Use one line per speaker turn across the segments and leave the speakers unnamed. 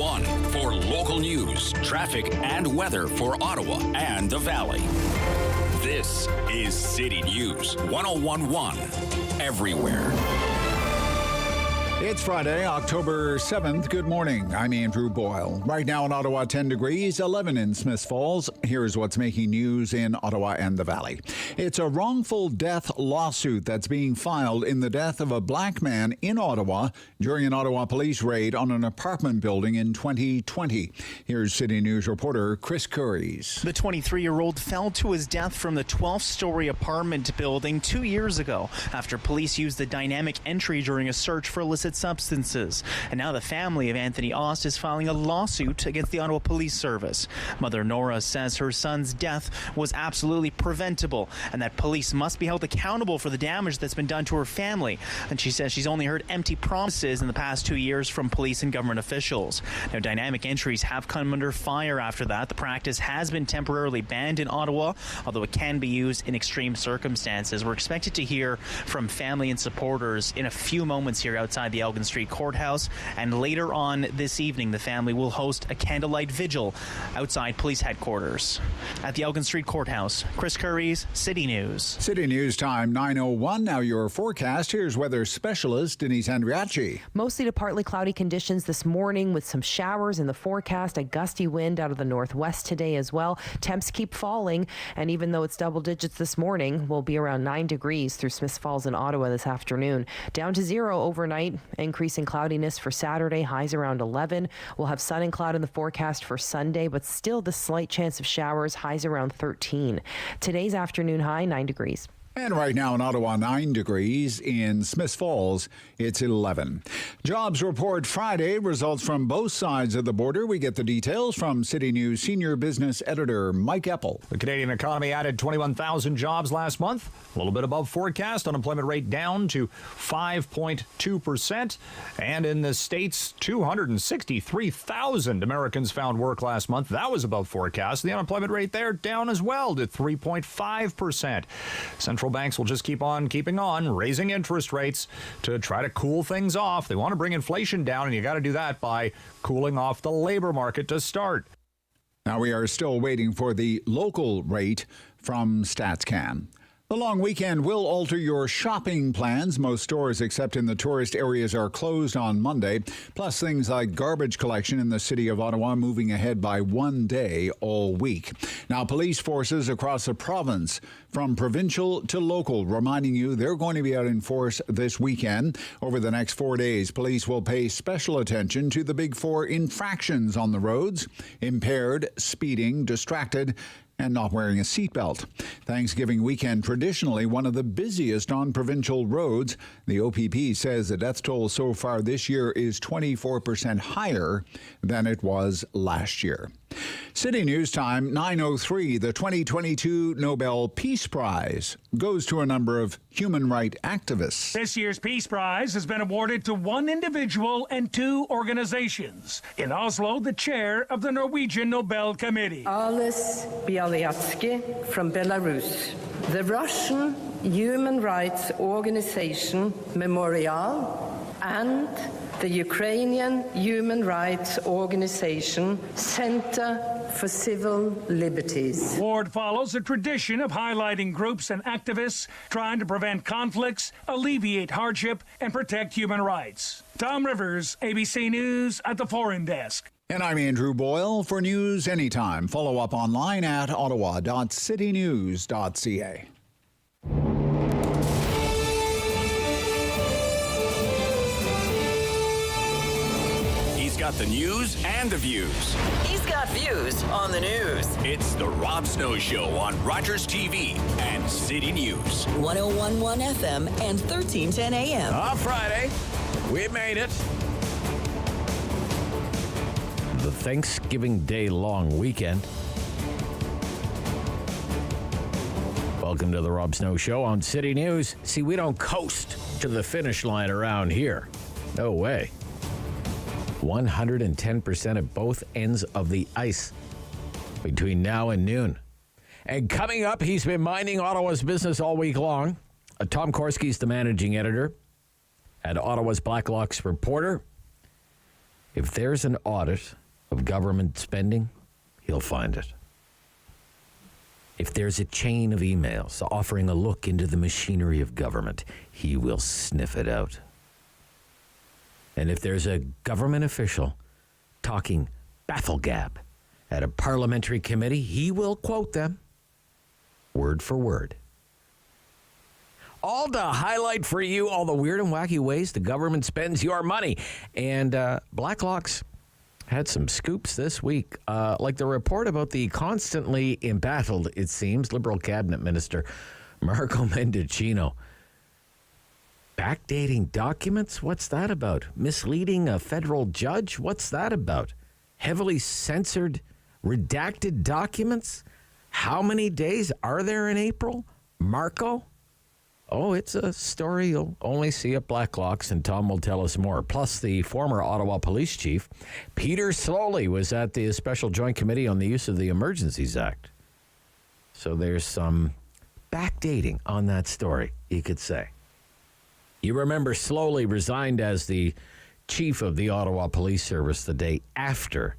one for local news, traffic, and weather for Ottawa and the Valley. This is City News 101.1 everywhere.
It's Friday, October 7th. Good morning. I'm Andrew Boyle. Right now in Ottawa, 10 degrees, 11 in Smiths Falls. Here's what's making news in Ottawa and the Valley. It's a wrongful death lawsuit that's being filed in the death of a black man in Ottawa during an Ottawa police raid on an apartment building in 2020. Here's City News reporter Chris Curries.
The 23-year-old fell to his death from the 12th-story apartment building 2 years ago after police used the dynamic entry during a search for illicit substances. And now the family of Anthony Ost is filing a lawsuit against the Ottawa Police Service. Mother Nora says her son's death was absolutely preventable and that police must be held accountable for the damage that's been done to her family. And she says she's only heard empty promises in the past 2 years from police and government officials. Now, dynamic entries have come under fire after that. The practice has been temporarily banned in Ottawa, although it can be used in extreme circumstances. We're expected to hear from family and supporters in a few moments here outside the Elgin Street Courthouse, and later on this evening the family will host a candlelight vigil outside police headquarters. At the Elgin Street Courthouse, Chris Curries, City News.
City News time 9:01. Now your forecast. Here's weather specialist Denise Andriacci.
Mostly to partly cloudy conditions this morning with some showers in the forecast, a gusty wind out of the northwest today as well. Temps keep falling, and even though it's double digits this morning, we'll be around 9 degrees through Smiths Falls in Ottawa this afternoon. Down to 0 overnight. Increasing cloudiness for Saturday, highs around 11. We'll have sun and cloud in the forecast for Sunday, but still the slight chance of showers, highs around 13. Today's afternoon high, 9 degrees.
And right now in Ottawa, 9 degrees. In Smiths Falls, it's 11. Jobs report Friday. Results from both sides of the border. We get the details from City News senior business editor Mike Eppel.
The Canadian economy added 21,000 jobs last month, a little bit above forecast. Unemployment rate down to 5.2%. And in the States, 263,000 Americans found work last month. That was above forecast. The unemployment rate there down as well to 3.5%. Central banks will just keep on keeping on raising interest rates to try to cool things off. They want to bring inflation down, and you got to do that by cooling off the labor market to start.
Now we are still waiting for the local rate from StatsCan. The long weekend will alter your shopping plans. Most stores, except in the tourist areas, are closed on Monday. Plus, things like garbage collection in the city of Ottawa moving ahead by 1 day all week. Now, police forces across the province, from provincial to local, reminding you they're going to be out in force this weekend. Over the next 4 days, police will pay special attention to the big 4 infractions on the roads: impaired, speeding, distracted, and not wearing a seatbelt. Thanksgiving weekend, traditionally one of the busiest on provincial roads. The OPP says the death toll so far this year is 24% higher than it was last year. City News time, 9:03. The 2022 Nobel Peace Prize goes to a number of human rights activists.
This year's Peace Prize has been awarded to 1 individual and 2 organizations. In Oslo, the chair of the Norwegian Nobel Committee.
Ales Bialyatsky from Belarus. The Russian human rights organization Memorial and the Ukrainian human rights organization Center for Civil Liberties.
Award follows a tradition of highlighting groups and activists trying to prevent conflicts, alleviate hardship, and protect human rights. Tom Rivers, ABC News at the Foreign Desk.
And I'm Andrew Boyle. For news anytime, follow up online at ottawa.citynews.ca.
Got the news and the views.
He's got views on the news.
It's the Rob Snow Show on Rogers TV and City News.
101.1 FM and 1310 AM.
On Friday, we made it.
The Thanksgiving Day long weekend. Welcome to the Rob Snow Show on City News. See, we don't coast to the finish line around here. No way. 110% at both ends of the ice between now and noon. And coming up, he's been minding Ottawa's business all week long. Tom Korski's the managing editor at Ottawa's Blacklock's reporter. If there's an audit of government spending, he'll find it. If there's a chain of emails offering a look into the machinery of government, he will sniff it out. And if there's a government official talking bafflegab at a parliamentary committee, he will quote them word for word. All to highlight for you all the weird and wacky ways the government spends your money. And Blacklock's had some scoops this week, like the report about the constantly embattled, it seems, Liberal Cabinet Minister Marco Mendicino. Backdating documents? What's that about? Misleading a federal judge? What's that about? Heavily censored, redacted documents? How many days are there in April? Marco? Oh, it's a story you'll only see at Blacklock's, and Tom will tell us more. Plus, the former Ottawa police chief, Peter Slowly, was at the Special Joint Committee on the Use of the Emergencies Act. So there's some backdating on that story, you could say. You remember Slowly resigned as the chief of the Ottawa Police Service the day after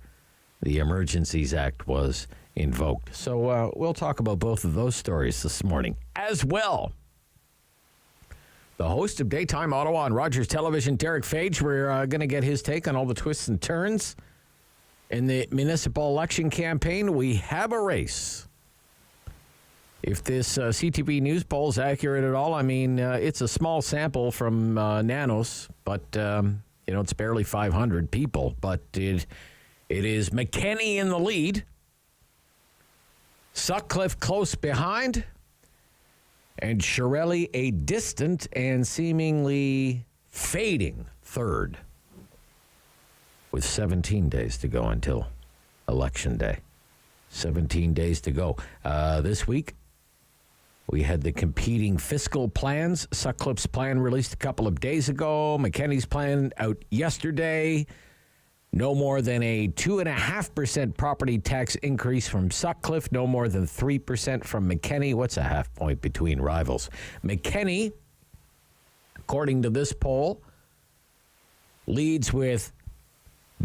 the Emergencies Act was invoked. So we'll talk about both of those stories this morning as well. The host of Daytime Ottawa on Rogers Television, Derick Fage, we're going to get his take on all the twists and turns in the municipal election campaign. We have a race. If this CTV News poll is accurate at all, I mean, it's a small sample from Nanos, but, it's barely 500 people. But it is McKenny in the lead, Sutcliffe close behind, and Shirelli a distant and seemingly fading third, with 17 days to go until Election Day. 17 days to go. This week, we had the competing fiscal plans. Sutcliffe's plan released a couple of days ago. McKenny's plan out yesterday. No more than a 2.5% property tax increase from Sutcliffe. No more than 3% from McKenny. What's a half point between rivals? McKenny, according to this poll, leads with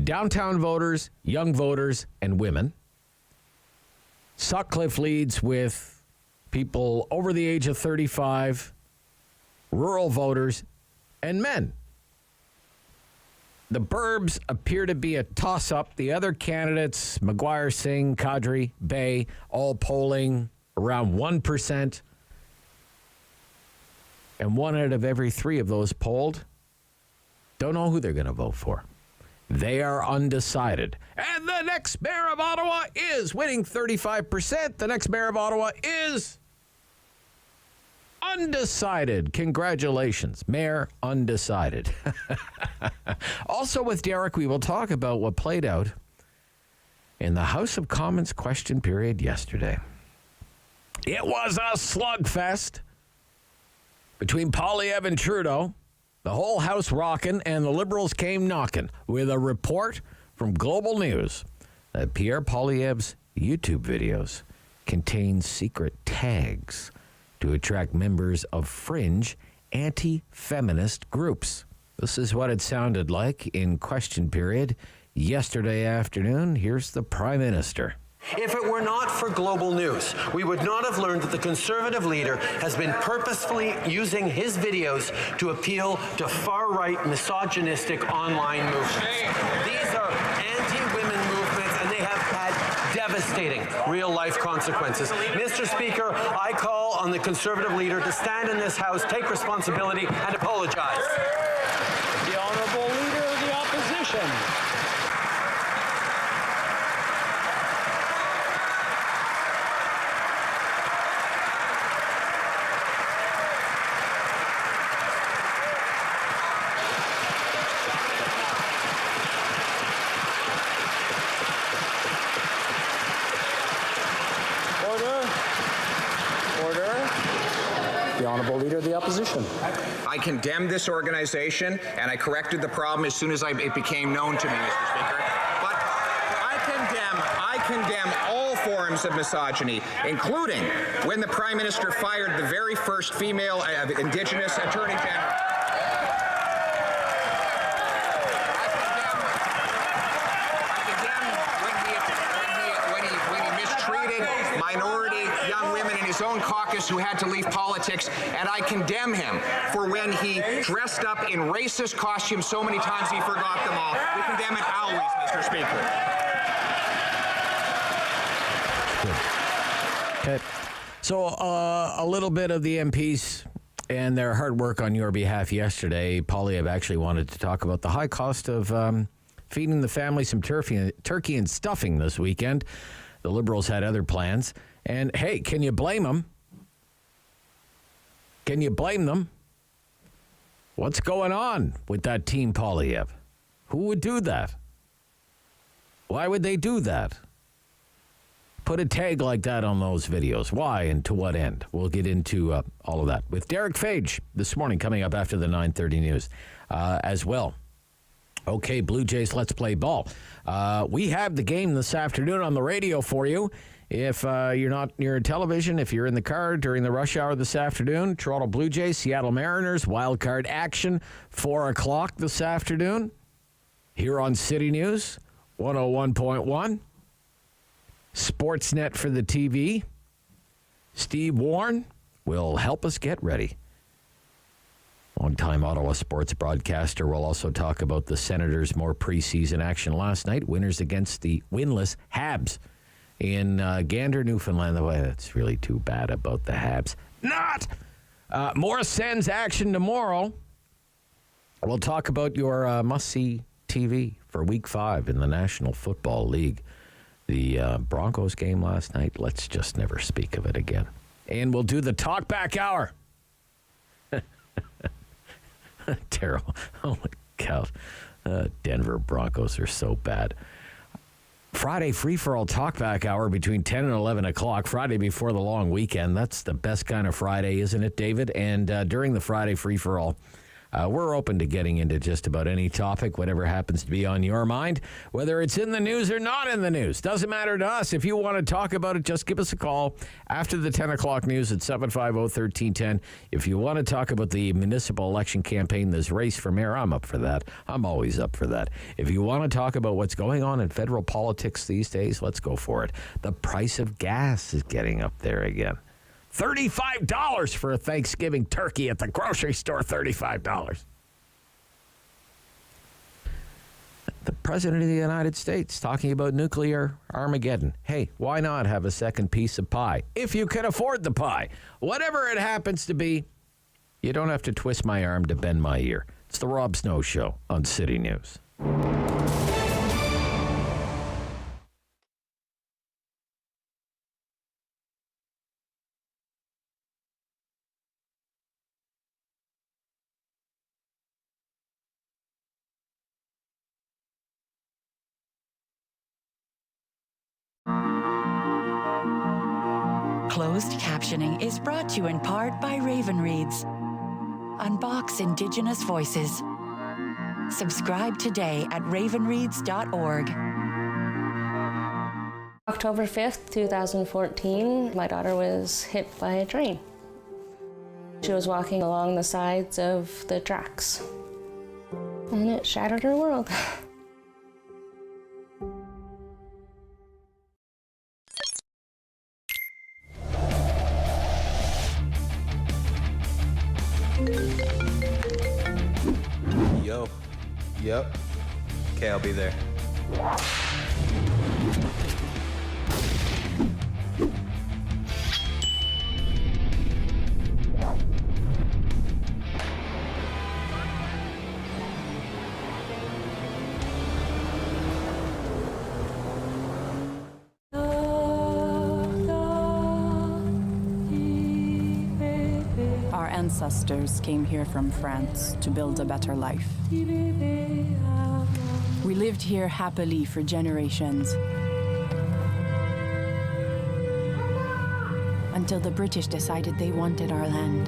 downtown voters, young voters, and women. Sutcliffe leads with people over the age of 35, rural voters, and men. The burbs appear to be a toss-up. The other candidates, McGuire, Singh, Kadri, Bay, all polling around 1%. And 1 out of every 3 of those polled don't know who they're going to vote for. They are undecided. And the next mayor of Ottawa is winning 35%. The next mayor of Ottawa is undecided. Congratulations, Mayor Undecided. Also with Derick, we will talk about what played out in the House of Commons question period yesterday. It was a slugfest between Poilievre and Trudeau. The whole House rocking, and the Liberals came knocking with a report from Global News that Pierre Poilievre's YouTube videos contain secret tags to attract members of fringe anti-feminist groups. This is what it sounded like in question period yesterday afternoon. Here's the Prime Minister.
If it were not for Global News, we would not have learned that the Conservative leader has been purposefully using his videos to appeal to far-right misogynistic online movements. These are anti-women movements, and they have had devastating real-life consequences. Mr. Speaker, I call on the Conservative leader to stand in this House, take responsibility, and apologize.
The Honourable Leader of the Opposition. Leader of the Opposition.
I condemned this organization, and I corrected the problem as soon as it became known to me, Mr. Speaker. But I condemn all forms of misogyny, including when the Prime Minister fired the very first female Indigenous Attorney General. caucus who had to leave politics, and I condemn him for when he dressed up in racist costumes so many times he forgot them all. We condemn it always, Mr. Speaker.
Okay. So a little bit of the MPs and their hard work on your behalf yesterday. Poilievre actually wanted to talk about the high cost of feeding the family some turkey and stuffing this weekend. The Liberals had other plans. And, hey, can you blame them? Can you blame them? What's going on with that team, Poilievre? Who would do that? Why would they do that? Put a tag like that on those videos. Why and to what end? We'll get into all of that with Derick Fage this morning, coming up after the 9:30 news as well. Okay, Blue Jays, let's play ball. We have the game this afternoon on the radio for you. If you're not near a television, if you're in the car during the rush hour this afternoon, Toronto Blue Jays, Seattle Mariners, wild card action, 4 o'clock this afternoon here on City News, 101.1. Sportsnet for the TV. Steve Warne will help us get ready. Longtime Ottawa sports broadcaster will also talk about the Senators' more preseason action last night. Winners against the winless Habs in Gander, Newfoundland. Oh, that's really too bad about the Habs. Not! More Sens action tomorrow. We'll talk about your must-see TV for Week 5 in the National Football League. The Broncos game last night, let's just never speak of it again. And we'll do the talkback hour. Terrible. Oh, my God. Denver Broncos are so bad. Friday free-for-all talkback hour between 10 and 11 o'clock, Friday before the long weekend. That's the best kind of Friday, isn't it, David? And during the Friday free-for-all, we're open to getting into just about any topic, whatever happens to be on your mind, whether it's in the news or not in the news. Doesn't matter to us. If you want to talk about it, just give us a call after the 10 o'clock news at 750-1310. If you want to talk about the municipal election campaign, this race for mayor, I'm up for that. I'm always up for that. If you want to talk about what's going on in federal politics these days, let's go for it. The price of gas is getting up there again. $35 for a Thanksgiving turkey at the grocery store, $35. The President of the United States talking about nuclear Armageddon. Hey, why not have a second piece of pie? If you can afford the pie. Whatever it happens to be, you don't have to twist my arm to bend my ear. It's the Rob Snow Show on City News.
Closed captioning is brought to you in part by Raven Reads. Unbox Indigenous voices. Subscribe today at ravenreads.org.
October 5th, 2014, my daughter was hit by a train. She was walking along the sides of the tracks, and it shattered her world.
Yo. Yep. Okay, I'll be there.
Our ancestors came here from France to build a better life. We lived here happily for generations. Until the British decided they wanted our land.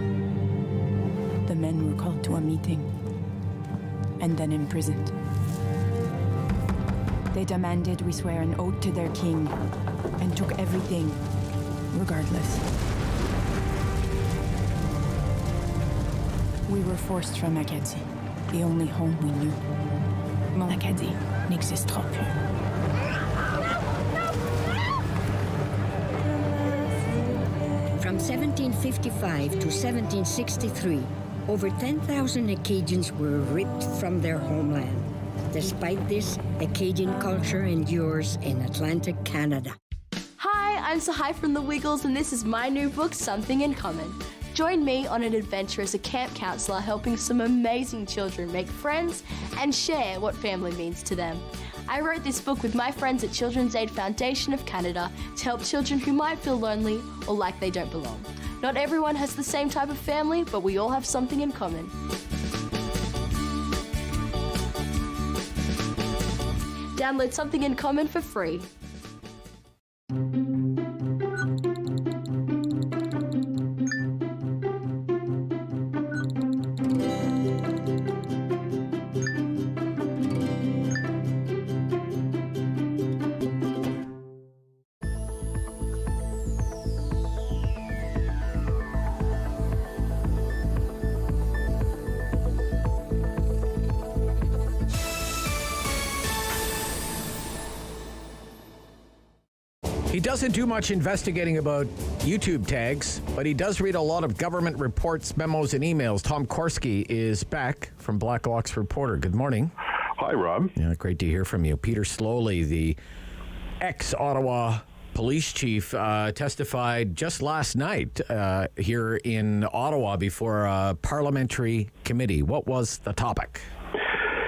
The men were called to a meeting and then imprisoned. They demanded we swear an oath to their king and took everything, regardless. We were forced from Acadie, the only home we knew. Mon Acadie n'existera plus.
From From 1755 to 1763, over 10,000 Acadians were ripped from their homeland. Despite this, Acadian culture endures in Atlantic Canada.
Hi, I'm Sahai from The Wiggles, and this is my new book, Something in Common. Join me on an adventure as a camp counselor helping some amazing children make friends and share what family means to them. I wrote this book with my friends at Children's Aid Foundation of Canada to help children who might feel lonely or like they don't belong. Not everyone has the same type of family, but we all have something in common. Download Something in Common for free.
He doesn't do much investigating about YouTube tags, but he does read a lot of government reports, memos, and emails. Tom Korski is back from Blacklock's reporter. Good morning.
Hi, Rob.
Yeah, great to hear from you. Peter Slowly, the ex-Ottawa police chief, testified just last night here in Ottawa before a parliamentary committee. What was the topic?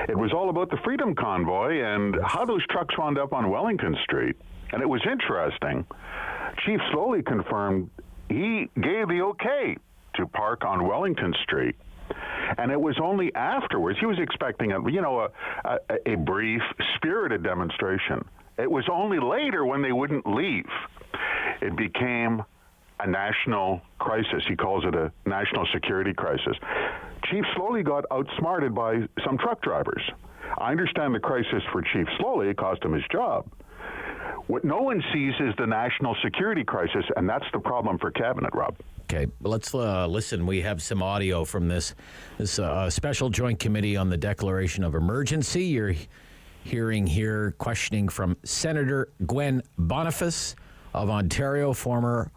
It was all about the Freedom Convoy and how those trucks wound up on Wellington Street. And it was interesting. Chief Slowly confirmed he gave the okay to park on Wellington Street. And it was only afterwards, he was expecting a brief, spirited demonstration. It was only later when they wouldn't leave. It became a national crisis. He calls it a national security crisis. Chief Slowly got outsmarted by some truck drivers. I understand the crisis for Chief Slowly, it cost him his job. What no one sees is the national security crisis, and that's the problem for Cabinet, Rob.
Okay, let's listen. We have some audio from this special joint committee on the declaration of emergency. You're hearing here questioning from Senator Gwen Boniface of Ontario, former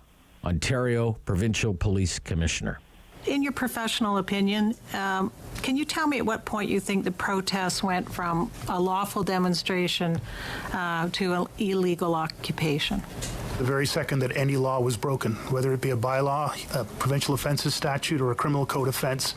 Ontario Provincial Police Commissioner.
In your professional opinion, can you tell me at what point you think the protests went from a lawful demonstration to an illegal occupation?
The very second that any law was broken, whether it be a bylaw, a provincial offences statute, or a criminal code offence,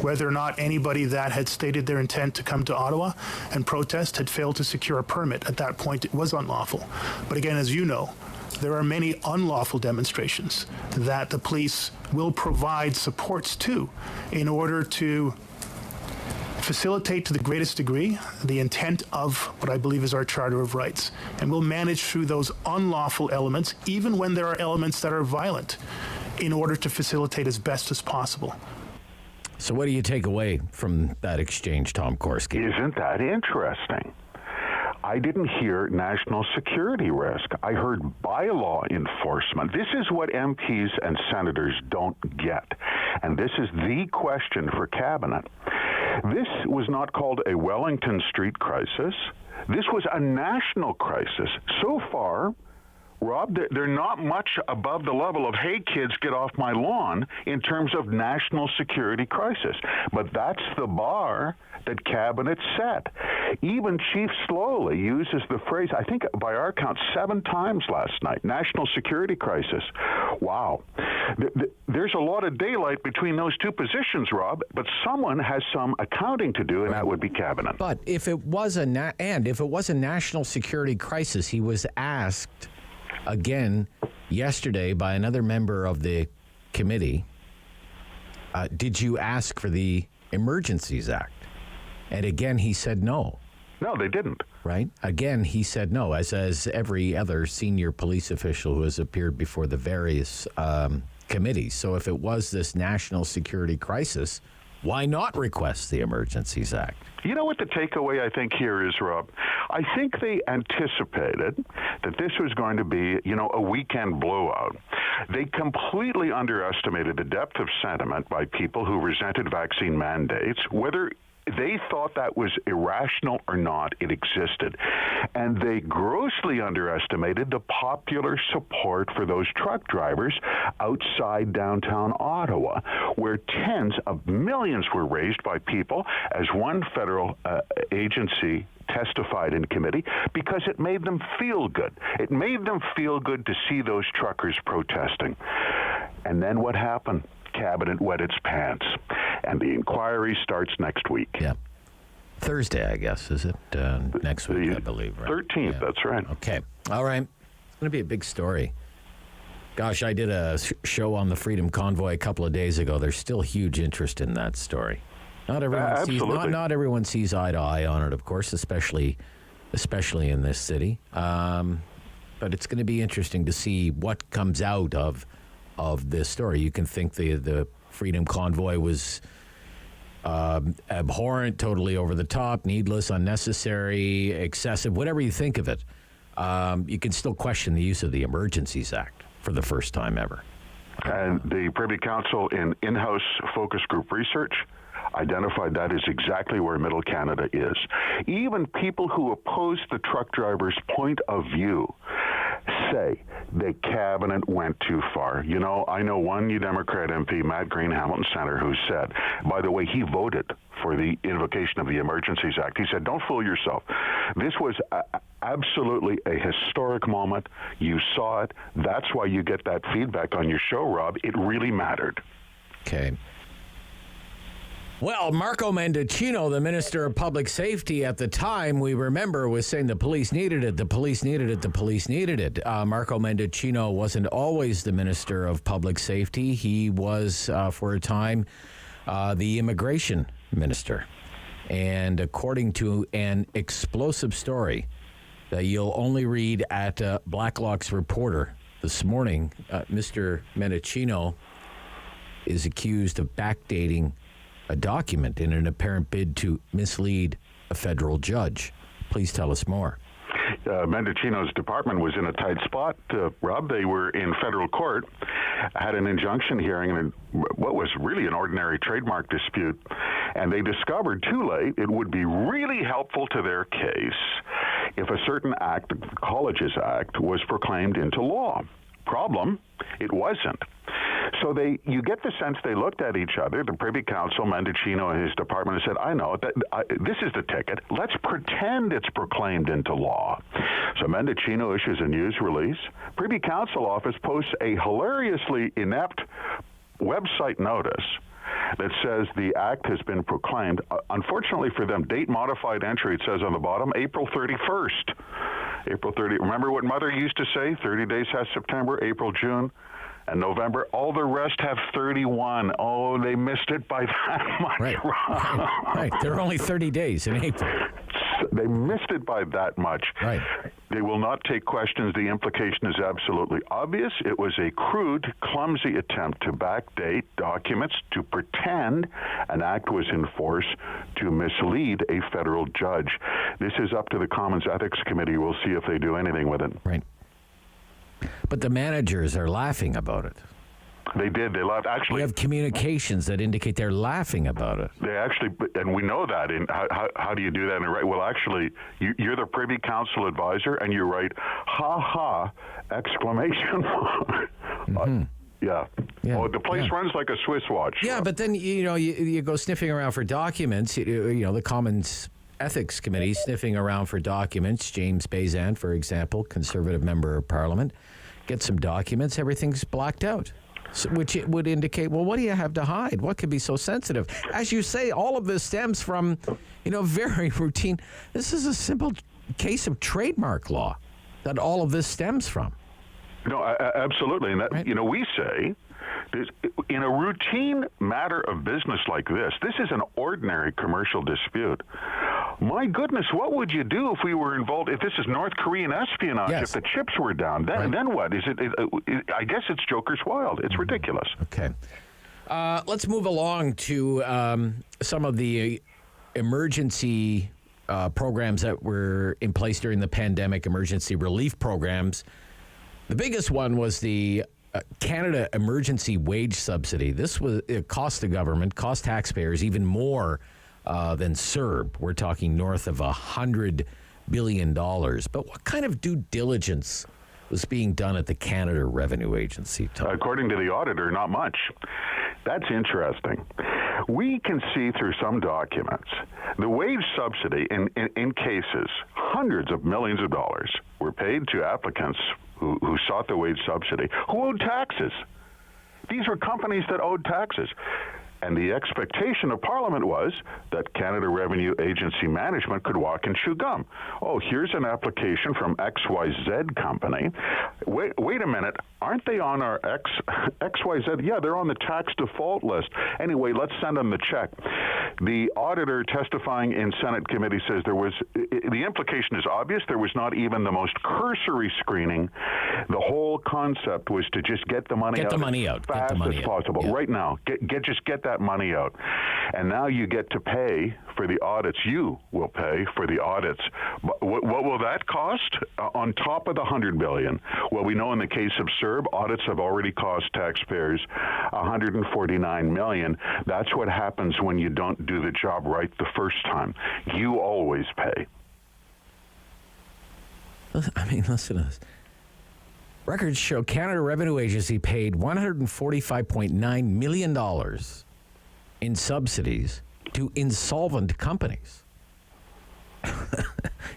whether or not anybody that had stated their intent to come to Ottawa and protest had failed to secure a permit, at that point it was unlawful. But again, as you know, there are many unlawful demonstrations that the police will provide supports to in order to facilitate to the greatest degree the intent of what I believe is our Charter of Rights. And we'll manage through those unlawful elements, even when there are elements that are violent, in order to facilitate as best as possible.
So what do you take away from that exchange, Tom Korski?
Isn't that interesting? I didn't hear national security risk. I heard bylaw enforcement. This is what MPs and senators don't get. And this is the question for Cabinet. This was not called a Wellington Street crisis. This was a national crisis. So far, Rob, they're not much above the level of, hey, kids, get off my lawn in terms of national security crisis. But that's the bar that Cabinet set. Even Chief Slowly uses the phrase, I think by our count, 7 times last night, national security crisis. Wow. There's a lot of daylight between those two positions, Rob, but someone has some accounting to do, and that would be Cabinet.
But if it was a national security crisis, he was asked again yesterday by another member of the committee, did you ask for the Emergencies Act? And again, he said no.
No, they didn't.
Right? Again, he said no, as every other senior police official who has appeared before the various committees. So if it was this national security crisis, why not request the Emergencies Act?
You know what the takeaway I think here is, Rob? I think they anticipated that this was going to be, a weekend blowout. They completely underestimated the depth of sentiment by people who resented vaccine mandates, whether They thought that was irrational or not. It existed. And they grossly underestimated the popular support for those truck drivers outside downtown Ottawa, where tens of millions were raised by people, as one federal agency testified in committee, because it made them feel good. It made them feel good to see those truckers protesting. And then what happened? Cabinet wet its pants, and the inquiry starts next week.
Yeah. Thursday, I guess, is it? Next week, I believe, right?
13th, that's right.
Okay. All right. It's going to be a big story. Gosh, I did a show on the Freedom Convoy a couple of days ago. There's still huge interest in that story. Not everyone sees eye to eye on it, of course, especially in this city. But it's going to be interesting to see what comes out of this story. You can think the Freedom Convoy was abhorrent, totally over the top, needless, unnecessary, excessive, whatever you think of it. You can still question the use of the Emergencies Act for the first time ever.
And the Privy Council in-house focus group research identified that is exactly where Middle Canada is. Even people who oppose the truck drivers' point of view say the cabinet went too far. You know, I know one New Democrat MP, Matt Green, Hamilton Centre, who said, by the way, he voted for the invocation of the Emergencies Act. He said, don't fool yourself. This was absolutely a historic moment. You saw it. That's why you get that feedback on your show, Rob. It really mattered.
Okay. Well, Marco Mendicino, the Minister of Public Safety at the time, we remember, was saying the police needed it, the police needed it, the police needed it. Marco Mendicino wasn't always the Minister of Public Safety. He was, for a time, the Immigration Minister. And according to an explosive story that you'll only read at Blacklock's Reporter this morning, Mr. Mendicino is accused of backdating a document in an apparent bid to mislead a federal judge. Please tell us more.
Mendicino's department was in a tight spot, Rob. They were in federal court, had an injunction hearing in what was really an ordinary trademark dispute, and they discovered too late it would be really helpful to their case if a certain act, the Colleges Act, was proclaimed into law. Problem, it wasn't. So you get the sense they looked at each other, the Privy Council, Mendicino and his department, and said, I know, this is the ticket. Let's pretend it's proclaimed into law. So Mendicino issues a news release. Privy Council office posts a hilariously inept website notice that says the act has been proclaimed. Unfortunately for them, date modified entry, it says on the bottom, April 31st. April 30. Remember what Mother used to say? 30 days has September, April, June, and November. All the rest have 31. Oh, they missed it by that much.
Right. There are only 30 days in April.
They missed it by that much.
Right.
They will not take questions. The implication is absolutely obvious. It was a crude, clumsy attempt to backdate documents to pretend an act was in force to mislead a federal judge. This is up to the Commons Ethics Committee. We'll see if they do anything with it.
Right. But the managers are laughing about it.
They did. They laughed. Actually,
we have communications that indicate they're laughing about it.
They actually, and we know that. In how do you do that? And right? Well, actually, you're the Privy Council advisor, and you write "ha ha!" exclamation mark. Yeah. Oh, the place runs like a Swiss watch.
Yeah, but then you go sniffing around for documents. The Commons Ethics Committee sniffing around for documents. James Bazan, for example, Conservative member of Parliament, gets some documents. Everything's blacked out. Which it would indicate, well, what do you have to hide? What could be so sensitive? As you say, all of this stems from, very routine. This is a simple case of trademark law that all of this stems from.
No, absolutely. And that, right. We say, in a routine matter of business like this is an ordinary commercial dispute. My goodness, what would you do if we were involved, if this is North Korean espionage, if the chips were down? Then what? I guess it's Joker's Wild. It's ridiculous.
Okay. Let's move along to some of the emergency programs that were in place during the pandemic, emergency relief programs. The biggest one was the Canada Emergency Wage Subsidy. This was it cost the government, cost taxpayers even more than CERB. We're talking north of $100 billion. But what kind of due diligence was being done at the Canada Revenue Agency, Tom?
According to the auditor, not much. That's interesting. We can see through some documents the wage subsidy in cases, hundreds of millions of dollars were paid to applicants who sought the wage subsidy, who owed taxes. These were companies that owed taxes. And the expectation of Parliament was that Canada Revenue Agency management could walk and chew gum. Oh, here's an application from XYZ company. Wait a minute, aren't they on our XYZ? Yeah, they're on the tax default list. Anyway, let's send them the check. The auditor testifying in Senate committee says the implication is obvious. There was not even the most cursory screening. The whole concept was to just get the money out as fast as possible. Yeah. Right now, just get that money out. And now you get to pay for the audits. You will pay for the audits. What will that cost on top of the $100 billion? Well, we know in the case of CERB, audits have already cost taxpayers $149 million. That's what happens when you don't do the job right the first time. You always pay.
I mean, listen to this. Records show Canada Revenue Agency paid $145.9 million in subsidies to insolvent companies.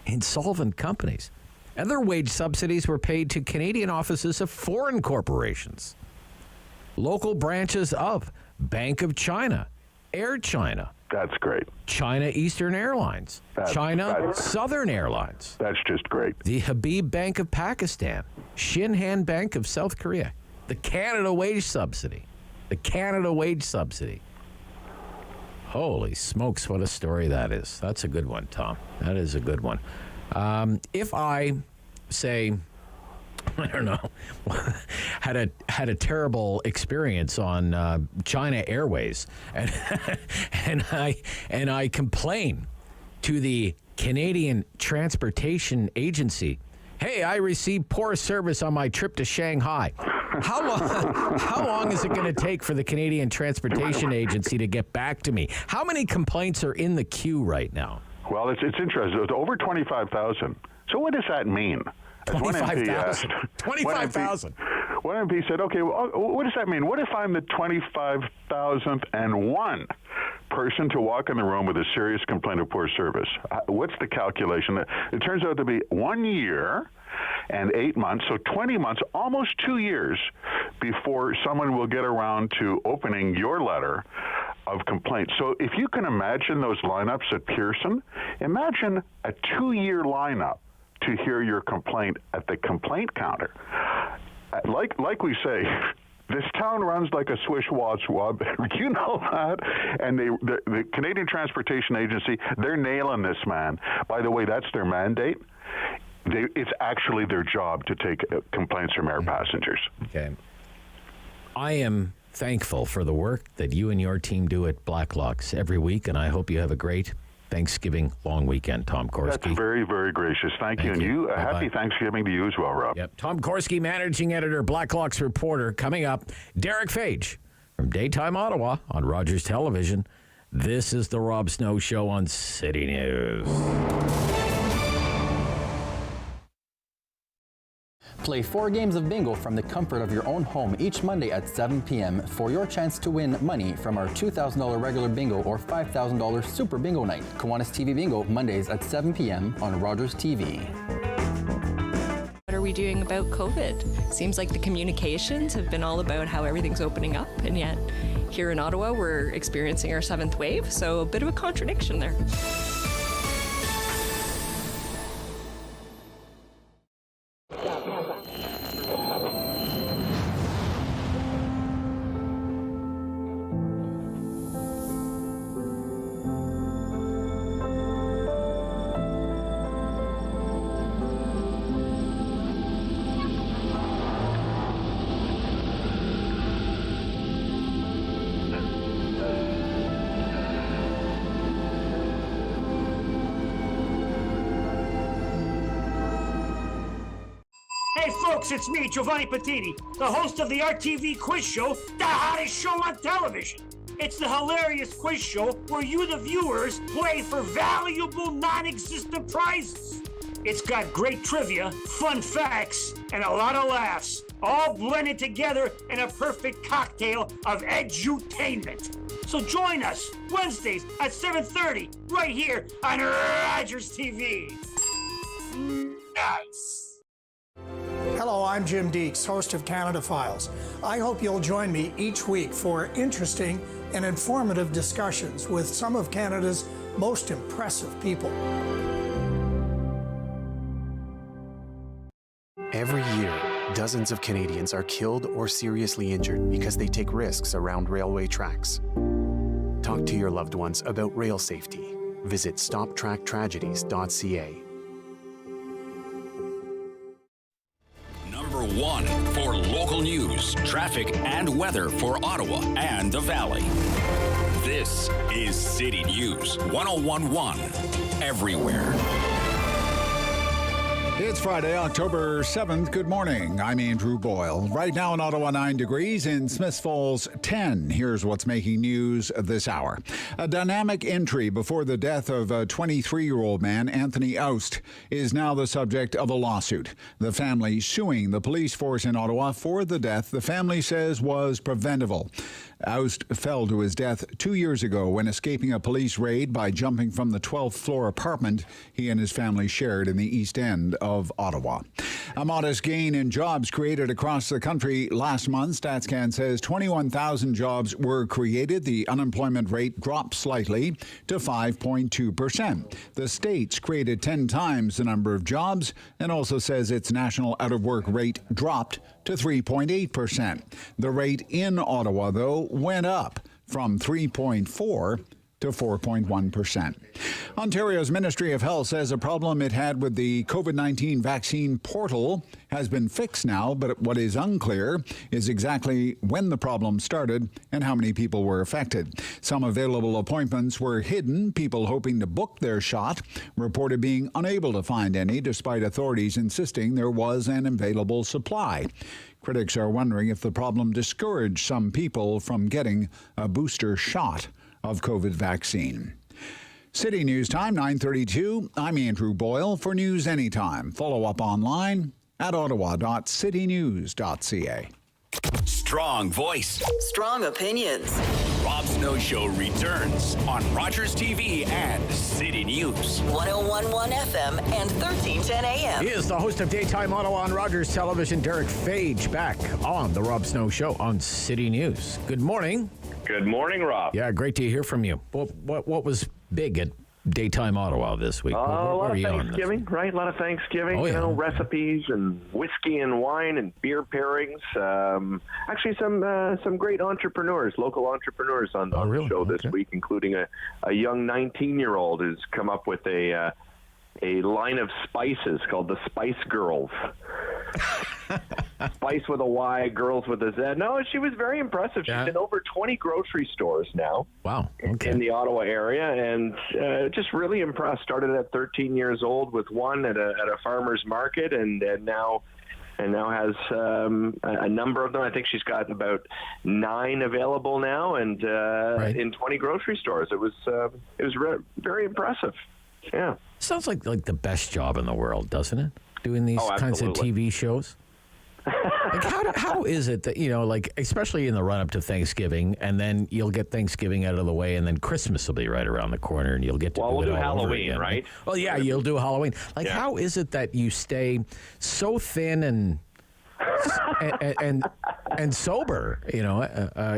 Insolvent companies. Other wage subsidies were paid to Canadian offices of foreign corporations, local branches of Bank of China, Air China.
That's great.
China Eastern Airlines, China Southern Airlines.
That's just great.
The Habib Bank of Pakistan, Shinhan Bank of South Korea, the Canada Wage Subsidy. The Canada Wage Subsidy. Holy smokes, what a story that is. That's a good one, Tom. That is a good one. If I say, I don't know, had a terrible experience on China Airways, and I complain to the Canadian Transportation Agency, hey, I received poor service on my trip to Shanghai. How long is it going to take for the Canadian Transportation Agency to get back to me? How many complaints are in the queue right now?
Well, it's interesting. It's over 25,000. So what does that mean?
25,000. 25,000.
One MP said, okay, well, what does that mean? What if I'm the 25,001 person to walk in the room with a serious complaint of poor service? What's the calculation? It turns out to be 1 year and 8 months, so 20 months, almost 2 years before someone will get around to opening your letter of complaint. So if you can imagine those lineups at Pearson, imagine a 2-year lineup to hear your complaint at the complaint counter. Like we say, this town runs like a Swiss watch swab. You know that. And the Canadian Transportation Agency, they're nailing this, man. By the way, that's their mandate. It's actually their job to take complaints from air passengers.
Okay. I am thankful for the work that you and your team do at Blacklocks every week, and I hope you have a great Thanksgiving long weekend, Tom Korski.
That's very, very gracious. Thank you. And you, a happy Thanksgiving to you as well, Rob.
Yep. Tom Korski, managing editor, Blacklock's reporter. Coming up, Derick Fage from Daytime Ottawa on Rogers Television. This is the Rob Snow Show on City News.
Play 4 games of bingo from the comfort of your own home each Monday at 7 p.m. for your chance to win money from our $2,000 regular bingo or $5,000 super bingo night. Kiwanis TV Bingo, Mondays at 7 p.m. on Rogers TV.
What are we doing about COVID? Seems like the communications have been all about how everything's opening up, and yet here in Ottawa we're experiencing our 7th wave, so a bit of a contradiction there.
Hey folks, it's me, Giovanni Patini, the host of the RTV quiz show, the hottest show on television. It's the hilarious quiz show where you, the viewers, play for valuable non-existent prizes. It's got great trivia, fun facts, and a lot of laughs, all blended together in a perfect cocktail of edutainment. So join us Wednesdays at 7:30 right here on Rogers TV. Nice.
Hello, I'm Jim Deeks, host of Canada Files. I hope you'll join me each week for interesting and informative discussions with some of Canada's most impressive people.
Every year, dozens of Canadians are killed or seriously injured because they take risks around railway tracks. Talk to your loved ones about rail safety. Visit stoptracktragedies.ca.
Number 1 for local news, traffic, and weather for Ottawa and the Valley. This is City News 1011 everywhere.
It's Friday, October 7th. Good morning. I'm Andrew Boyle. Right now in Ottawa, 9 degrees. In Smiths Falls, 10. Here's what's making news this hour. A dynamic entry before the death of a 23-year-old man, Anthony Oust, is now the subject of a lawsuit. The family suing the police force in Ottawa for the death the family says was preventable. Oust fell to his death 2 years ago when escaping a police raid by jumping from the 12th floor apartment he and his family shared in the East End of Ottawa. A modest gain in jobs created across the country last month. StatsCan says 21,000 jobs were created. The unemployment rate dropped slightly to 5.2%. The states created 10 times the number of jobs and also says its national out-of-work rate dropped to 3.8%. The rate in Ottawa, though, went up from 3.4% to 4.1%. Ontario's Ministry of Health says a problem it had with the COVID-19 vaccine portal has been fixed now, but what is unclear is exactly when the problem started and how many people were affected. Some available appointments were hidden. People hoping to book their shot reported being unable to find any, despite authorities insisting there was an available supply. Critics are wondering if the problem discouraged some people from getting a booster shot of COVID vaccine. City News Time, 9:32. I'm Andrew Boyle. For News Anytime, follow up online at ottawa.citynews.ca.
Strong voice.
Strong opinions.
Rob Snow Show returns on Rogers TV and City News.
1011 FM and 1310 AM.
He is the host of Daytime Ottawa on Rogers Television, Derick Fage, back on the Rob Snow Show on City News. Good morning.
Good morning, Rob.
Yeah, great to hear from you. What was big at Daytime Ottawa this week?
A lot of Thanksgiving, right? A lot of Thanksgiving,
Oh, yeah.
you know, recipes and whiskey and wine and beer pairings. Actually, some great entrepreneurs, local entrepreneurs on the show this week, including a young 19-year-old who's come up with a line of spices called the Spice Girls. Spice with a Y, girls with a Z. No, she was very impressive. She's in over 20 grocery stores now.
Wow. Okay.
In the Ottawa area, and just really impressed. Started at 13 years old with one at a farmer's market, and now has a number of them. I think she's got about 9 available now, and in 20 grocery stores. It was very imprtive. Yeah.
Sounds like the best job in the world, doesn't it? Doing these kinds of TV shows. Like how is it that, especially in the run up to Thanksgiving, and then you'll get Thanksgiving out of the way, and then Christmas will be right around the corner, and you'll get to do it all
Halloween,
over again,
right?
Well, yeah, you'll do Halloween. How is it that you stay so thin and sober,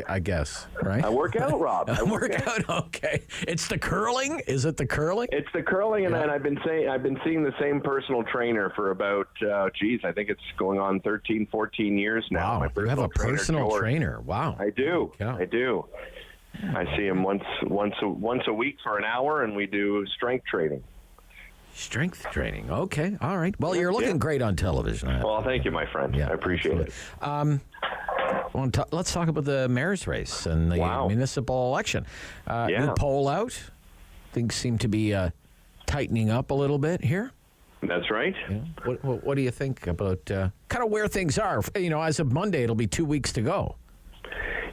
I guess, right?
I work out, Rob.
I work out. Okay. It's the curling? Is it the curling?
It's the curling, and I've been seeing the same personal trainer for about, I think it's going on 13, 14 years now.
Wow, you have a personal trainer. Wow.
I do.
Yeah.
I do. I see him once a week for an hour, and we do strength training.
Strength training. Okay. All right. Well, you're looking great on television.
Well, thank you, my friend. I appreciate it.
Let's talk about the mayor's race and the municipal election. New poll out. Things seem to be tightening up a little bit here.
That's right.
Yeah. What do you think about kind of where things are? As of Monday, it'll be 2 weeks to go.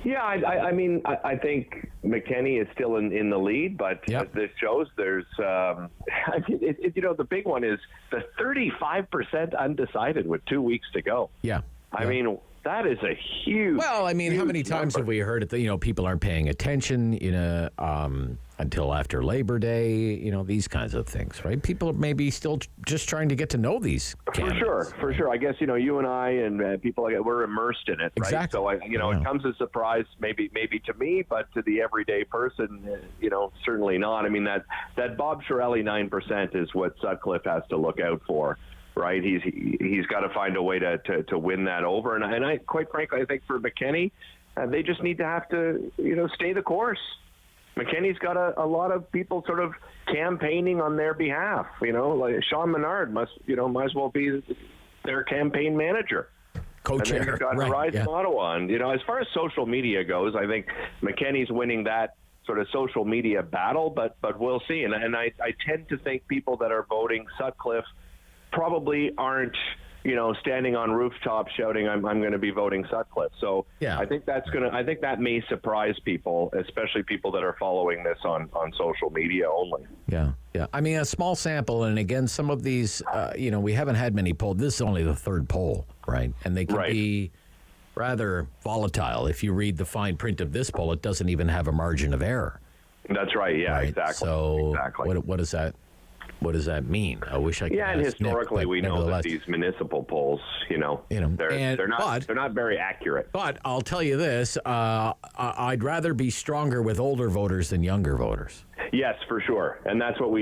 Yeah, I mean, I think McKinney is still in the lead, but as this shows, there's, the big one is the 35% undecided with 2 weeks to go.
Yeah.
I mean, that is a huge.
Well, I mean, how many times
number.
have we heard it? People aren't paying attention, until after Labor Day. These kinds of things, right? People are maybe still just trying to get to know these candidates.
For sure. I guess you and I and people like that, we're immersed in it, right?
Exactly.
So it comes as a surprise, maybe to me, but to the everyday person, certainly not. I mean that Bob Chiarelli 9% is what Sutcliffe has to look out for. Right, he's got to find a way to win that over, and I quite frankly, I think for McKinney, they just need to have to stay the course. McKinney's got a lot of people sort of campaigning on their behalf. Like Sean Menard might as well be their campaign manager.
Co-chair.
And then you've got Rise in Ottawa, and as far as social media goes, I think McKinney's winning that sort of social media battle, but we'll see. And I tend to think people that are voting Sutcliffe probably aren't, standing on rooftops shouting, "I'm going to be voting Sutcliffe." So I think that may surprise people, especially people that are following this on social media only.
Yeah. I mean, a small sample, and again, some of these, we haven't had many polls. This is only the third poll, right? And they can be rather volatile. If you read the fine print of this poll, it doesn't even have a margin of error.
That's right. Yeah,
right?
Exactly.
So what does that? What does that mean? I wish I could.
Yeah, and historically,
Nick,
we know that these municipal polls, they're not very accurate.
But I'll tell you this: I'd rather be stronger with older voters than younger voters.
Yes, for sure, and that's what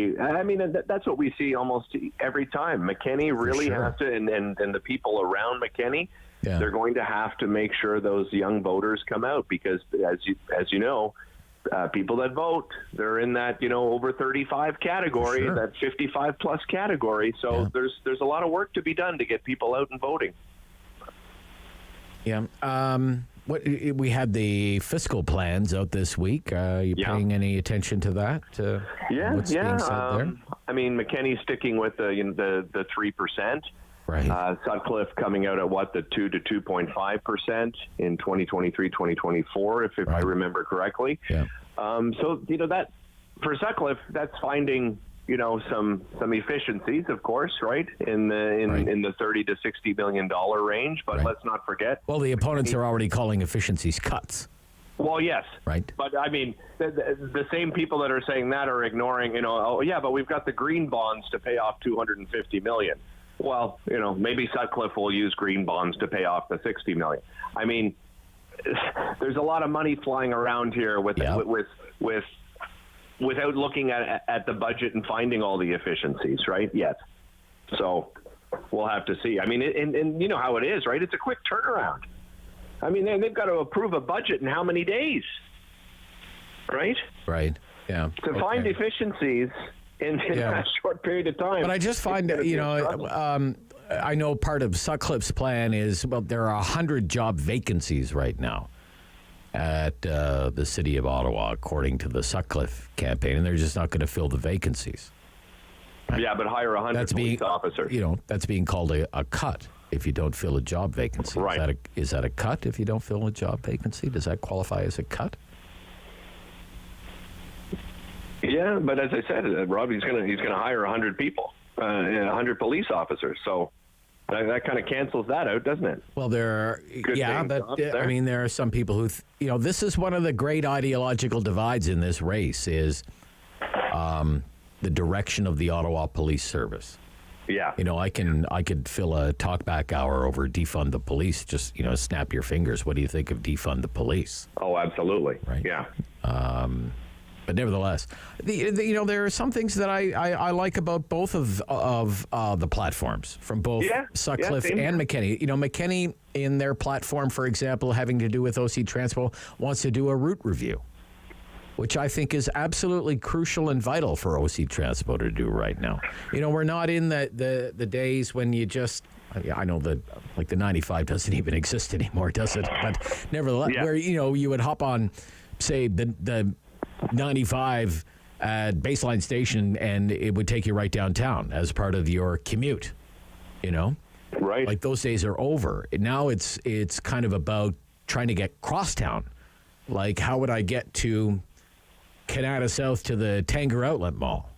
that's what we see almost every time. McKinney really has to, and the people around McKinney, they're going to have to make sure those young voters come out because, as you know. People that vote, they're in that over 35 category, that 55 plus category. So there's a lot of work to be done to get people out and voting.
Yeah. We had the fiscal plans out this week. Are you paying any attention to that? What's being said there?
I mean, McKinney's sticking with the 3%.
Right.
Sutcliffe coming out at the 2 to 2.5% in 2023-2024, if I remember correctly.
Yeah.
So that for Sutcliffe, that's finding some efficiencies, of course, right in the $30 to $60 million range. But let's not forget.
Well, the opponents are already calling efficiencies cuts.
Well, yes.
Right.
But I mean, the same people that are saying that are ignoring. But we've got the green bonds to pay off $250 million. Well, maybe Sutcliffe will use green bonds to pay off the $60 million. I mean, there's a lot of money flying around here without looking at the budget and finding all the efficiencies, right? Yes. So we'll have to see. I mean, and you know how it is, right? It's a quick turnaround. I mean, they've got to approve a budget in how many days, right?
Right. Yeah.
To find efficiencies in that short period of time.
But I just find, I know part of Sutcliffe's plan is, there are 100 job vacancies right now at the city of Ottawa, according to the Sutcliffe campaign, and they're just not going to fill the vacancies.
Yeah, but hire 100 police officers.
That's being called a cut if you don't fill a job vacancy.
Right.
Is that a cut if you don't fill a job vacancy? Does that qualify as a cut?
Yeah, but as I said, Rob, he's going to hire 100 people, 100 police officers. So that kind of cancels that out, doesn't it?
Well, there are some people who, this is one of the great ideological divides in this race is the direction of the Ottawa Police Service.
Yeah.
I could fill a talkback hour over defund the police. Just, snap your fingers. What do you think of defund the police?
Oh, absolutely.
Right.
Yeah.
But nevertheless, there are some things that I like about both of the platforms from both Sutcliffe and McKinney. McKinney in their platform, for example, having to do with OC Transpo, wants to do a route review, which I think is absolutely crucial and vital for OC Transpo to do right now. We're not in the days when you just, I know that like the 95 doesn't even exist anymore, does it? But nevertheless, where, you would hop on, say, the 95 at Baseline Station and it would take you right downtown as part of your commute,
Right.
Like those days are over. Now it's kind of about trying to get crosstown Like, how would I get to Canada South to the Tanger Outlet Mall?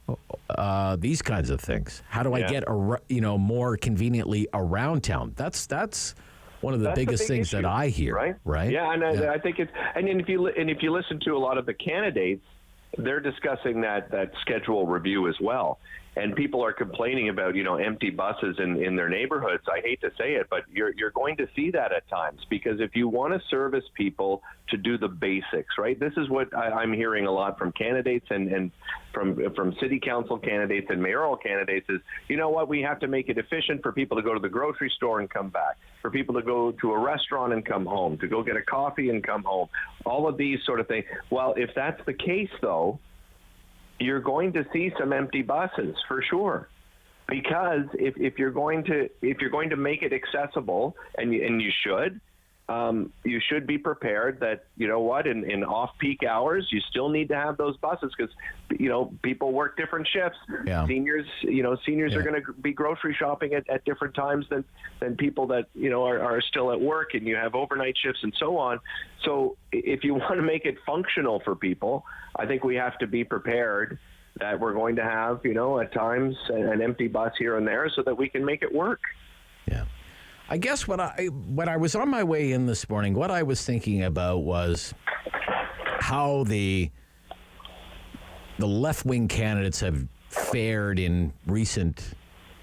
These kinds of things. How do I get more conveniently around town? That's one of the biggest things that I hear. Right?
Yeah, and I think it's and if you listen to a lot of the candidates, they're discussing that schedule review as well. And people are complaining about, empty buses in their neighborhoods. I hate to say it, but you're going to see that at times, because if you want to service people to do the basics, right? This is what I'm hearing a lot from candidates and from city council candidates and mayoral candidates is, you know what, we have to make it efficient for people to go to the grocery store and come back, for people to go to a restaurant and come home, to go get a coffee and come home, all of these sort of things. Well, if that's the case, though, you're going to see some empty buses for sure, because if you're going to make it accessible, and you should be prepared that, you know what, in off-peak hours you still need to have those buses, because people work different shifts. Yeah. Seniors are going to be grocery shopping at different times than people that are still at work, and you have overnight shifts and so on. So if you want to make it functional for people, I think we have to be prepared that we're going to have, at times an empty bus here and there so that we can make it work.
Yeah. I guess when I was on my way in this morning, what I was thinking about was how the left-wing candidates have fared in recent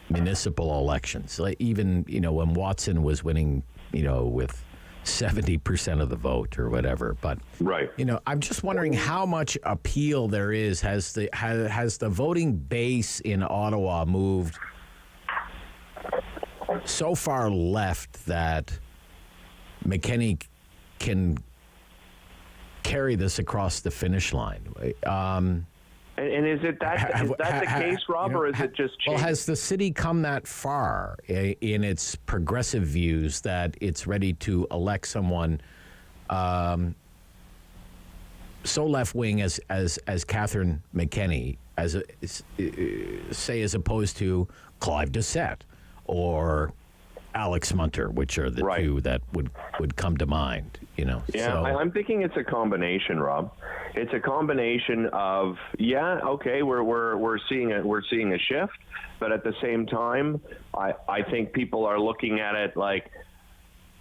municipal elections. Like even, when Watson was winning, with 70% of the vote or whatever. But
right.
I'm just wondering how much appeal there is. Has the voting base in Ottawa moved so far left that McKenney can carry this across the finish line?
And is it that the case, Rob, or is it just changed?
Well, has the city come that far in its progressive views that it's ready to elect someone so left-wing as Catherine McKenney, as opposed to Clive Doucette or Alex Munter, which are the two that would come to mind, Yeah,
so. I'm thinking it's a combination, Rob. It's a combination of we're seeing a shift, but at the same time, I think people are looking at it like,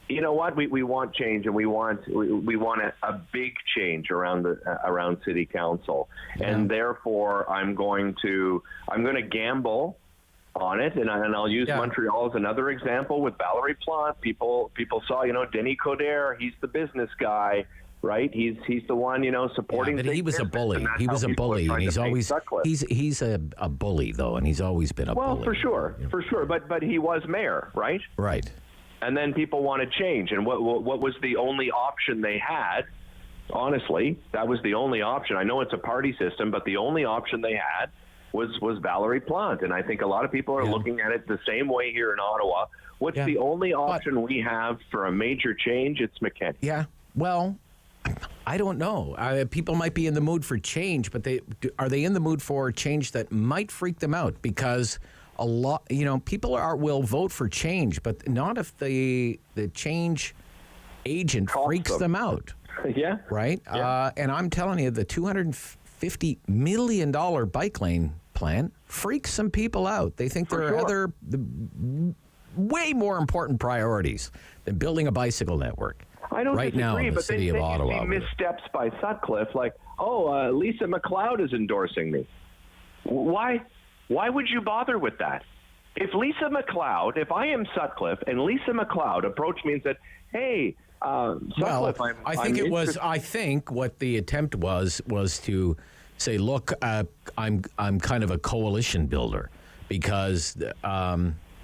you know what, we want change, and we want a big change around city council, and therefore I'm going to gamble on it, and I'll use Montreal as another example with Valerie Plante. People saw, Denis Coderre, he's the business guy, right? He's the one, supporting.
Yeah, but he was a bully. He was a bully, and he's always he's a bully though, and he's always been a bully.
Well, for sure. But he was mayor, right?
Right.
And then people wanted change, and what was the only option they had? Honestly, that was the only option. I know it's a party system, but the only option they had was Valerie Plante, and I think a lot of people are looking at it the same way here in Ottawa. What's the only option we have for a major change? It's McKenney.
Yeah, well, I don't know. People might be in the mood for change, but are they in the mood for change that might freak them out? Because a lot, people will vote for change, but not if the change agent freaks them out.
Yeah.
Right?
Yeah.
And I'm telling you, the $250 million bike lane plan freaks some people out. They think there are other way more important priorities than building a bicycle network.
I don't
right
disagree,
now in the
but
city of Ottawa.
You see missteps by Sutcliffe, like, Lisa MacLeod is endorsing me. Why would you bother with that? If Lisa MacLeod, if I am Sutcliffe and Lisa MacLeod approached me and said, hey, Sutcliffe,
I think what the attempt was to say, look, I'm kind of a coalition builder, because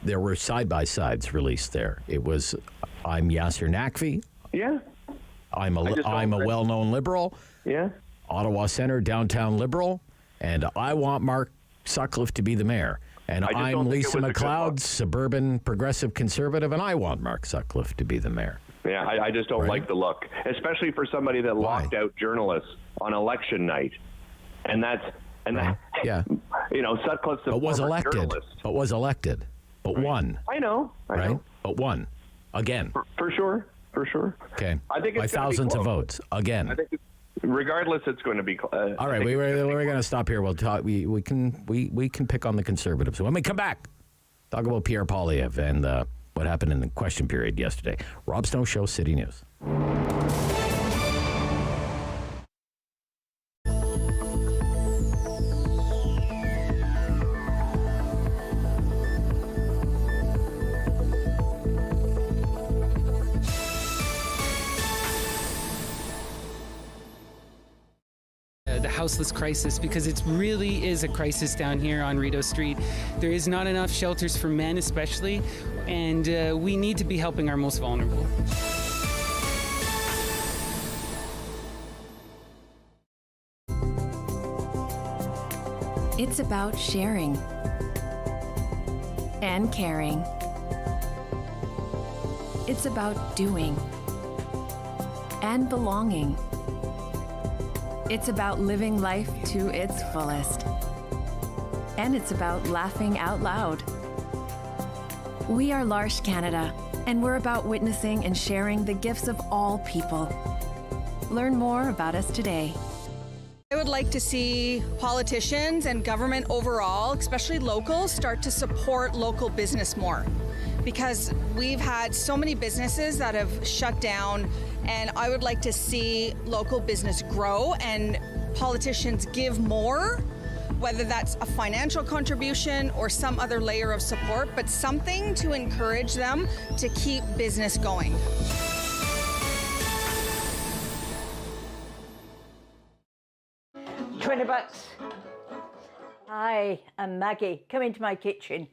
there were side-by-sides released there. It was, I'm Yasser Naqvi.
Yeah.
I'm a well-known liberal.
Yeah.
Ottawa Centre, downtown liberal, and I want Mark Sutcliffe to be the mayor. And I'm Lisa MacLeod, suburban progressive conservative, and I want Mark Sutcliffe to be the mayor.
Yeah, I just don't like the look, especially for somebody that locked out journalists on election night. And Sutcliffe's a former journalist.
But was elected. But won.
I know.
But won. Again.
For sure. for sure.
Okay.
I think it's
by thousands of votes again.
I think regardless, it's going to be.
All right, we're going to stop here. We'll talk. We can pick on the Conservatives. When we come back, talk about Pierre Poilievre and what happened in the question period yesterday. Rob Snow Show, City News.
The houseless crisis, because it really is a crisis down here on Rideau Street. There is not enough shelters for men especially, and we need to be helping our most vulnerable.
It's about sharing and caring. It's about doing and belonging. It's about living life to its fullest. And it's about laughing out loud. We are L'Arche Canada, and we're about witnessing and sharing the gifts of all people. Learn more about us today.
I would like to see politicians and government overall, especially locals, start to support local business more. Because we've had so many businesses that have shut down, and I would like to see local business grow and politicians give more, whether that's a financial contribution or some other layer of support, but something to encourage them to keep business going.
$20. Hi, I'm Maggie. Come into my kitchen.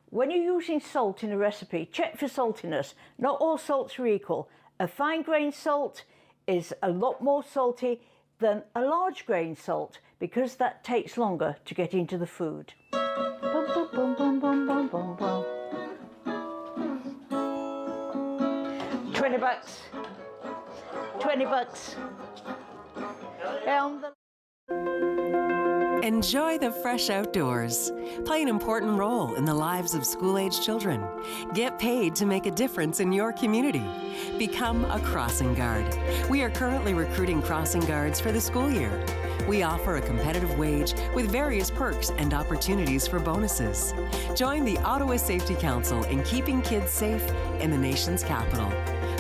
When you're using salt in a recipe, check for saltiness. Not all salts are equal. A fine grain salt is a lot more salty than a large grain salt because that takes longer to get into the food. Bum, bum, bum, bum, bum, bum, bum, bum. $20. $20. Down the...
Enjoy the fresh outdoors. Play an important role in the lives of school-age children. Get paid to make a difference in your community. Become a crossing guard. We are currently recruiting crossing guards for the school year. We offer a competitive wage with various perks and opportunities for bonuses. Join the Ottawa Safety Council in keeping kids safe in the nation's capital.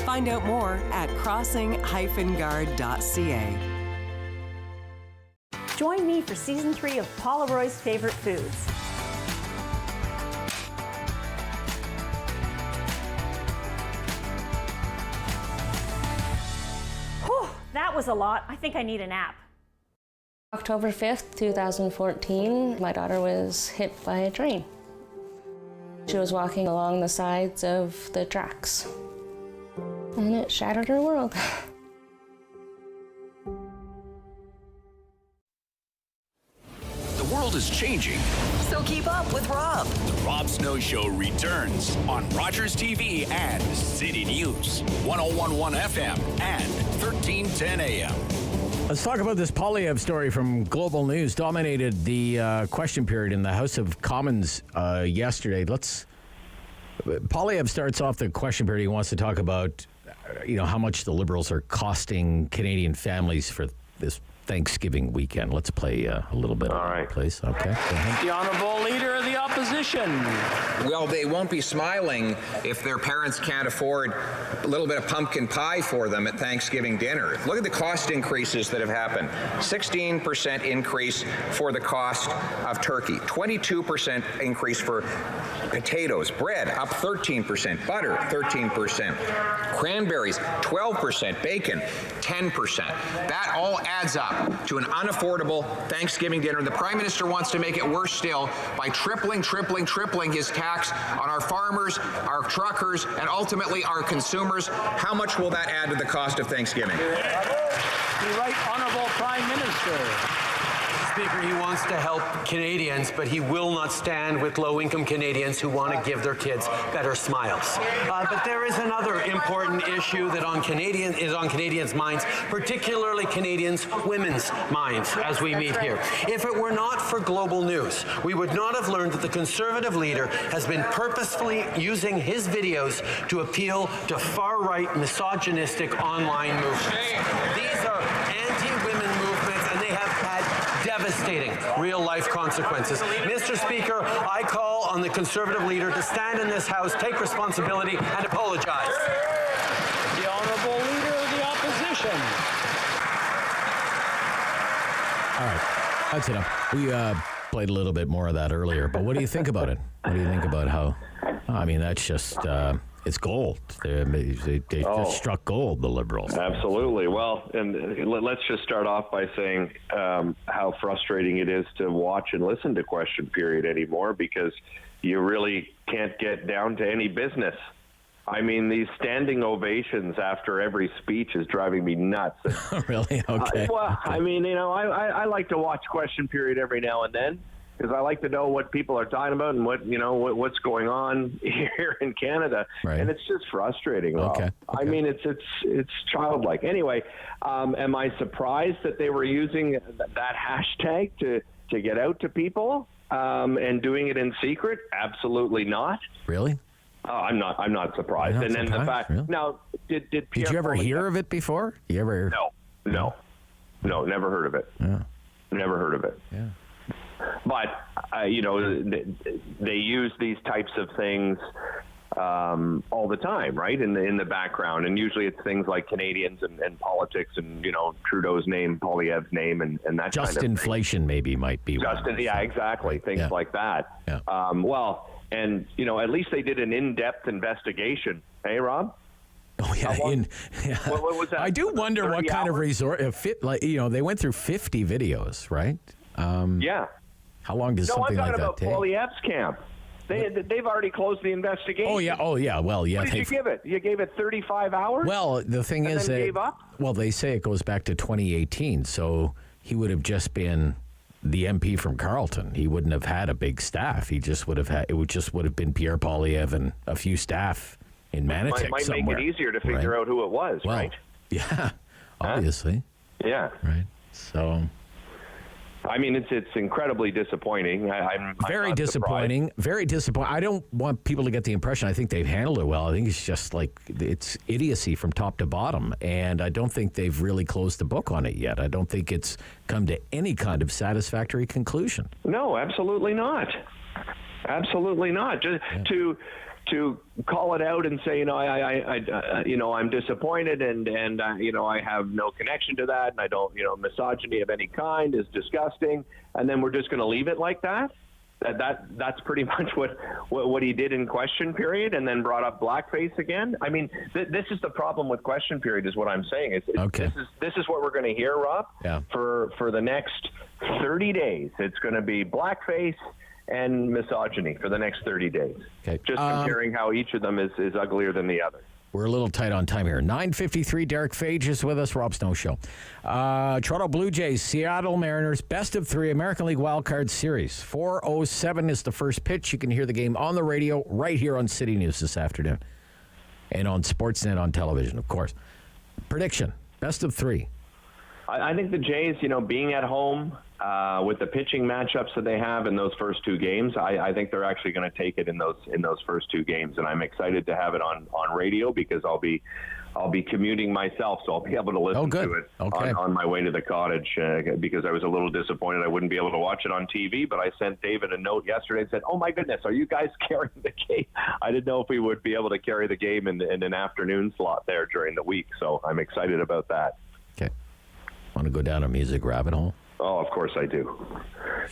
Find out more at crossing-guard.ca.
Join me for Season 3 of Paula Roy's Favorite Foods. Whew, that was a lot. I think I need a nap.
October 5th, 2014, my daughter was hit by a train. She was walking along the sides of the tracks, and it shattered her world.
The world is changing.
So keep up with Rob.
The Rob Snow Show returns on Rogers TV and City News, 101.1 FM and 1310 AM.
Let's talk about this Poilievre story from Global News. Dominated the question period in the House of Commons yesterday. Poilievre starts off the question period. He wants to talk about, how much the Liberals are costing Canadian families for this Thanksgiving weekend. Let's play a little bit. All right, please. Okay.
The Honourable Leader of the Opposition.
Well, they won't be smiling if their parents can't afford a little bit of pumpkin pie for them at Thanksgiving dinner. Look at the cost increases that have happened. 16% increase for the cost of turkey. 22% increase for potatoes. Bread up 13%. Butter 13%. Cranberries 12%. Bacon 10%. That all adds up to an unaffordable Thanksgiving dinner. The Prime Minister wants to make it worse still by tripling his tax on our farmers, our truckers, and ultimately our consumers. How much will that add to the cost of Thanksgiving?
The Right Honourable Prime Minister.
Speaker, he wants to help Canadians, but he will not stand with low-income Canadians who want to give their kids better smiles. But there is another important issue that is on Canadians' minds, particularly Canadians' women's minds as we meet here. If it were not for global news, we would not have learned that the Conservative leader has been purposefully using his videos to appeal to far-right misogynistic online movements. These are anti-women movements, and they have had devastating real-life consequences. Mr. Speaker, I call on the Conservative leader to stand in this House, take responsibility, and apologize.
The Honourable Leader of the Opposition.
All right, that's enough. We played a little bit more of that earlier, but what do you think about it? What do you think about how, I mean, that's just, it's gold. They just struck gold, the Liberals.
Absolutely. Well, and let's just start off by saying how frustrating it is to watch and listen to Question Period anymore, because you really can't get down to any business. I mean, these standing ovations after every speech is driving me nuts.
Really? Okay.
Well, I mean, you know, I like to watch Question Period every now and then, because I like to know what people are talking about and what's going on here in Canada, right. And it's just frustrating. Rob. Okay. I mean, it's childlike. Anyway, am I surprised that they were using that hashtag to get out to people and doing it in secret? Absolutely not.
Really?
I'm not surprised. And then the fact now, did
you ever hear of it before? You ever?
No, never heard of it.
Yeah.
Never heard of it.
Yeah.
But, you know, they use these types of things all the time, right, in the background. And usually it's things like Canadians and politics and, you know, Trudeau's name, Poilievre's name, and that
just
kind of
inflation
thing.
maybe might be one.
Yeah, exactly. Things like that.
Yeah.
Well, and, you know, at least they did an in-depth investigation. Hey, Rob?
Oh, yeah.
What was that?
I do wonder what kind of resort, they went through 50 videos, right?
Yeah.
How long does something like that take?
I'm talking about Poilievre's camp. They've already closed the investigation.
Oh, yeah. Well, yeah.
What did you give it? You gave it 35 hours?
Well, the thing is that...
gave up?
Well, they say it goes back to 2018, so he would have just been the MP from Carleton. He wouldn't have had a big staff. He just would have had... It would have been Pierre Poilievre and a few staff in Manotick
might
somewhere.
make it easier to figure out who it was, right?
Yeah, obviously.
Yeah.
Right. So...
I mean, it's incredibly disappointing. I'm
very disappointing.
Surprised.
Very disappointing. I don't want people to get the impression I think they've handled it well. I think it's just like it's idiocy from top to bottom, and I don't think they've really closed the book on it yet. I don't think it's come to any kind of satisfactory conclusion.
No, absolutely not. Absolutely not. Just to call it out and say, I'm disappointed and I have no connection to that, and I don't, misogyny of any kind is disgusting, and then we're just going to leave it like that. That's pretty much what he did in Question Period, and then brought up blackface again. I mean, this is the problem with Question Period, is what I'm saying.
Okay.
This is what we're going to hear, Rob.
Yeah.
For the next 30 days, it's going to be blackface and misogyny for the next 30 days.
Okay.
Just comparing how each of them is uglier than the other.
We're a little tight on time here. 9:53, Derick Fage is with us, Rob Snow Show. Toronto Blue Jays, Seattle Mariners, best of 3 American League Wildcard Series. 4:07 is the first pitch. You can hear the game on the radio right here on City News this afternoon. And on Sportsnet on television, of course. Prediction, best of 3.
I think the Jays, being at home, with the pitching matchups that they have in those first 2 games, I think they're actually going to take it in those first 2 games, and I'm excited to have it on radio because I'll be commuting myself, so I'll be able to listen to it on my way to the cottage because I was a little disappointed I wouldn't be able to watch it on TV, but I sent David a note yesterday and said, oh my goodness, are you guys carrying the game? I didn't know if we would be able to carry the game in an afternoon slot there during the week, so I'm excited about that.
Okay. Want to go down a music rabbit hole?
Oh, of course I do.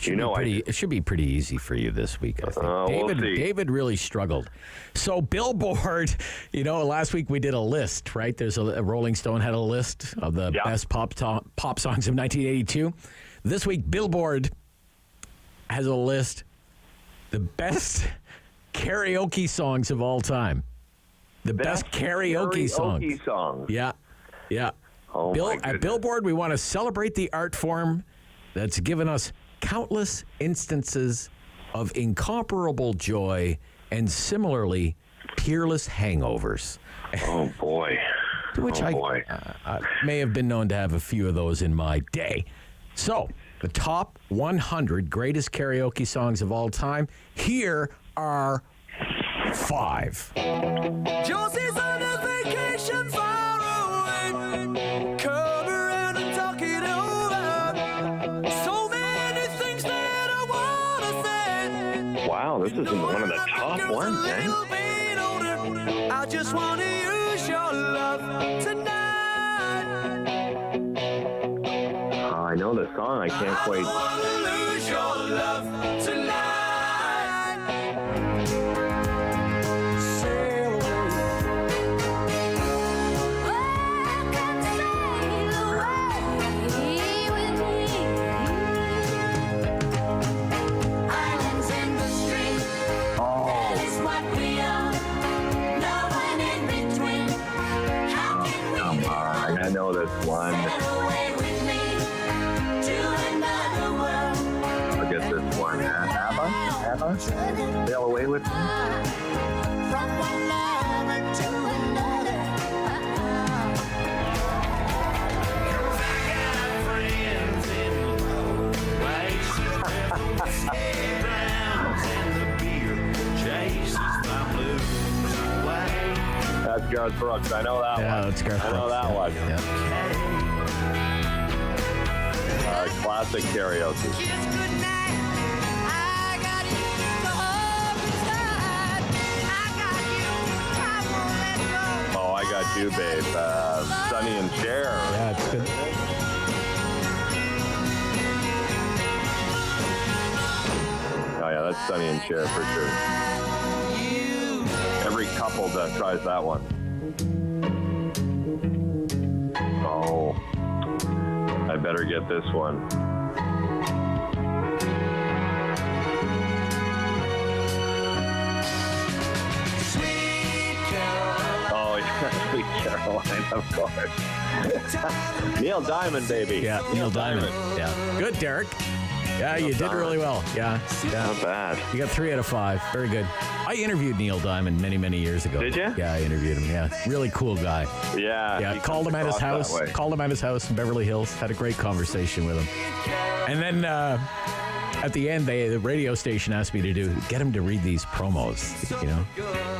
It should be pretty easy for you this week, I think. David really struggled. So Billboard, last week we did a list, right? There's a Rolling Stone had a list of the best pop songs of 1982. This week, Billboard has a list, the best karaoke songs of all time. The best karaoke songs. Yeah.
Oh,
at Billboard, we want to celebrate the art form that's given us countless instances of incomparable joy and similarly peerless hangovers.
Oh, boy.
Which I may have been known to have a few of those in my day. So, the top 100 greatest karaoke songs of all time. Here are 5.
Josie's on a vacation far away. Come around and talk it over. So many things that I want to say.
Wow, this isn't one of the top ones, eh?
I just want to use your love tonight.
I know the song. I can't quite.
I want to lose your love tonight. Sail away. Islands in the stream. That is what we are. No one in between. How can we
Come on, I know this one.
away with me to another world?
Forget this one. Abba? Sail away with me?
From one lover to another.
That's Garth Brooks. I know that one.
Yeah, that's Garth
I know
Brooks.
that one.
Yeah.
Classic karaoke. Oh, I got you, babe. Sonny and Cher.
Yeah, it's good.
Oh, yeah, that's Sonny and Cher for sure. Every couple that tries that one. Oh, I better get this one. Oh, yeah, Sweet Caroline, of course. Neil Diamond, baby.
Yeah, Neil Diamond. Yeah. Good, Derick. Yeah, you did really well. Yeah.
Not bad.
You got 3 out of 5. Very good. I interviewed Neil Diamond many, many years ago.
Did you?
Yeah, I interviewed him. Yeah. Really cool guy.
Yeah.
Yeah. Called him at his house. Called him at his house in Beverly Hills. Had a great conversation with him. And then at the end, the radio station asked me to get him to read these promos. You know,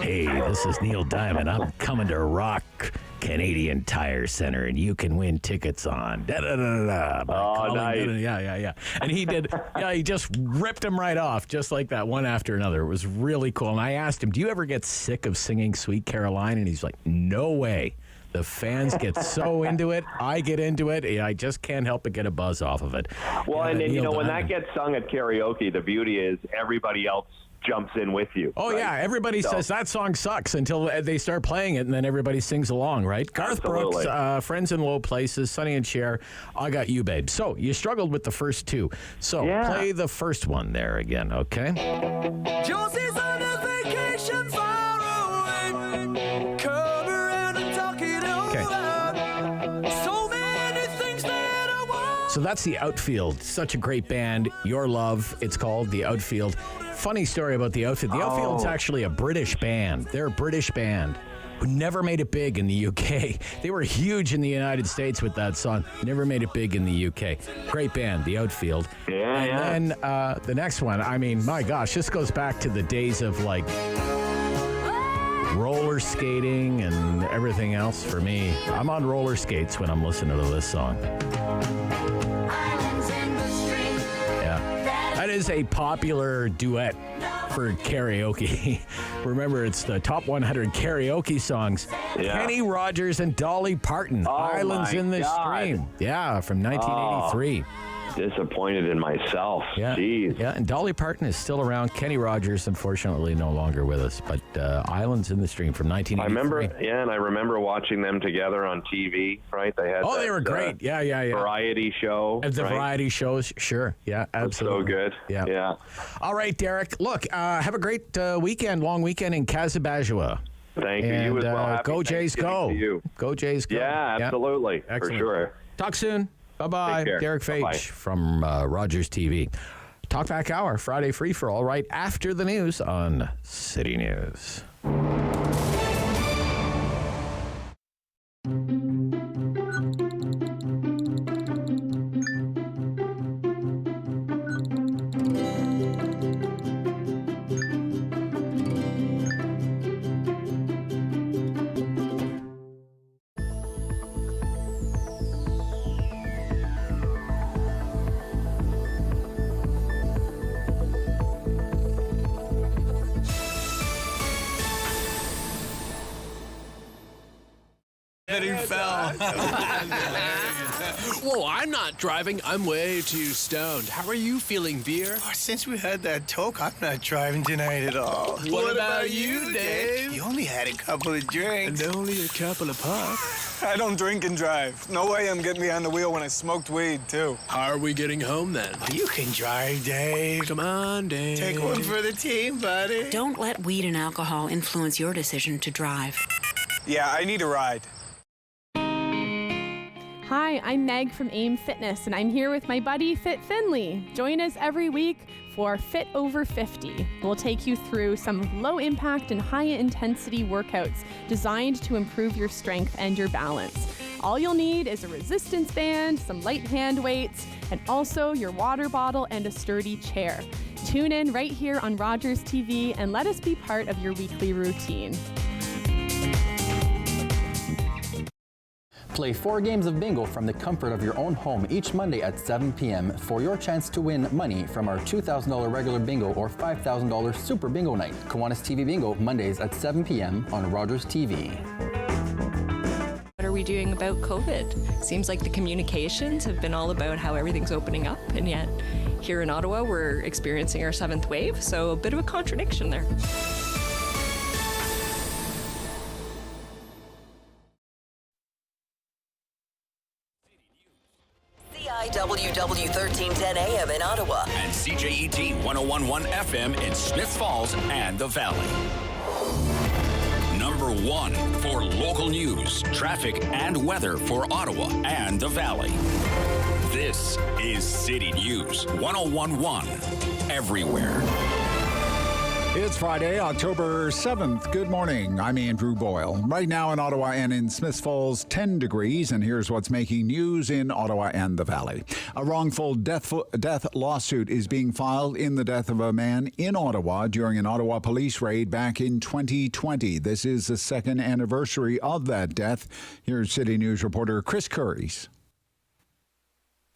hey, this is Neil Diamond. I'm coming to rock Canadian Tire Center, and you can win tickets on da-da-da-da-da.
Oh, nice.
Yeah. And he did, he just ripped him right off, just like that, one after another. It was really cool. And I asked him, do you ever get sick of singing Sweet Caroline? And he's like, no way. The fans get so into it. I get into it. I just can't help but get a buzz off of it.
Well, and then,
Neil
when
Diamond.
that gets sung at karaoke, the beauty is everybody else jumps in with you.
Oh,
right?
yeah. Everybody says that song sucks until they start playing it, and then everybody sings along, right? Garth
Absolutely.
Brooks, Friends in Low Places, Sonny and Cher, I Got You, Babe. So you struggled with the first 2. So play the first one there again, okay?
Josie's on a vacation far away. Come around and talk it over. So many things that I want.
So that's The Outfield. Such a great band. Your Love, it's called The Outfield. Funny story about The Outfield. The Outfield's actually a British band. They're a British band who never made it big in the UK. They were huge in the United States with that song. Never made it big in the UK. Great band, The Outfield. And then the next one, I mean, my gosh, this goes back to the days of like roller skating and everything else for me. I'm on roller skates when I'm listening to this song. Yeah. That is a popular duet for karaoke. Remember, it's the top 100 karaoke songs.
Yeah.
Kenny Rogers and Dolly Parton, Islands
my
in the
God.
Stream. Yeah, from 1983.
Disappointed in myself.
Yeah.
Jeez.
Yeah, and Dolly Parton is still around. Kenny Rogers, unfortunately, no longer with us. But Islands in the Stream from 1983.
I remember watching them together on TV, right? They had
they were great. Yeah.
Variety show.
The
right?
variety shows, sure. Yeah, absolutely.
So good.
Yeah. All right, Derick. Look, have a great weekend, long weekend in Casabajua.
Thank you. You as well. Happy
Go Jays,
Thanksgiving
go.
to you.
Go Jays, go.
Yeah, absolutely.
Excellent.
For sure.
Talk soon. Bye-bye. Derick Fage from Rogers TV. Talkback Hour, Friday free-for-all, right after the news on City News.
That he fell. Whoa, I'm not driving. I'm way too stoned. How are you feeling, Beer?
Oh, since we had that talk, I'm not driving tonight at all.
What about you, Dave?
You only had a couple of drinks.
And only a couple of puffs.
I don't drink and drive. No way I'm getting behind the wheel when I smoked weed, too.
How are we getting home, then?
You can drive, Dave.
Come on, Dave.
Take one for the team, buddy.
Don't let weed and alcohol influence your decision to drive.
Yeah, I need a ride.
Hi, I'm Meg from AIM Fitness, and I'm here with my buddy Fit Finley. Join us every week for Fit Over 50. We'll take you through some low-impact and high-intensity workouts designed to improve your strength and your balance. All you'll need is a resistance band, some light hand weights, and also your water bottle and a sturdy chair. Tune in right here on Rogers TV and let us be part of your weekly routine.
Play 4 games of bingo from the comfort of your own home each Monday at 7 p.m. for your chance to win money from our $2,000 regular bingo or $5,000 super bingo night. Kiwanis TV Bingo, Mondays at 7 p.m. on Rogers TV.
What are we doing about COVID? Seems like the communications have been all about how everything's opening up, and yet here in Ottawa we're experiencing our 7th wave, so a bit of a contradiction there.
CIWW 1310 AM in Ottawa.
And CJET 1011 FM in Smiths Falls and the Valley. Number 1 for local news, traffic, and weather for Ottawa and the Valley. This is City News 1011 everywhere.
It's Friday, October 7th. Good morning. I'm Andrew Boyle. Right now in Ottawa and in Smiths Falls, 10 degrees, and here's what's making news in Ottawa and the Valley. A wrongful death lawsuit is being filed in the death of a man in Ottawa during an Ottawa police raid back in 2020. This is the second anniversary of that death. Here's City News reporter Chris Curries.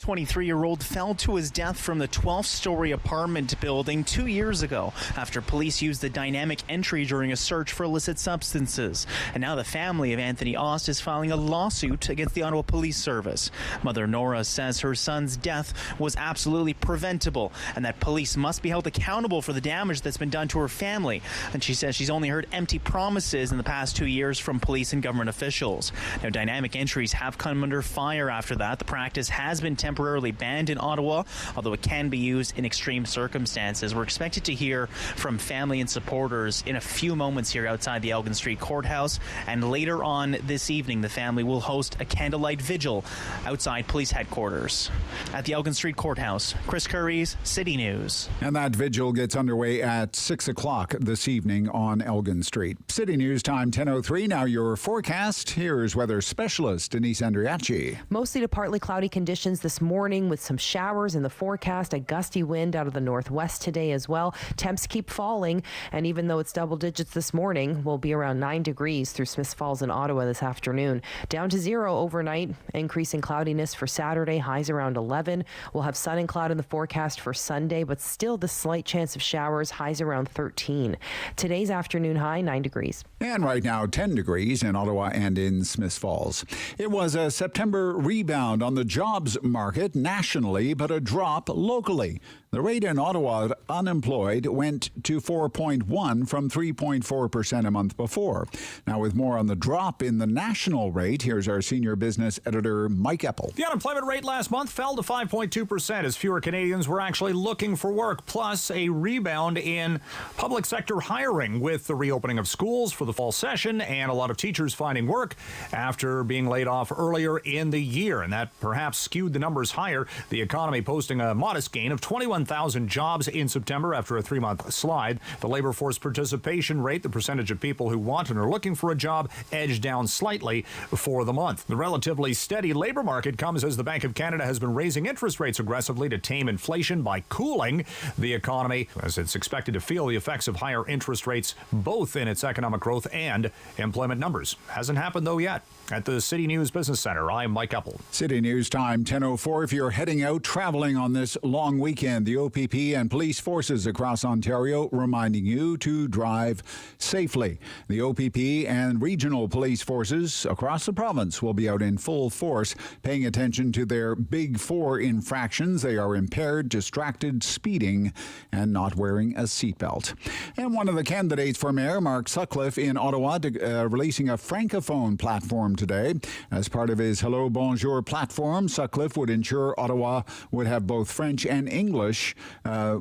23-year-old fell to his death from the 12th-story apartment building 2 years ago after police used the dynamic entry during a search for illicit substances. And now the family of Anthony Ost is filing a lawsuit against the Ottawa Police Service. Mother Nora says her son's death was absolutely preventable and that police must be held accountable for the damage that's been done to her family. And she says she's only heard empty promises in the past 2 years from police and government officials. Now, dynamic entries have come under fire after that. The practice has been temporarily banned in Ottawa, although it can be used in extreme circumstances. We're expected to hear from family and supporters in a few moments here outside the Elgin Street Courthouse, and later on this evening the family will host a candlelight vigil outside police headquarters. At the Elgin Street Courthouse, Chris Curries, City News.
And that vigil gets underway at 6 o'clock this evening on Elgin Street. City News time 10:03. Now your forecast. Here's weather specialist Denise Andriacci.
Mostly to partly cloudy conditions this morning with some showers in the forecast, a gusty wind out of the northwest today as well. Temps keep falling, and even though it's double digits this morning, we'll be around 9 degrees through Smiths Falls and Ottawa this afternoon. Down to 0 overnight, increasing cloudiness for Saturday, highs around 11. We'll have sun and cloud in the forecast for Sunday, but still the slight chance of showers, highs around 13. Today's afternoon high, 9 degrees.
And right now, 10 degrees in Ottawa and in Smiths Falls. It was a September rebound on the jobs market nationally, but a drop locally. The rate in Ottawa unemployed went to 4.1 from 3.4% a month before. Now, with more on the drop in the national rate, here's our senior business editor, Mike Eppel.
The unemployment rate last month fell to 5.2% as fewer Canadians were actually looking for work, plus a rebound in public sector hiring with the reopening of schools for the fall session and a lot of teachers finding work after being laid off earlier in the year. And that perhaps skewed the numbers higher. The economy posting a modest gain of 21,000 jobs in September after a 3-month slide. The labor force participation rate, the percentage of people who want and are looking for a job, edged down slightly for the month. The relatively steady labor market comes as the Bank of Canada has been raising interest rates aggressively to tame inflation by cooling the economy, as it's expected to feel the effects of higher interest rates both in its economic growth and employment numbers. Hasn't happened, though, yet. At the City News Business Center, I'm Mike Eppel.
City News time, 10:04. If you're heading out traveling on this long weekend, the OPP and police forces across Ontario reminding you to drive safely. The OPP and regional police forces across the province will be out in full force, paying attention to their Big Four infractions. They are impaired, distracted, speeding, and not wearing a seatbelt. And one of the candidates for mayor, Mark Sutcliffe, in Ottawa, releasing a francophone platform today. As part of his Hello Bonjour platform, Sutcliffe would ensure Ottawa would have both French and English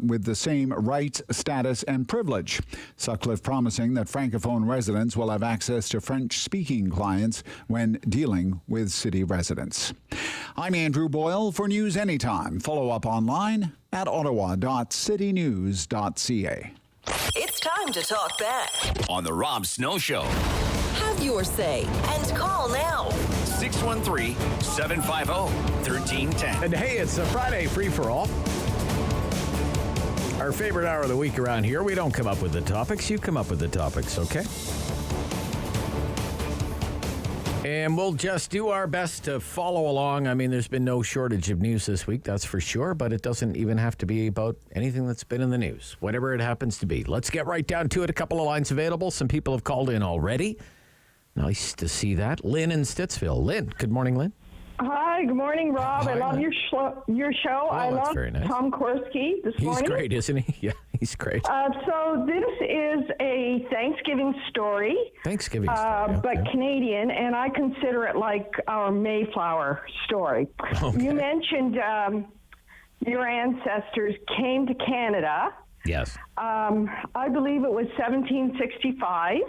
with the same rights, status, and privilege. Sutcliffe promising that francophone residents will have access to French-speaking clients when dealing with city residents. I'm Andrew Boyle for News Anytime. Follow up online at ottawa.citynews.ca.
It's time to talk back
On the Rob Snow Show.
Have your say and call now.
613-750-1310.
And hey, it's a Friday free-for-all. Our favorite hour of the week around here. We don't come up with the topics. You come up with the topics, okay? And we'll just do our best to follow along. I mean, there's been no shortage of news this week, that's for sure, but it doesn't even have to be about anything that's been in the news, whatever it happens to be. Let's get right down to it. A couple of lines available. Some people have called in already. Nice to see that. Lynn in Stittsville. Lynn, good morning, Lynn.
Hi, good morning, Rob.
Hi,
I love your show. I love
very nice.
Tom Korski this morning.
He's great, isn't he? Yeah, he's great.
So this is a Thanksgiving story.
Thanksgiving story, okay.
But Canadian, and I consider it like our Mayflower story.
Okay.
You mentioned your ancestors came to Canada.
Yes.
I believe it was 1765.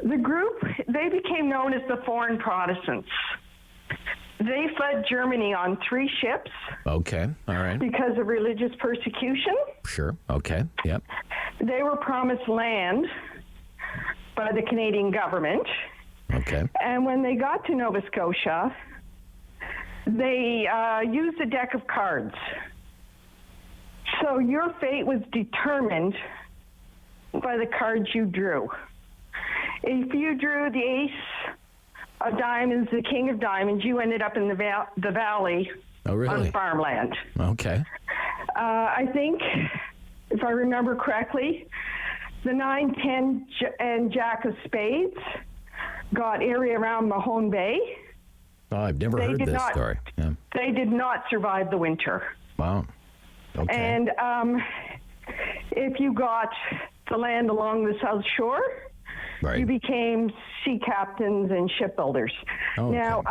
The group, they became known as the Foreign Protestants. They fled Germany on 3 ships.
Okay, all right.
Because of religious persecution.
Sure, okay, yep.
They were promised land by the Canadian government.
Okay.
And when they got to Nova Scotia, they used a deck of cards. So your fate was determined by the cards you drew. If you drew the ace of diamonds, the king of diamonds, you ended up in the valley on farmland.
Okay.
I think, if I remember correctly, the 9, 10, and Jack of Spades got area around Mahone Bay.
Oh, I've never heard this story. Yeah.
They did not survive the winter.
Wow. Okay.
And if you got the land along the South Shore,
right,
you became sea captains and shipbuilders.
Okay.
Now,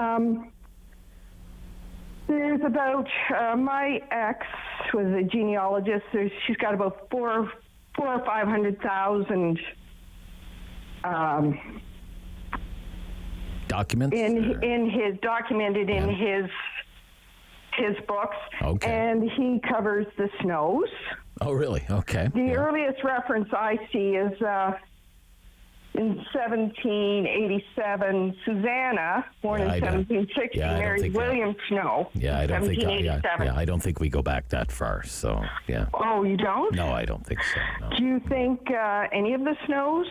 there's about, my ex was a genealogist. She's got about 400,000 or 500,000
documents
documented in his books.
Okay.
And he covers the snows.
Oh, really? Okay.
The earliest reference I see is in 1787, Susanna, born in 1760, married William Snow.
Yeah, I don't think.
1787.
I don't think we go back that far. So, yeah.
Oh, you don't?
No, I don't think so. No.
Do you think any of the Snows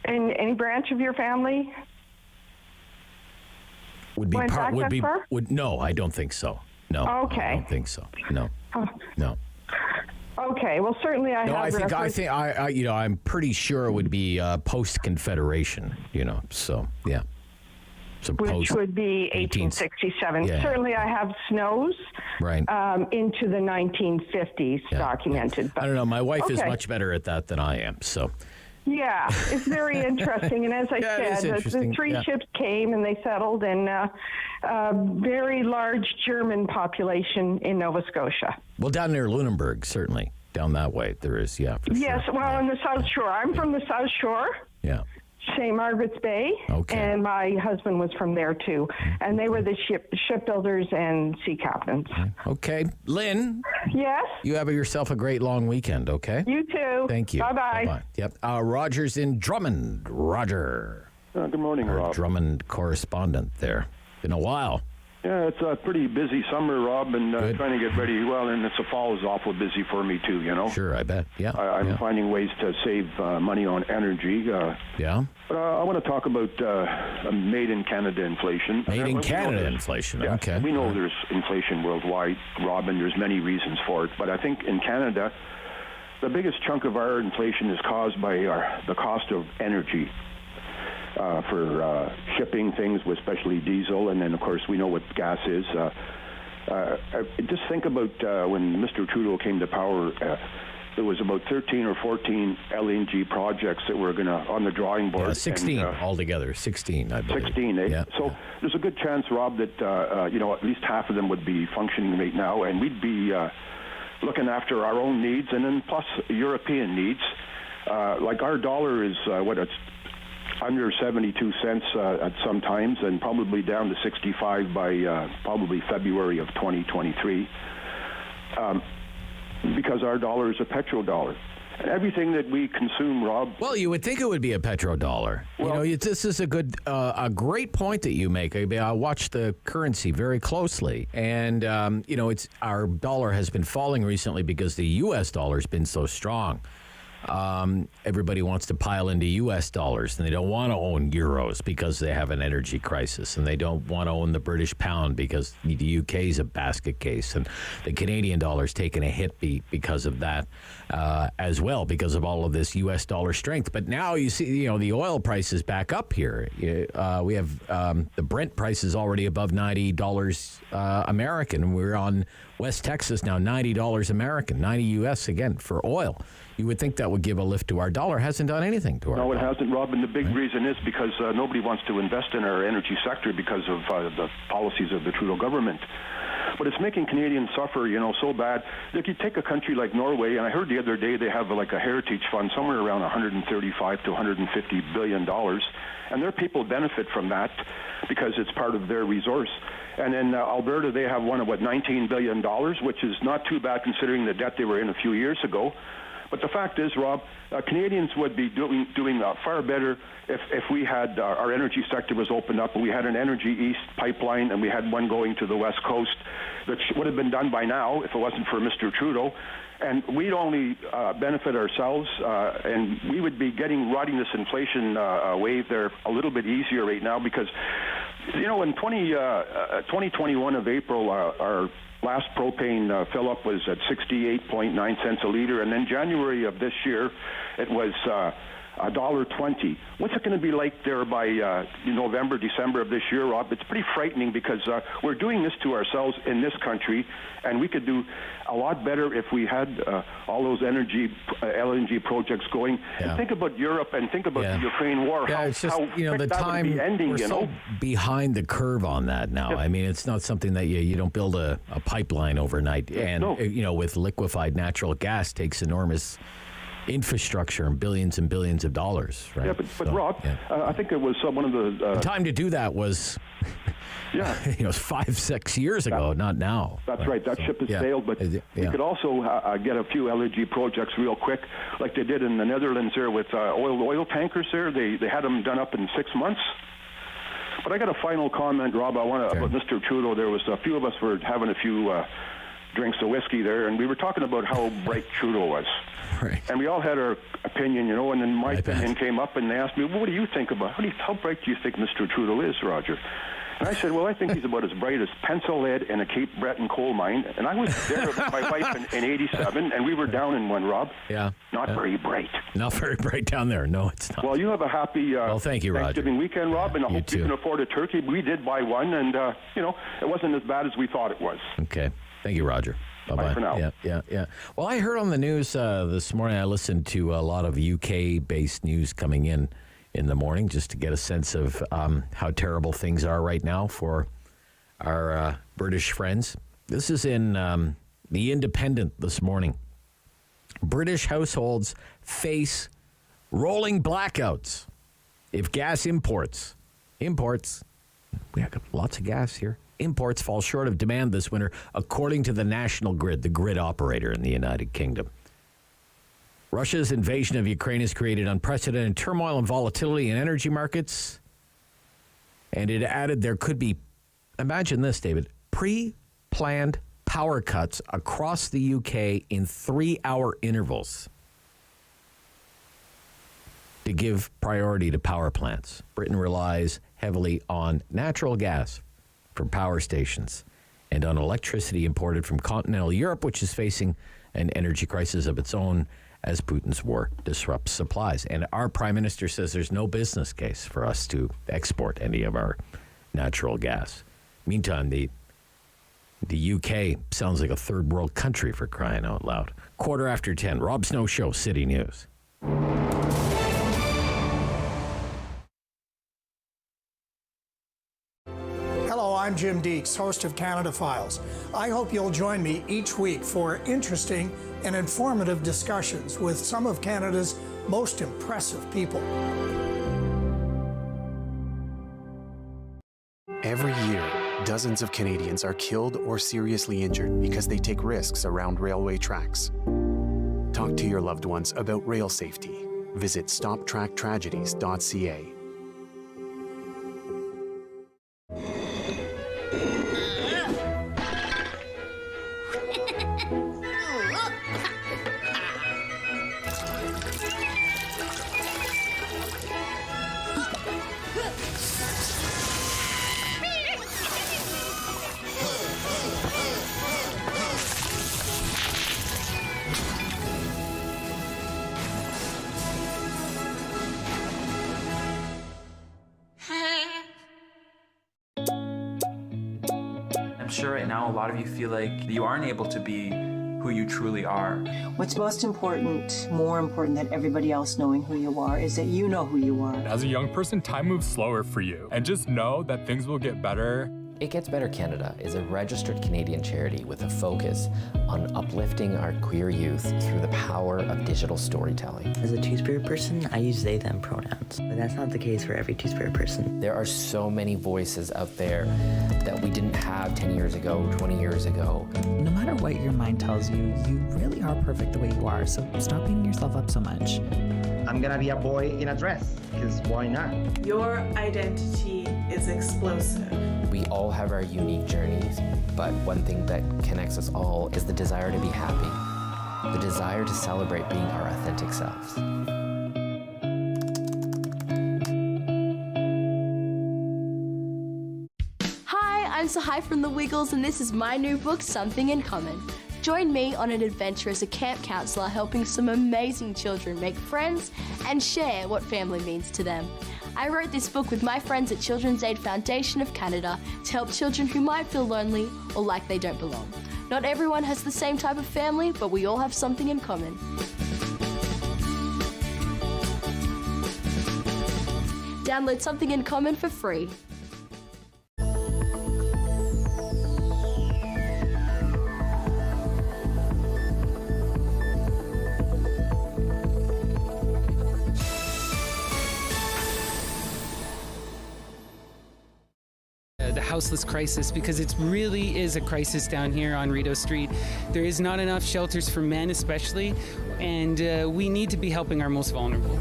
in any branch of your family
would be
went
part?
back
Would
that
be?
far?
Would no? I don't think so. No.
Okay.
I don't think so. No.
Oh.
No.
Okay, well, certainly I have.
I'm pretty sure it would be post-Confederation. So yeah.
which would be 1867.
Yeah.
Certainly, I have snows
Right.
Into the 1950s documented. But,
I don't know. My wife is much better at that than I am. So.
Yeah, it's very interesting. And as I said, the three ships came and they settled in a very large German population in Nova Scotia.
Well, down near Lunenburg, certainly. Down that way, there is, for
yes,
sure.
well, on the South Shore. I'm from the South Shore.
Yeah.
St. Margaret's Bay, and my husband was from there too, and they were the shipbuilders and sea captains.
Okay, Lynn.
Yes.
You have yourself a great long weekend. Okay.
You too.
Thank you.
Bye-bye.
Bye-bye. Yep. Roger's in Drummond. Roger.
Good morning,
Our
Rob.
Drummond correspondent there. Been a while.
Yeah, it's a pretty busy summer, Rob, and trying to get ready. Well, and the fall is awful busy for me, too, you know?
Sure, I bet. Yeah.
I'm finding ways to save money on energy.
Yeah.
But I want to talk about made-in-Canada inflation.
Made-in-Canada inflation,
yeah,
okay.
We know there's inflation worldwide, Rob, and there's many reasons for it. But I think in Canada, the biggest chunk of our inflation is caused by the cost of energy. For shipping things, especially diesel, and then, of course, we know what gas is. Just think about when Mr. Trudeau came to power, there was about 13 or 14 LNG projects that were going to on the drawing board.
Yeah, 16 altogether, 16, I believe.
16, eh?
Yeah.
So there's a good chance, Rob, that, at least half of them would be functioning right now, and we'd be looking after our own needs, and then plus European needs. Like our dollar is, it's under 72 cents at some times, and probably down to 65 by probably February of 2023, because our dollar is a petrodollar. And everything that we consume, Rob.
Well, you would think it would be a petrodollar. Well, this is a great point that you make. I watch the currency very closely, and it's our dollar has been falling recently because the U.S. dollar has been so strong. Everybody wants to pile into U.S. dollars, and they don't want to own euros because they have an energy crisis, and they don't want to own the British pound because the U.K. is a basket case, and the Canadian dollar is taking a hit because of that as well, because of all of this U.S. dollar strength. But now you see, the oil price is back up here. We have the Brent price is already above $90 American. We're on West Texas now, $90 American, 90 U.S. again for oil. You would think that would give a lift to our dollar. Hasn't done anything to our dollar.
No, it hasn't, Rob, and the big reason is because nobody wants to invest in our energy sector because of the policies of the Trudeau government. But it's making Canadians suffer, so bad. Like you take a country like Norway, and I heard the other day they have like a heritage fund somewhere around $135 to $150 billion, and their people benefit from that because it's part of their resource. And in Alberta, they have one of, $19 billion, which is not too bad considering the debt they were in a few years ago. But the fact is, Rob, Canadians would be doing far better if we had our energy sector was opened up, and we had an Energy East pipeline, and we had one going to the West Coast, which would have been done by now if it wasn't for Mr. Trudeau. And we'd only benefit ourselves, and we would be riding this inflation wave there a little bit easier right now because, in 2021 of April, our last propane fill-up was at 68.9 cents a liter, and then January of this year, it was $1.20. What's it going to be like there by November, December of this year, Rob? It's pretty frightening because we're doing this to ourselves in this country, and we could do a lot better if we had all those LNG projects going. Yeah. And think about Europe and think about the Ukraine war.
Yeah, it's just, the time,
would be ending,
we're so behind the curve on that now. Yeah. I mean, it's not something that you don't build a pipeline overnight. And, with liquefied natural gas takes enormous infrastructure and billions of dollars, right?
Yeah, but Rob, I think it was one of the
time to do that was, 5-6 years ago, not now.
That's right. That ship has sailed, but you could also get a few LNG projects real quick, like they did in the Netherlands there with oil tankers there. They had them done up in 6 months. But I got a final comment, Rob. About Mr. Trudeau. There was a few of us were having a few drinks of whiskey there, and we were talking about how bright Trudeau was.
Right.
And we all had our opinion, and then my opinion came up, and they asked me, well, what do you think about, how bright do you think Mr. Trudeau is, Roger? And I said, well, I think he's about as bright as pencil lead in a Cape Breton coal mine. And I was there with my wife in 87, and we were down in one, Rob.
Yeah.
Not very bright.
Not very bright down there. No, it's not.
Well, you have a happy
thank you, Roger.
Thanksgiving weekend, Rob, and I hope
too.
you can afford a turkey. We did buy one, and, it wasn't as bad as we thought it was.
Okay. Thank you, Roger. Bye-bye.
Bye for now.
Yeah. Well, I heard on the news this morning, I listened to a lot of UK-based news coming in the morning just to get a sense of how terrible things are right now for our British friends. This is in The Independent this morning. British households face rolling blackouts if gas imports, we have lots of gas here, imports fall short of demand this winter, according to the National Grid, the grid operator in the United Kingdom. Russia's invasion of Ukraine has created unprecedented turmoil and volatility in energy markets. And it added there could be, imagine this, David, pre-planned power cuts across the UK in 3-hour intervals to give priority to power plants. Britain relies heavily on natural gas from power stations and on electricity imported from continental Europe, which is facing an energy crisis of its own as Putin's war disrupts supplies. And our prime minister says there's no business case for us to export any of our natural gas. Meantime, the UK sounds like a third world country, for crying out loud. 10:15, Rob Snow Show, City News.
Hello, I'm Jim Deeks, host of Canada Files. I hope you'll join me each week for interesting and informative discussions with some of Canada's most impressive people.
Every year, dozens of Canadians are killed or seriously injured because they take risks around railway tracks. Talk to your loved ones about rail safety. Visit stoptracktragedies.ca.
I'm sure right now a lot of you feel like you aren't able to be who you truly are.
What's most important, more important than everybody else knowing who you are, is that you know who you are.
As a young person, time moves slower for you. And just know that things will get better.
It Gets Better Canada is a registered Canadian charity with a focus on uplifting our queer youth through the power of digital storytelling.
As a Two-Spirit person, I use they, them pronouns, but that's not the case for every Two-Spirit person.
There are so many voices out there that we didn't have 10 years ago, 20 years ago.
No matter what your mind tells you, you really are perfect the way you are, so stop beating yourself up so much.
I'm gonna be a boy in a dress, because why not?
Your identity is explosive.
We all have our unique journeys, but one thing that connects us all is the desire to be happy, the desire to celebrate being our authentic selves.
Hi, I'm Sahai from The Wiggles, and this is my new book, Something in Common. Join me on an adventure as a camp counselor helping some amazing children make friends and share what family means to them. I wrote this book with my friends at Children's Aid Foundation of Canada to help children who might feel lonely or like they don't belong. Not everyone has the same type of family, but we all have something in common. Download Something in Common for free.
The houseless crisis, because it really is a crisis down here on Rideau Street. There is not enough shelters for men especially, and we need to be helping our most vulnerable.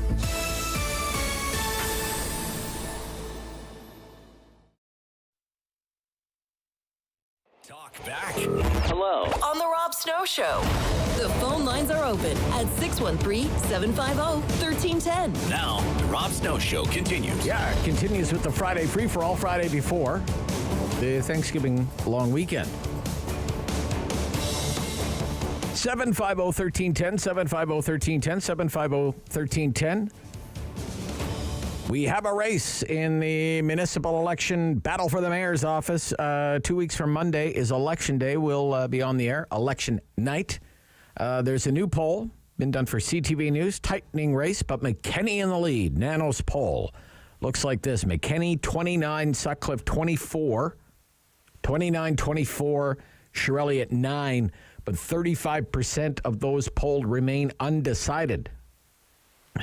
Talk back.
Hello. On the Rob Snow Show. The phone lines are open at 613-750-1310.
Now, the Rob Snow Show continues.
Yeah, it continues with the Friday free-for-all, Friday before the Thanksgiving long weekend. 750-1310, 750-1310, 750-1310. We have a race in the municipal election battle for the mayor's office. 2 weeks from Monday is election day. We'll be on the air election night. There's a new poll been done for CTV News. Tightening race, but McKenney in the lead. Nano's poll looks like this. McKenney 29, Sutcliffe 24. 29-24, Shirelli at 9. But 35% of those polled remain undecided.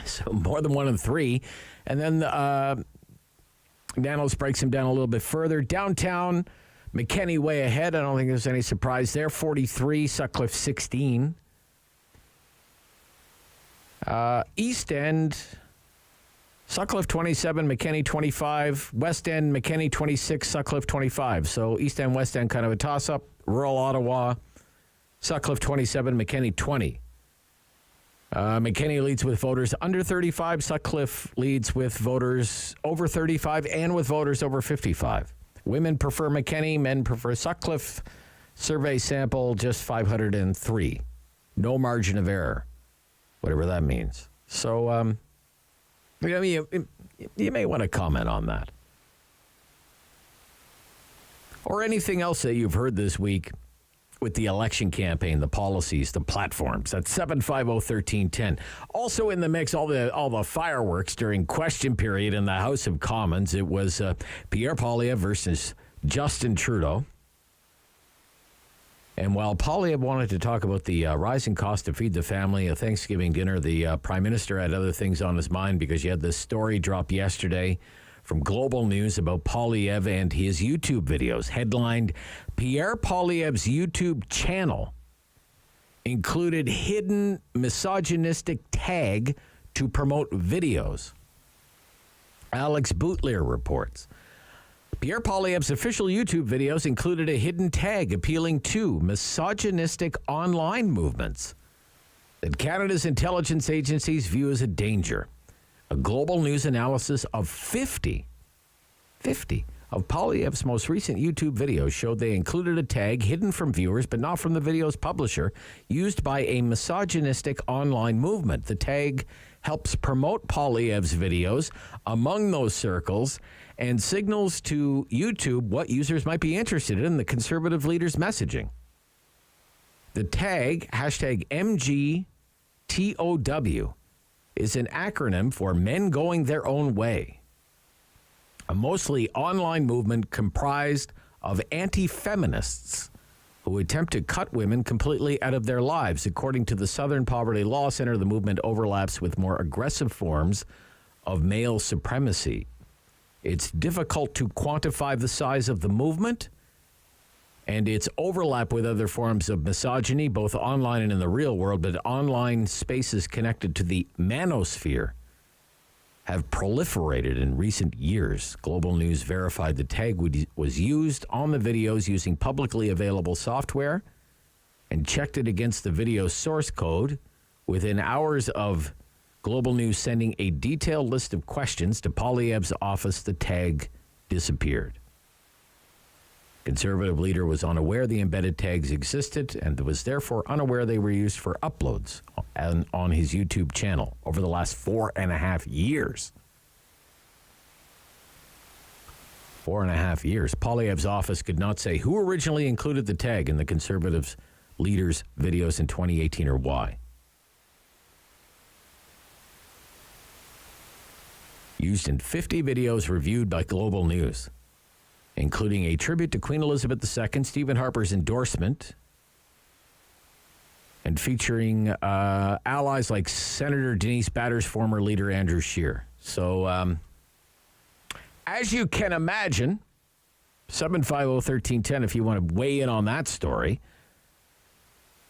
So more than 1 in 3. And then Nanos breaks him down a little bit further. Downtown, McKenney way ahead. I don't think there's any surprise there. 43, Sutcliffe 16. East End, Sutcliffe 27, McKenney 25. West End, McKenney 26, Sutcliffe 25. So East End, West End kind of a toss-up. Rural Ottawa, Sutcliffe 27, McKenney 20. McKenney leads with voters under 35. Sutcliffe leads with voters over 35 and with voters over 55. Women prefer McKenney, men prefer Sutcliffe. Survey sample just 503. No margin of error, whatever that means. So, you may want to comment on that. Or anything else that you've heard this week with the election campaign, the policies, the platforms. That's 750-1310. Also in the mix, all the fireworks during question period in the House of Commons. It was Pierre Poilievre versus Justin Trudeau. And while Poilievre wanted to talk about the rising cost to feed the family, a Thanksgiving dinner, the Prime Minister had other things on his mind because you had this story drop yesterday from Global News about Poilievre and his YouTube videos. Headlined, Pierre Poilievre's YouTube channel included hidden misogynistic tag to promote videos. Alex Boutlier reports. Pierre Poilievre's official YouTube videos included a hidden tag appealing to misogynistic online movements that Canada's intelligence agencies view as a danger. A Global News analysis of 50 of Poilievre's most recent YouTube videos showed they included a tag hidden from viewers but not from the video's publisher, used by a misogynistic online movement. The tag helps promote Poilievre's videos among those circles and signals to YouTube what users might be interested in the conservative leader's messaging. The tag, hashtag MGTOW, is an acronym for Men Going Their Own Way, a mostly online movement comprised of anti-feminists who attempt to cut women completely out of their lives. According to the Southern Poverty Law Center, the movement overlaps with more aggressive forms of male supremacy. It's difficult to quantify the size of the movement and its overlap with other forms of misogyny, both online and in the real world, but online spaces connected to the manosphere have proliferated in recent years. Global News verified the tag was used on the videos using publicly available software and checked it against the video's source code. Within hours of Global News sending a detailed list of questions to Poilievre's office, the tag disappeared. Conservative leader was unaware the embedded tags existed and was therefore unaware they were used for uploads on his YouTube channel over the last 4.5 years. 4.5 years. Poilievre's office could not say who originally included the tag in the Conservative leader's videos in 2018 or why. Used in 50 videos reviewed by Global News, including a tribute to Queen Elizabeth II, Stephen Harper's endorsement, and featuring allies like Senator Denise Batter's former leader, Andrew Scheer. So, as you can imagine, 750-1310 if you want to weigh in on that story.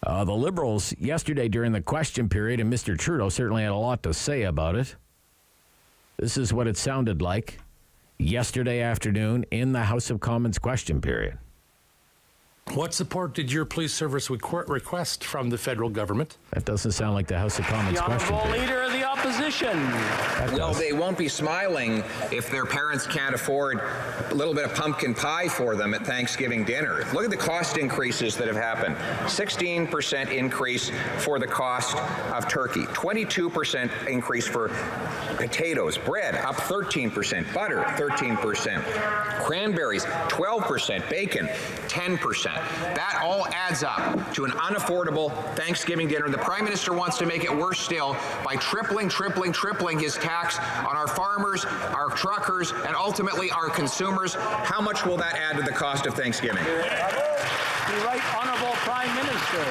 The Liberals yesterday during the question period, and Mr. Trudeau certainly had a lot to say about it. This is what it sounded like yesterday afternoon in the House of Commons question period.
What support did your police service request from the federal government?
That doesn't sound like the House of Commons question.
The Honourable Leader of the Opposition.
Well, they won't be smiling if their parents can't afford a little bit of pumpkin pie for them at Thanksgiving dinner. Look at the cost increases that have happened. 16% increase for the cost of turkey, 22% increase for potatoes, bread up 13%, butter 13%, cranberries 12%, bacon 10%. That all adds up to an unaffordable Thanksgiving dinner. The Prime Minister wants to make it worse still by tripling his tax on our farmers, our truckers, and ultimately our consumers. How much will that add to the cost of Thanksgiving?
The Right Honourable Prime Minister.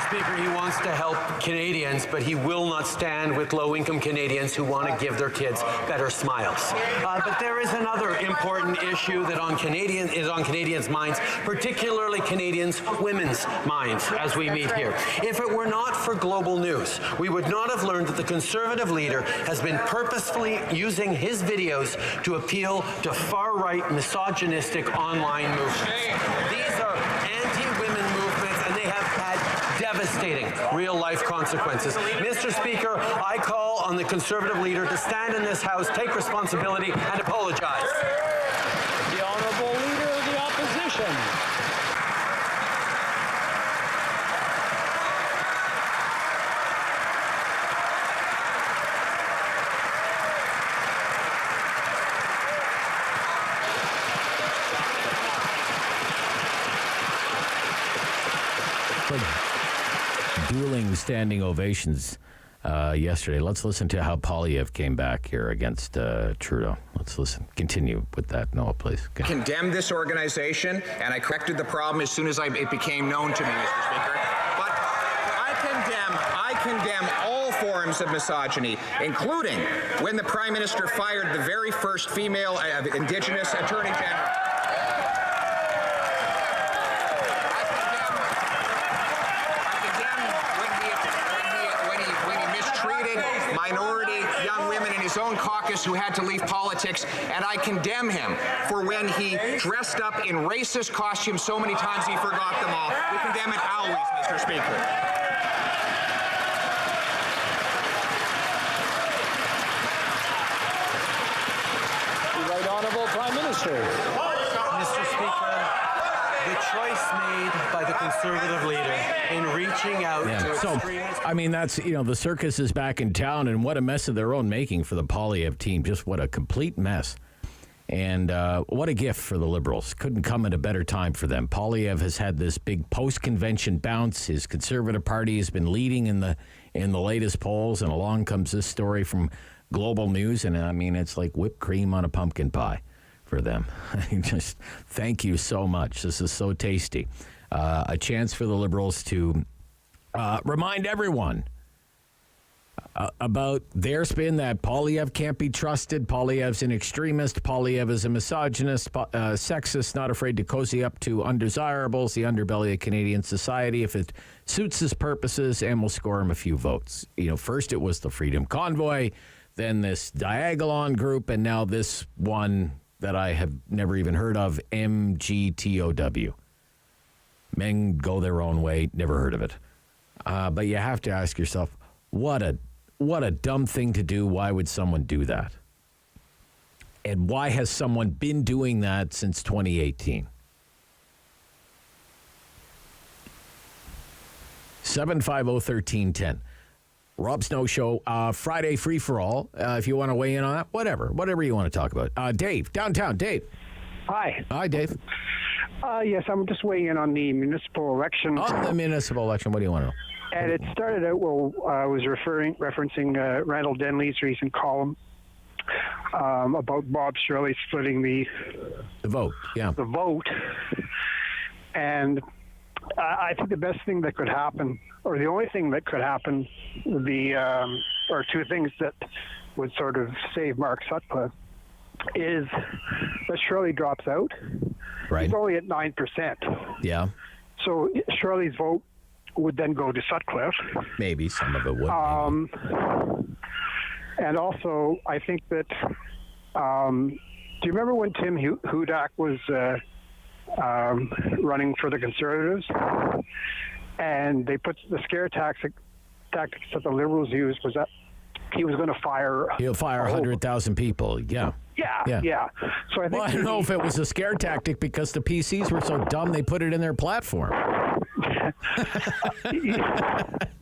Speaker, he wants to help Canadians, but he will not stand with low-income Canadians who want to give their kids better smiles. But there is another important issue that is on Canadians' minds, particularly Canadians' women's minds as we meet here. If it were not for global news, we would not have learned that the Conservative leader has been purposefully using his videos to appeal to far-right misogynistic online movements. These are anti-women movements, and they have had devastating real-life consequences. Mr. Speaker, I call on the Conservative leader to stand in this House, take responsibility, and apologize.
The Honourable Leader of the Opposition.
Dueling standing ovations yesterday. Let's listen to how Poilievre came back here against Trudeau. Let's listen. Continue with that, Noah, please.
I condemned this organization, and I corrected the problem as soon as it became known to me, Mr. Speaker. But I condemn all forms of misogyny, including when the Prime Minister fired the very first female Indigenous Attorney General. Minority young women in his own caucus who had to leave politics, and I condemn him for when he dressed up in racist costumes so many times he forgot them all. We condemn it always, Mr. Speaker.
The Right Honourable Prime Minister.
Mr. Speaker, the choice made by the Conservative leader in reaching out to extremists.
I mean, that's, the circus is back in town, and what a mess of their own making for the Poilievre team. Just what a complete mess. And what a gift for the Liberals. Couldn't come at a better time for them. Poilievre has had this big post-convention bounce. His Conservative Party has been leading in the latest polls, and along comes this story from Global News, and I mean, it's like whipped cream on a pumpkin pie for them. Just thank you so much. This is so tasty. A chance for the Liberals to remind everyone about their spin that Poilievre can't be trusted. Poilievre's an extremist. Poilievre is a misogynist, sexist, not afraid to cozy up to undesirables, the underbelly of Canadian society if it suits his purposes, and will score him a few votes. First it was the Freedom Convoy, then this Diagolon group, and now this one that I have never even heard of, MGTOW. Men go their own way, never heard of it. But you have to ask yourself, what a dumb thing to do. Why would someone do that? And why has someone been doing that since 2018? 750-1310. Rob Snow Show, Friday free for all. If you want to weigh in on that, whatever you want to talk about. Dave, downtown. Dave.
Hi.
Hi, Dave.
Yes, I'm just weighing in on the municipal election.
On the municipal election, what do you want to know?
And it started out, I was referencing Randall Denley's recent column about Bob Shirley splitting the
vote. Yeah.
The vote. And I think the best thing that could happen, or the only thing that could happen, would be, or two things that would sort of save Mark Sutcliffe, is that Shirley drops out.
Right.
He's only at 9%.
Yeah.
So Shirley's vote would then go to Sutcliffe.
Maybe some of it would.
And also, I think that, do you remember when Tim Hudak was running for the Conservatives, and they put the scare tactics that the Liberals used was that he was going to fire.
He'll fire 100,000 people. Yeah.
Yeah. So I think
I don't know if it was a scare tactic because the PCs were so dumb they put it in their platform.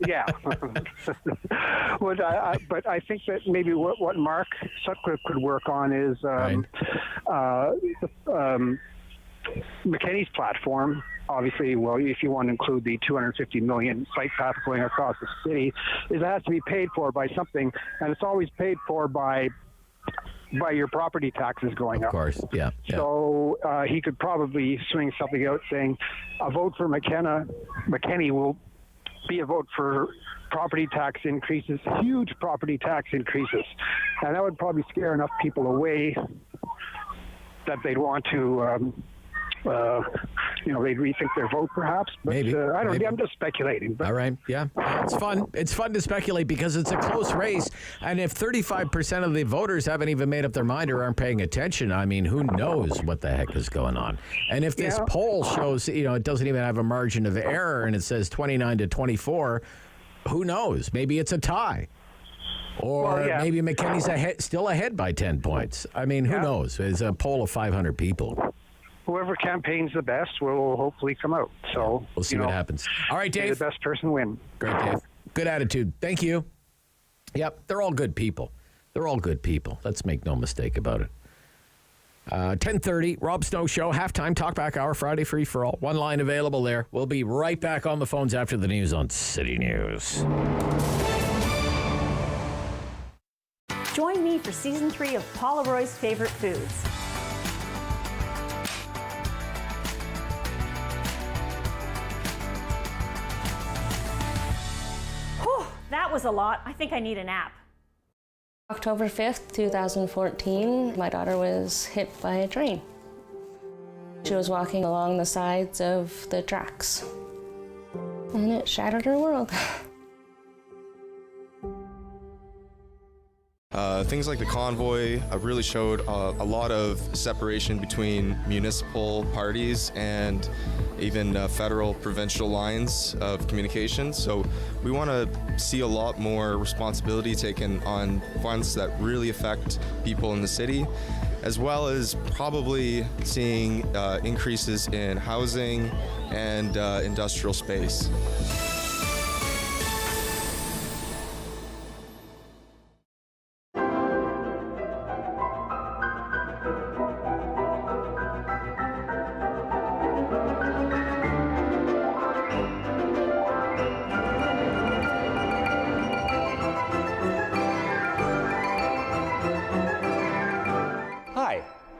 Yeah. But I think that maybe what Mark Sutcliffe could work on is McKinney's platform. Obviously, well, if you want to include the $250 million bike path going across the city, is it has to be paid for by something, and it's always paid for by your property taxes going up.
Of course, yeah.
So he could probably swing something out saying a vote for McKinney will be a vote for property tax increases, huge property tax increases. And that would probably scare enough people away that they'd want to, they'd rethink their vote perhaps. But
maybe.
I don't know. I'm just speculating. But.
All right. Yeah. It's fun. It's fun to speculate because it's a close race. And if 35% of the voters haven't even made up their mind or aren't paying attention, I mean, who knows what the heck is going on? And if this poll shows, it doesn't even have a margin of error and it says 29 to 24, who knows? Maybe it's a tie. Or maybe McKinney's still ahead by 10 points. I mean, who knows? It's a poll of 500 people.
Whoever campaigns the best will hopefully come out. So
we'll see what happens. All right, Dave.
The best person win.
Great, Dave. Good attitude. Thank you. Yep, they're all good people. They're all good people. Let's make no mistake about it. 10:30, Rob Snow Show, halftime talkback hour, Friday free for all. One line available there. We'll be right back on the phones after the news on City News.
Join me for Season 3 of Paula Roy's Favorite Foods. That was a lot. I think I need a nap.
October 5th, 2014, my daughter was hit by a train. She was walking along the sides of the tracks, and it shattered her world.
Things like the convoy really showed a lot of separation between municipal parties and even federal, provincial lines of communication. So we want to see a lot more responsibility taken on fronts that really affect people in the city, as well as probably seeing increases in housing and industrial space.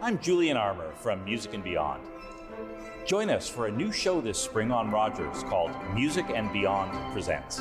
I'm Julian Armour from Music and Beyond. Join us for a new show this spring on Rogers called Music and Beyond Presents.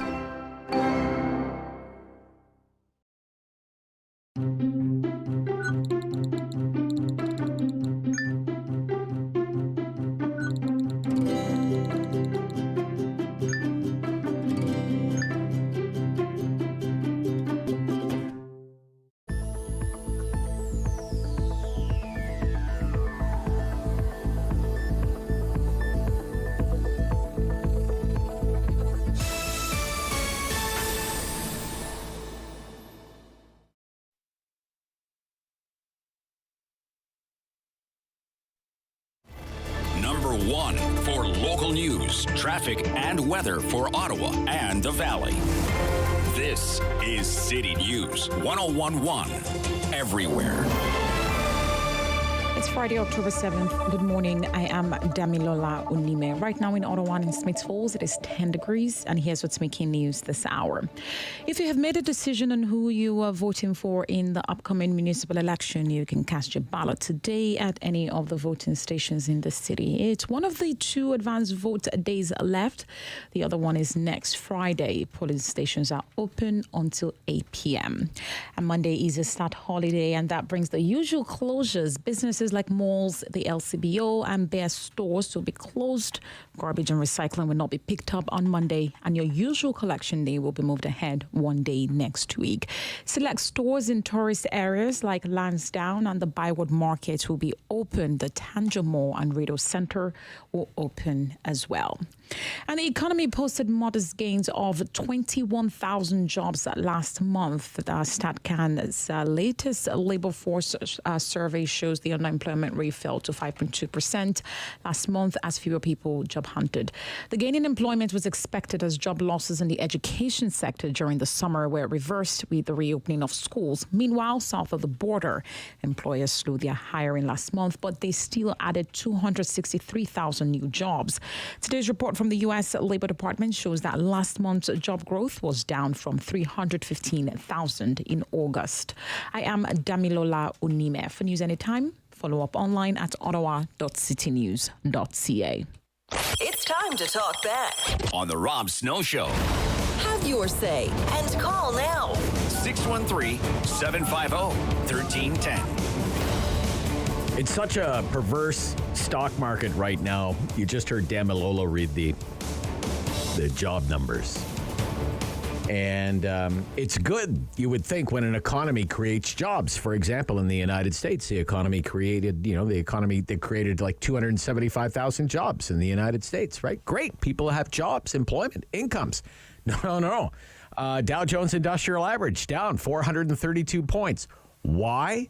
One for local news, traffic, and weather for Ottawa and the Valley. This is City News 101.1 everywhere.
It's Friday, October 7th. Good morning. I am Damilola Unime. Right now in Ottawa and Smiths Falls, it is 10 degrees, and here's what's making news this hour. If you have made a decision on who you are voting for in the upcoming municipal election, you can cast your ballot today at any of the voting stations in the city. It's one of the 2 advance vote days left. The other one is next Friday. Polling stations are open until 8 p.m. And Monday is a start holiday, and that brings the usual closures. Businesses Places like malls, the LCBO and Best stores will be closed. Garbage and recycling will not be picked up on Monday, and your usual collection day will be moved ahead one day next week. Select stores in tourist areas like Lansdowne and the Byward Market will be open. The Tanger Mall and Radio Centre will open as well. And the economy posted modest gains of 21,000 jobs last month. The StatCan's latest labour force survey shows the unemployment rate fell to 5.2% last month as fewer people job hunted. The gain in employment was expected as job losses in the education sector during the summer were reversed with the reopening of schools. Meanwhile, south of the border, employers slowed their hiring last month, but they still added 263,000 new jobs. Today's report from the U.S. Labor Department shows that last month's job growth was down from 315,000 in August. I am Damilola Unime. For News Anytime, follow up online at ottawa.citynews.ca.
It's time to talk back
on The Rob Snow Show.
Have your say and call now.
613-750-1310.
It's such a perverse stock market right now. You just heard Damilola read the job numbers. And it's good, you would think, when an economy creates jobs. For example, in the United States, the economy created, they created like 275,000 jobs in the United States, right? Great. People have jobs, employment, incomes. No. Dow Jones Industrial Average down 432 points. Why?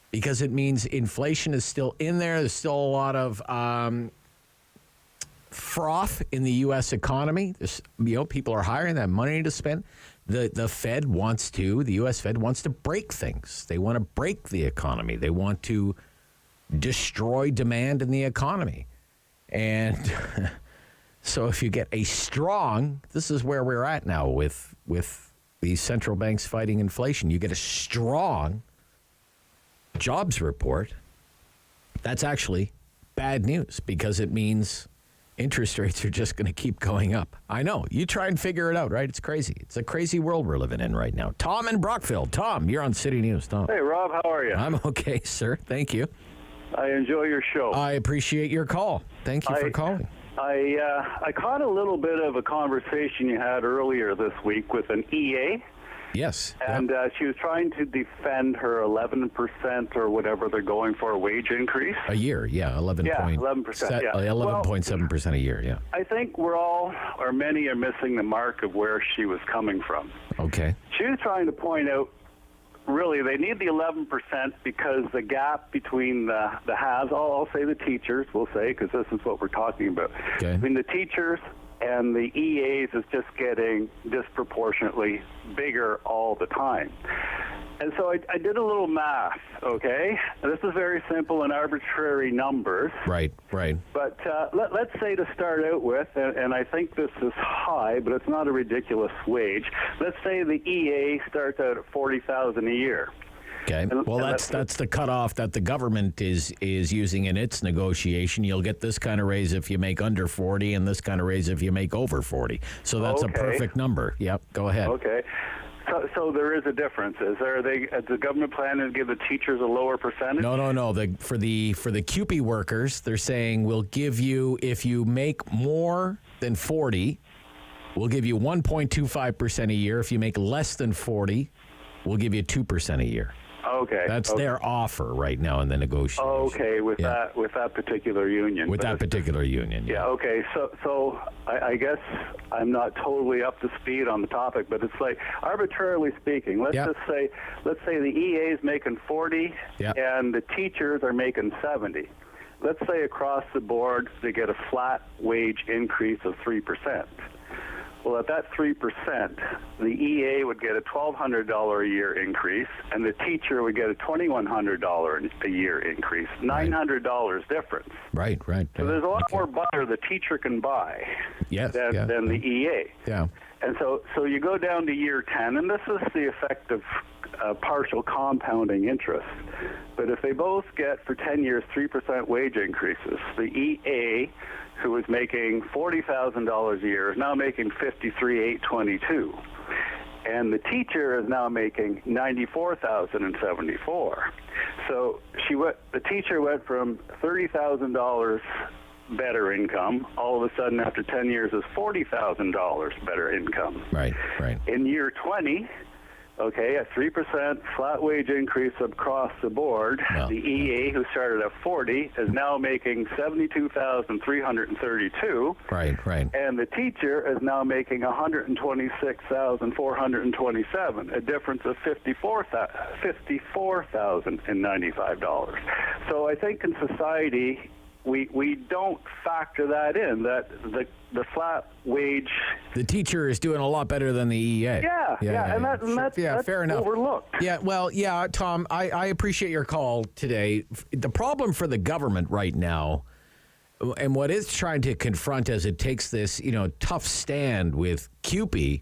Because it means inflation is still in there. There's still a lot of froth in the U.S. economy. There's, people are hiring, they have money to spend. The U.S. Fed wants to break things. They want to break the economy. They want to destroy demand in the economy. And so if you get this is where we're at now with these central banks fighting inflation. You get a strong jobs report. That's actually bad news because it means interest rates are just going to keep going up. I know. You try and figure it out, right? It's crazy. It's a crazy world we're living in right now. Tom in Brockville. Tom, you're on City News. Tom.
Hey, Rob. How are you?
I'm okay, sir. Thank you.
I enjoy your show.
I appreciate your call. Thank you for calling.
I caught a little bit of a conversation you had earlier this week with an EA.
Yes.
And she was trying to defend her 11% or whatever they're going for a wage increase.
A year, 11%.
Yeah, 11%.
11.7% a year, yeah.
I think many are missing the mark of where she was coming from.
Okay.
She was trying to point out, really, they need the 11% because the gap between the haves, I'll say the teachers, we'll say, because this is what we're talking about.
Okay.
Between the teachers and the EAs is just getting disproportionately bigger all the time. And so I did a little math, okay? This is very simple and arbitrary numbers.
Right.
But let's say to start out with, and I think this is high, but it's not a ridiculous wage. Let's say the EA starts out at $40,000 a year.
Okay. Well, that's the cutoff that the government is using in its negotiation. You'll get this kind of raise if you make under 40 and this kind of raise if you make over 40. So that's a perfect number. Yep. Go ahead.
Okay. So there is a difference. Is the government planning to give the teachers a lower percentage?
No. For the CUPE workers, they're saying we'll give you, if you make more than 40, we'll give you 1.25% a year. If you make less than 40, we'll give you 2% a year.
Okay.
That's their offer right now in the negotiation.
Okay, with that particular union.
With that particular union.
Yeah. Okay. So I guess I'm not totally up to speed on the topic, but it's like, arbitrarily speaking, let's say the EA is making 40 and the teachers are making 70. Let's say across the board they get a flat wage increase of 3%. Well, at that 3%, the EA would get a $1,200 a year increase, and the teacher would get a $2,100 a year increase. $900 difference.
Right.
So there's a lot more butter the teacher can buy than the EA.
Yeah.
And so you go down to year 10, and this is the effect of partial compounding interest. But if they both get, for 10 years, 3% wage increases, the EA, who was making $40,000 a year, is now making $53,822. and the teacher is now making $94,074. So the teacher went from $30,000 better income, all of a sudden after 10 years is $40,000 better income.
Right.
In year 20, okay, a 3% flat wage increase across the board.
Well,
the EA, who started at 40, is now making $72,332.
Right.
And the teacher is now making $126,427, a difference of $54,095. So I think in society, we don't factor that in, that the flat wage.
The teacher is doing a lot better than the EA.
Yeah, and that's
fair enough.
Overlooked.
Yeah, well, yeah, Tom, I appreciate your call today. The problem for the government right now, and what it's trying to confront as it takes this, tough stand with CUPE,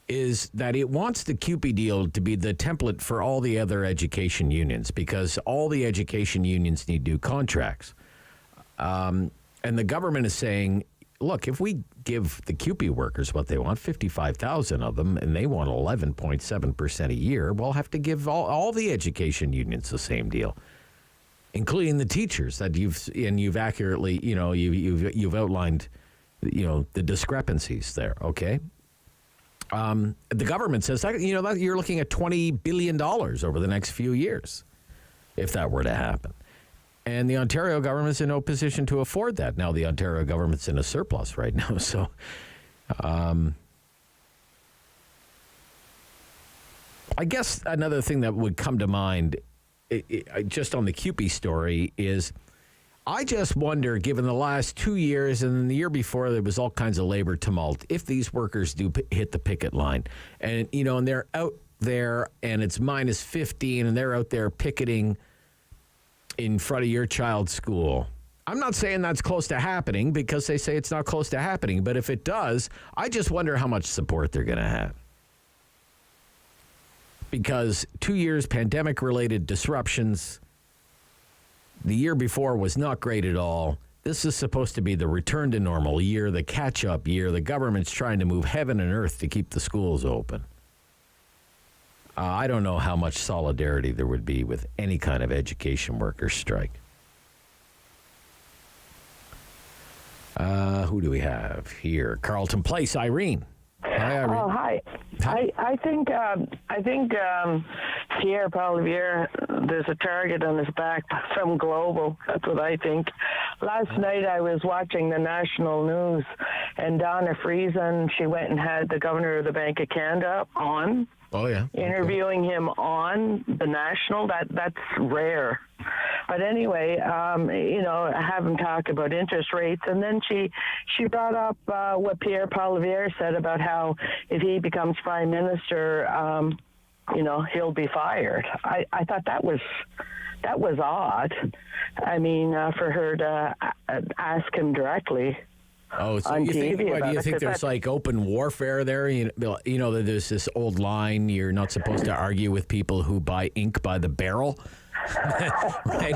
is that it wants the CUPE deal to be the template for all the other education unions, because all the education unions need new contracts. And the government is saying, look, if we give the CUPE workers what they want, 55,000 of them, and they want 11.7% a year, we'll have to give all the education unions the same deal, including the teachers that you've accurately, you've outlined, the discrepancies there. Okay. The government says that, that you're looking at $20 billion over the next few years, if that were to happen. And the Ontario government's in no position to afford that. Now, the Ontario government's in a surplus right now. So, I guess another thing that would come to mind, just on the CUPE story, is I just wonder, given the last 2 years and the year before, there was all kinds of labor tumult, if these workers do hit the picket line and, and they're out there and it's minus 15 and they're out there picketing in front of your child's school. I'm not saying that's close to happening, because they say it's not close to happening. But if it does, I just wonder how much support they're going to have. Because 2 years, pandemic-related disruptions. The year before was not great at all. This is supposed to be the return to normal year, the catch-up year. The government's trying to move heaven and earth to keep the schools open. I don't know how much solidarity there would be with any kind of education workers strike. Who do we have here? Carleton Place, Irene. Hi, Irene.
Oh, hi. I think Pierre Poilievre, there's a target on his back from Global. That's what I think. Last night I was watching the national news, and Donna, she went and had the governor of the Bank of Canada on.
Oh, yeah.
Interviewing him on the national, that's rare. But anyway, have him talk about interest rates. And then she brought up what Pierre Poilievre said about how if he becomes prime minister, he'll be fired. I thought that was odd. I mean, for her to ask him directly.
Oh, so you think, do you think there's like open warfare there? That there's this old line, you're not supposed to argue with people who buy ink by the barrel. Right?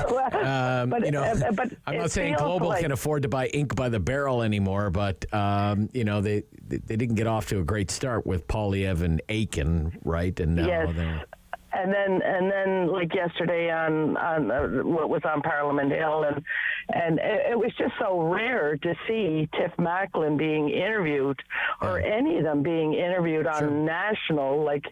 I'm not saying Global can afford to buy ink by the barrel anymore, but they didn't get off to a great start with Poilievre and Aiken, right? And now
yes. And then, like yesterday on what was on Parliament Hill, and it was just so rare to see Tiff Macklin being interviewed, or any of them being interviewed on national. Like,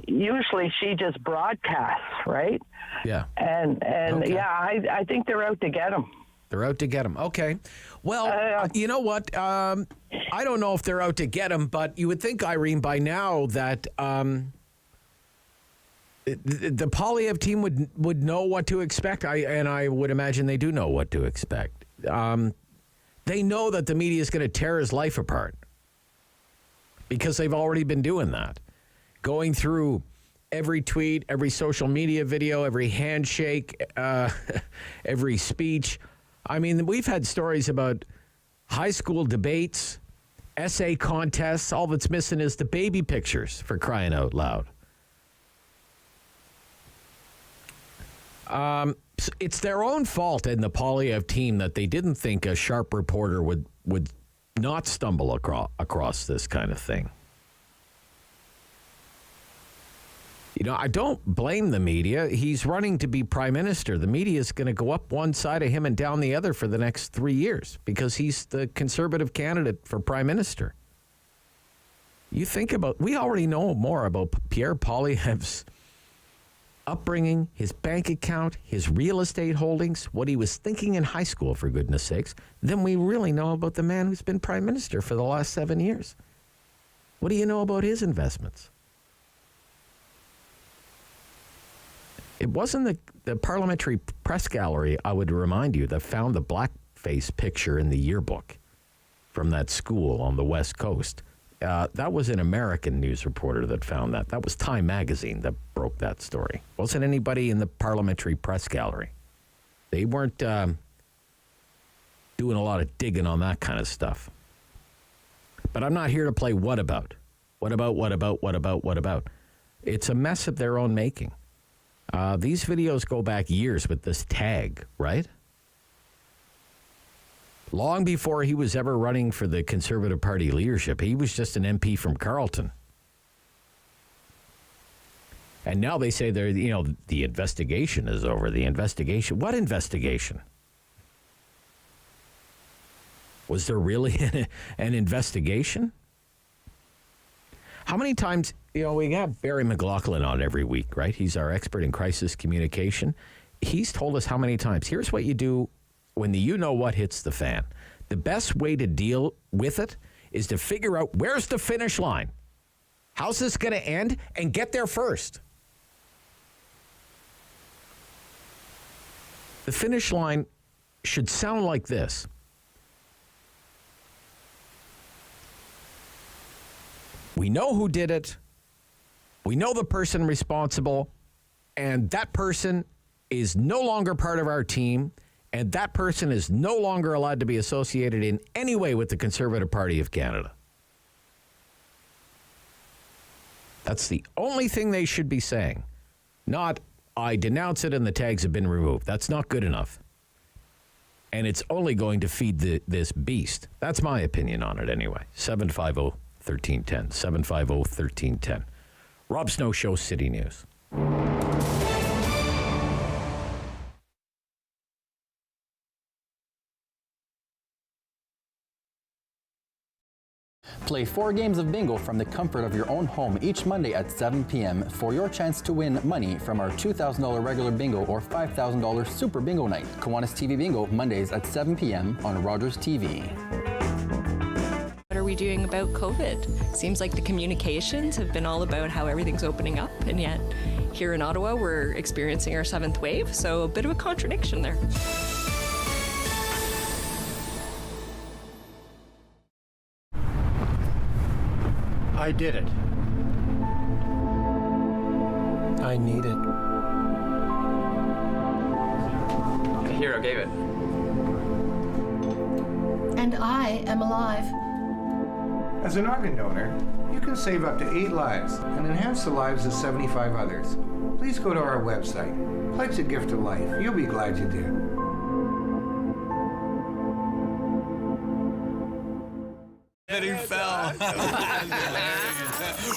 usually she just broadcasts, right?
Yeah.
And okay. I think they're out to get him.
They're out to get him. Okay. Well, you know what? I don't know if they're out to get him, but you would think, Irene, by now that the Poilievre team would know what to expect. I would imagine they do know what to expect. They know that the media is going to tear his life apart, because they've already been doing that, going through every tweet, every social media video, every handshake, every speech. I mean, we've had stories about high school debates, essay contests. All that's missing is the baby pictures, for crying out loud. It's their own fault in the Poilievre team that they didn't think a sharp reporter would not stumble across this kind of thing. You know, I don't blame the media. He's running to be prime minister. The media is going to go up one side of him and down the other for the next 3 years because he's the conservative candidate for prime minister. You think about, we already know more about Pierre Poilievre's upbringing, his bank account, his real estate holdings, what he was thinking in high school, for goodness sakes, than we really know about the man who's been prime minister for the last 7 years. What do you know about his investments? It wasn't the parliamentary press gallery, I would remind you, that found the blackface picture in the yearbook from that school on the West Coast. That was an American news reporter that found that. That was Time magazine that broke that story. Wasn't anybody in the parliamentary press gallery. They weren't doing a lot of digging on that kind of stuff. But I'm not here to play what about. What about? It's a mess of their own making. These videos go back years with this tag, right? Long before he was ever running for the Conservative Party leadership, he was just an MP from Carleton. And now they say the investigation is over. The investigation. What investigation? Was there really an investigation? How many times, we have Barry McLaughlin on every week, right? He's our expert in crisis communication. He's told us how many times. Here's what you do when the you-know-what hits the fan. The best way to deal with it is to figure out where's the finish line. How's this going to end? And get there first. The finish line should sound like this. We know who did it. We know the person responsible. And that person is no longer part of our team. And that person is no longer allowed to be associated in any way with the Conservative Party of Canada. That's the only thing they should be saying. Not, I denounce it and the tags have been removed. That's not good enough. And it's only going to feed this beast. That's my opinion on it anyway. 750-1310. 750-1310. Rob Snow Show, City News.
Play 4 games of bingo from the comfort of your own home each Monday at 7 p.m. for your chance to win money from our $2,000 regular bingo or $5,000 super bingo night. Kiwanis TV Bingo, Mondays at 7 p.m. on Rogers TV.
What are we doing about COVID? Seems like the communications have been all about how everything's opening up, and yet here in Ottawa we're experiencing our 7th wave, so a bit of a contradiction there.
I did it. I need it.
Here, I gave it.
And I am alive.
As an organ donor, you can save up to 8 lives and enhance the lives of 75 others. Please go to our website. Pledge a gift of life. You'll be glad you did.
He fell.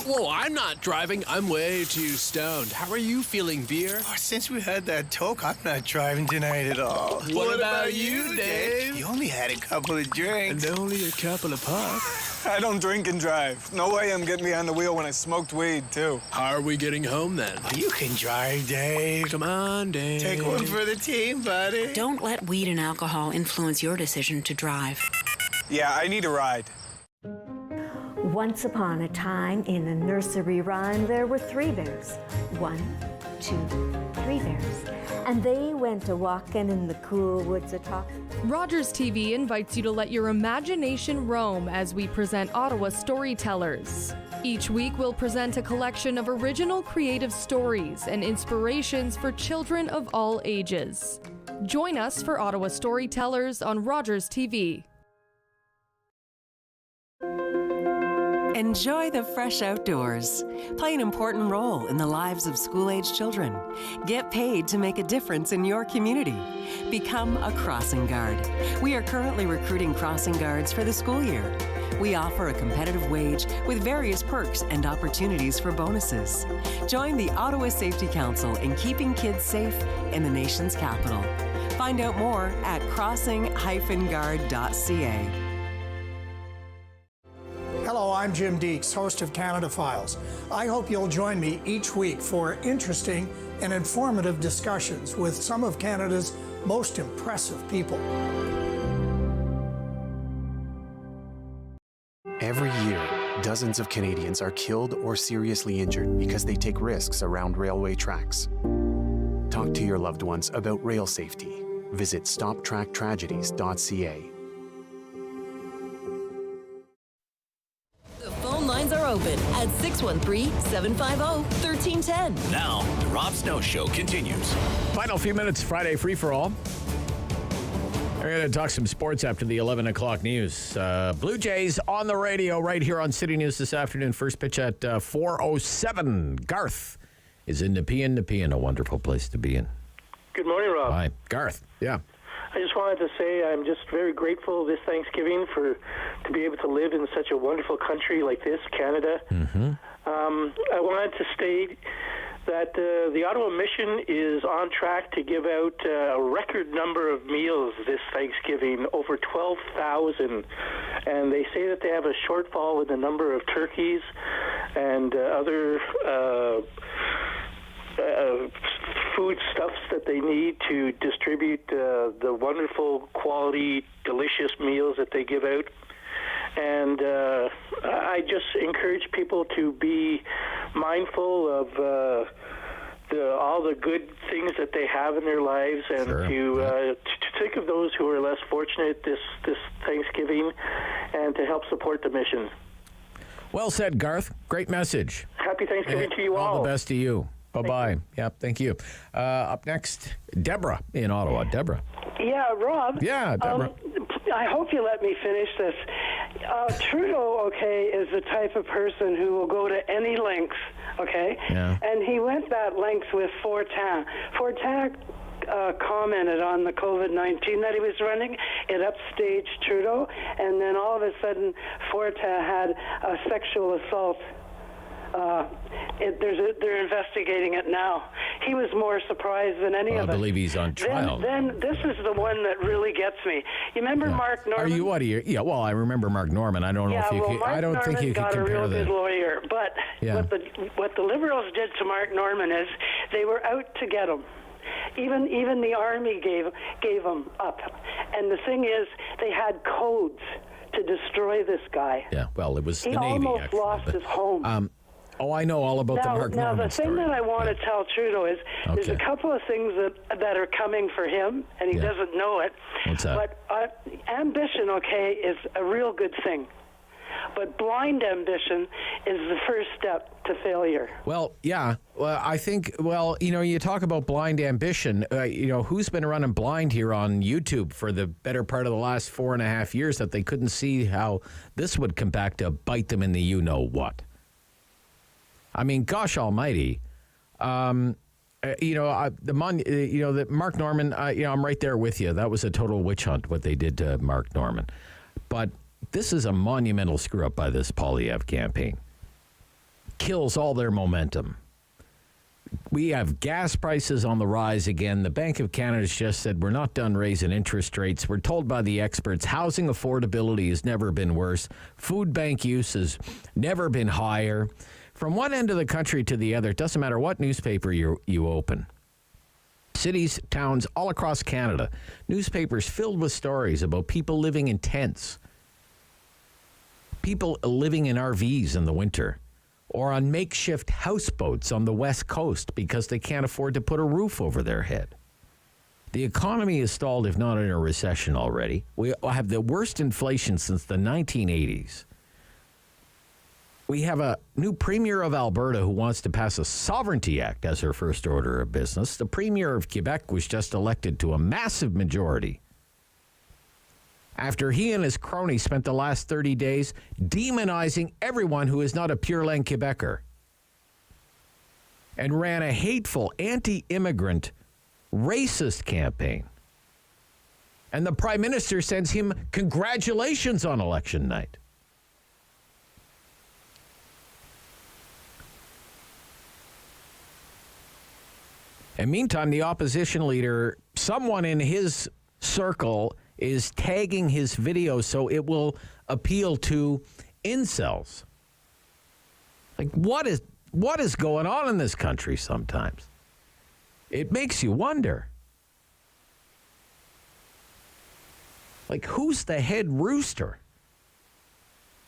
Whoa, I'm not driving. I'm way too stoned. How are you feeling, beer?
Oh, since we had that talk, I'm not driving tonight at all.
What about you, Dave?
You only had a couple of drinks.
And only a couple of puffs.
I don't drink and drive. No way I'm getting behind the wheel when I smoked weed, too.
How are we getting home, then?
Oh, you can drive, Dave.
Come on, Dave.
Take one for the team, buddy.
Don't let weed and alcohol influence your decision to drive.
Yeah, I need a ride.
Once upon a time, in a nursery rhyme, there were 3 bears. 1, 2, 3 bears. And they went a-walking in the cool woods a-talk.
Rogers TV invites you to let your imagination roam as we present Ottawa storytellers. Each week, we'll present a collection of original creative stories and inspirations for children of all ages. Join us for Ottawa Storytellers on Rogers TV.
Enjoy the fresh outdoors. Play an important role in the lives of school-age children. Get paid to make a difference in your community. Become a crossing guard. We are currently recruiting crossing guards for the school year. We offer a competitive wage with various perks and opportunities for bonuses. Join the Ottawa Safety Council in keeping kids safe in the nation's capital. Find out more at crossing-guard.ca.
Hello, I'm Jim Deeks, host of Canada Files. I hope you'll join me each week for interesting and informative discussions with some of Canada's most impressive people.
Every year, dozens of Canadians are killed or seriously injured because they take risks around railway tracks. Talk to your loved ones about rail safety. Visit stoptracktragedies.ca.
The phone lines are open at 613-750-1310.
Now, the Rob Snow Show continues.
Final few minutes, Friday free-for-all. We're going to talk some sports after the 11 o'clock news. Blue Jays on the radio right here on City News this afternoon. First pitch at 4:07. Garth is in Nepean, a wonderful place to be in.
Good morning, Rob.
Hi, Garth. Yeah.
I just wanted to say I'm just very grateful this Thanksgiving to be able to live in such a wonderful country like this, Canada.
Mm-hmm.
I wanted to state that the Ottawa Mission is on track to give out a record number of meals this Thanksgiving, over 12,000. And they say that they have a shortfall in the number of turkeys and other foodstuffs that they need to distribute the wonderful, quality, delicious meals that they give out. And I just encourage people to be mindful of all the good things that they have in their lives, and to think of those who are less fortunate this Thanksgiving, and to help support the mission.
Well said, Garth. Great message.
Happy Thanksgiving to you all.
All the best to you. Bye-bye. Yep, thank you. Up next, Deborah in Ottawa. Deborah.
Yeah, Rob.
Yeah, Deborah.
I hope you let me finish this. Trudeau, okay, is the type of person who will go to any lengths, okay?
Yeah.
And he went that length with Fortin. Fortin commented on the COVID-19 that he was running. It upstaged Trudeau, and then all of a sudden, Fortin had a sexual assault. They're investigating it now. He was more surprised than any of us.
I believe he's on trial.
Then this is the one that really gets me. You remember Mark Norman?
Yeah, well, I remember Mark Norman. I don't know if you could. I don't think you could compare
got a real
the.
good lawyer, but what the Liberals did to Mark Norman is they were out to get him. Even the army gave him up. And the thing is, they had codes to destroy this guy.
Yeah, well, it was the Navy.
He almost lost his home.
Oh, I know all about the Mark Norman
Now, the thing that I want to tell Trudeau is there's a couple of things that are coming for him, and he doesn't know it.
What's that?
But ambition, okay, is a real good thing. But blind ambition is the first step to failure.
Well, yeah. Well, I think, you talk about blind ambition. Who's been running blind here on YouTube for the better part of the last 4.5 years that they couldn't see how this would come back to bite them in the you-know-what? I mean, gosh almighty, the Mark Norman, I'm right there with you. That was a total witch hunt, what they did to Mark Norman. But this is a monumental screw-up by this Poilievre campaign. Kills all their momentum. We have gas prices on the rise again. The Bank of Canada's just said we're not done raising interest rates. We're told by the experts housing affordability has never been worse. Food bank use has never been higher. From one end of the country to the other, it doesn't matter what newspaper you open. Cities, towns, all across Canada, newspapers filled with stories about people living in tents, people living in RVs in the winter, or on makeshift houseboats on the West Coast because they can't afford to put a roof over their head. The economy is stalled, if not in a recession already. We have the worst inflation since the 1980s. We have a new premier of Alberta who wants to pass a Sovereignty Act as her first order of business. The premier of Quebec was just elected to a massive majority. after he and his cronies spent the last 30 days demonizing everyone who is not a Pure Laine Quebecer and ran a hateful, anti-immigrant, racist campaign. And the Prime Minister sends him congratulations on election night. And meantime, the opposition leader, someone in his circle, is tagging his video so it will appeal to incels. Like, what is going on in this country sometimes? It makes you wonder. Like, who's the head rooster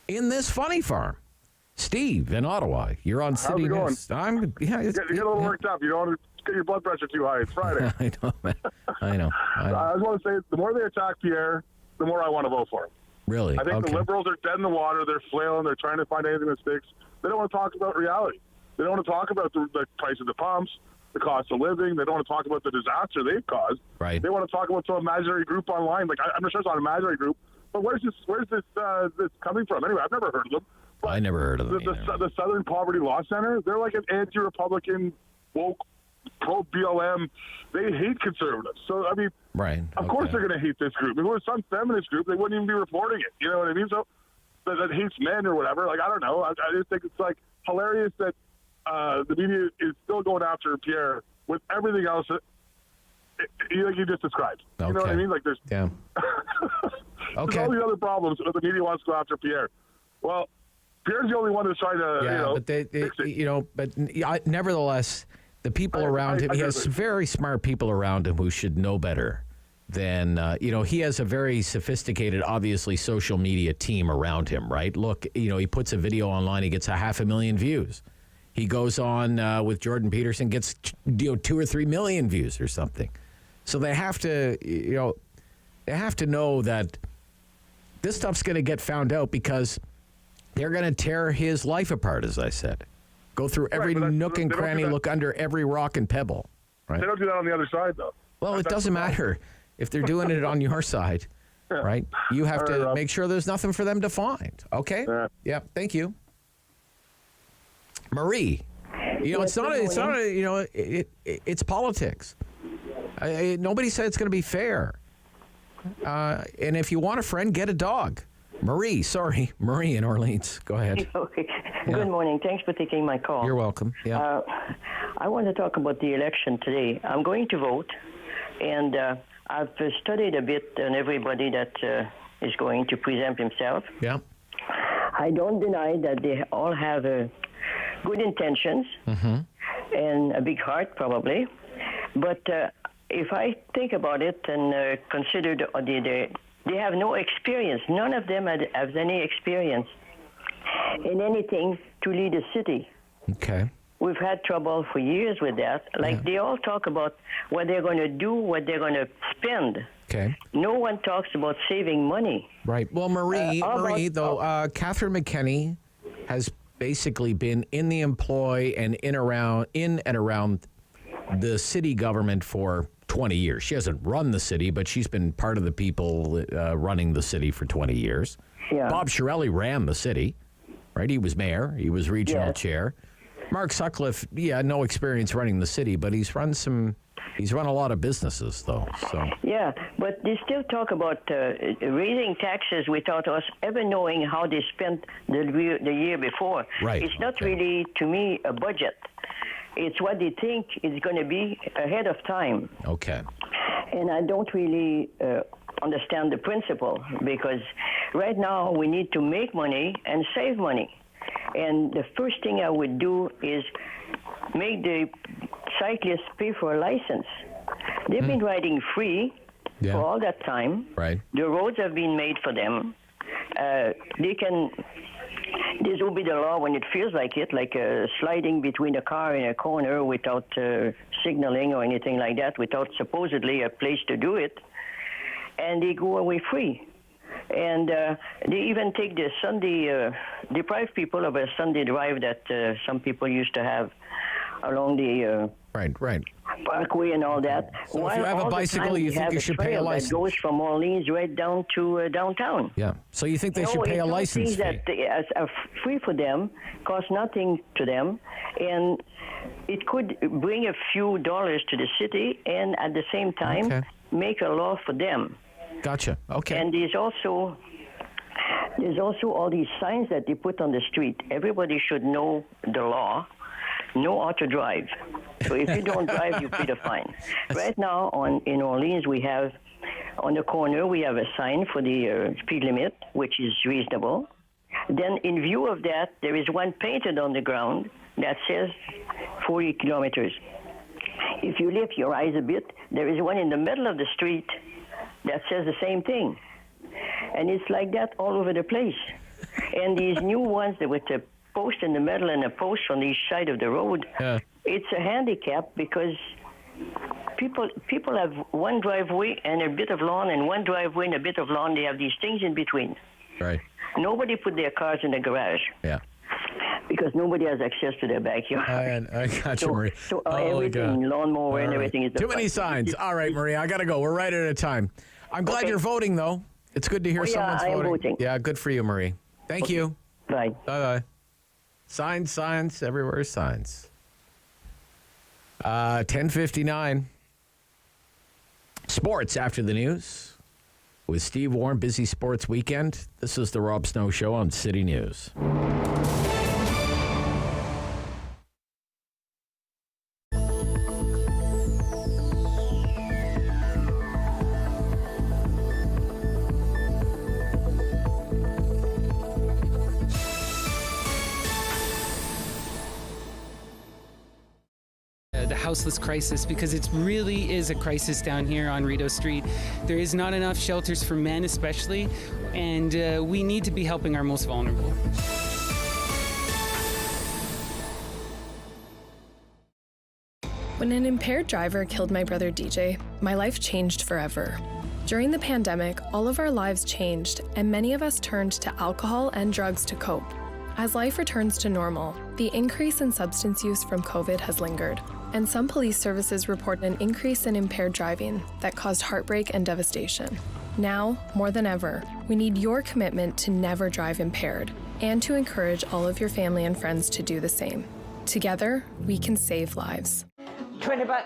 in this funny farm? Steve in Ottawa. You're on City News.
You get a little worked up. You don't want to get your blood pressure too high. It's Friday.
I know, man. I know.
I just want to say, the more they attack Pierre, the more I want to vote for him.
Really?
I think the Liberals are dead in the water. They're flailing. They're trying to find anything that sticks. They don't want to talk about reality. They don't want to talk about the price of the pumps, the cost of living. They don't want to talk about the disaster they've caused.
Right.
They want to talk about some imaginary group online. Like, I'm not sure it's not an imaginary group, but where's this coming from? Anyway, I've never heard of them. But
I never heard of them.
The Southern Poverty Law Center, they're like an anti-Republican, woke, pro-BLM. They hate conservatives. So, I mean, of course they're going to hate this group. If it was some feminist group, they wouldn't even be reporting it. You know what I mean? So, that hates men or whatever. Like, I don't know. I just think it's, like, hilarious that the media is still going after Pierre with everything else that like you just described. You know what I mean? Like, there's, there's all these other problems that the media wants to go after Pierre. Well, Pierre's the only one that's trying to, fix it.
Nevertheless, the people around him, he has very smart people around him who should know better than, he has a very sophisticated, obviously, social media team around him, right? Look, he puts a video online, he gets 500,000 views. He goes on with Jordan Peterson, gets 2 or 3 million views or something. So they have to, know that this stuff's going to get found out because they're going to tear his life apart, as I said. Go through every nook and cranny, look under every rock and pebble. Right?
They don't do that on the other side, though.
Well, it doesn't matter if they're doing it on your side, right? You have to make sure there's nothing for them to find. Okay? Yeah. Thank you. Marie, it's politics. Nobody said it's going to be fair. And if you want a friend, get a dog. Marie in Orleans. Go ahead.
Okay. Good morning. Thanks for taking my call.
You're welcome. Yeah.
I want to talk about the election today. I'm going to vote, and I've studied a bit on everybody that is going to present himself.
Yeah.
I don't deny that they all have good intentions and a big heart, probably. But if I think about it and consider they have no experience. None of them has any experience in anything to lead a city.
Okay.
We've had trouble for years with that. Like, they all talk about what they're going to do, what they're going to spend.
Okay.
No one talks about saving money.
Right. Well, Catherine McKenney has basically been in the employ and in and around the city government for 20 years. She hasn't run the city, but she's been part of the people running the city for 20 years.
Yeah.
Bob Chiarelli ran the city, right? He was mayor. He was regional chair. Mark Sutcliffe, no experience running the city, but he's run a lot of businesses, though. So.
Yeah, but they still talk about raising taxes without us ever knowing how they spent the year before.
Right.
It's not really, to me, a budget. It's what they think is going to be ahead of time.
Okay.
And I don't really understand the principle, because right now we need to make money and save money. And the first thing I would do is make the cyclists pay for a license. They've been riding free for all that time.
Right.
The roads have been made for them. This will be the law when it feels like it, like sliding between a car and a corner without signaling or anything like that, without supposedly a place to do it. And they go away free. And they even take the Sunday, deprive people of a Sunday drive that some people used to have along the...
Right.
Parkway and all that.
So if you have a bicycle, you think you should pay a license?
That goes from Orleans right down to downtown.
Yeah. So you think they should pay a license fee?
That are free for them, cost nothing to them, and it could bring a few dollars to the city, and at the same time make a law for them.
Gotcha. Okay.
And there's also all these signs that they put on the street. Everybody should know the law. Know how to drive. So if you don't drive, you pay the fine. Right now in Orleans, we have on the corner we have a sign for the speed limit, which is reasonable. Then in view of that, there is one painted on the ground that says 40 kilometers. If you lift your eyes a bit, there is one in the middle of the street that says the same thing. And it's like that all over the place. And these new ones that with the post in the middle and a post on each side of the road, it's a handicap because people have one driveway and a bit of lawn, and one driveway and a bit of lawn. They have these things in between.
Right.
Nobody put their cars in the garage.
Yeah.
Because nobody has access to their backyard.
I got you, Marie.
So everything, lawnmower and everything is...
Too many signs. All right, Marie, I got to go. We're right at a time. I'm glad you're voting, though. It's good to hear someone's voting. Yeah, good for you, Marie. Thank you.
Bye.
Bye-bye. Signs, everywhere is signs. 10:59. Sports after the news. With Steve Warne, busy sports weekend. This is the Rob Snow Show on City News.
The houseless crisis, because it really is a crisis down here on Rideau Street. There is not enough shelters for men especially, and we need to be helping our most vulnerable.
When an impaired driver killed my brother DJ, my life changed forever. During the pandemic, all of our lives changed, and many of us turned to alcohol and drugs to cope. As life returns to normal, the increase in substance use from COVID has lingered, and some police services report an increase in impaired driving that caused heartbreak and devastation. Now, more than ever, we need your commitment to never drive impaired and to encourage all of your family and friends to do the same. Together, we can save lives.
$20.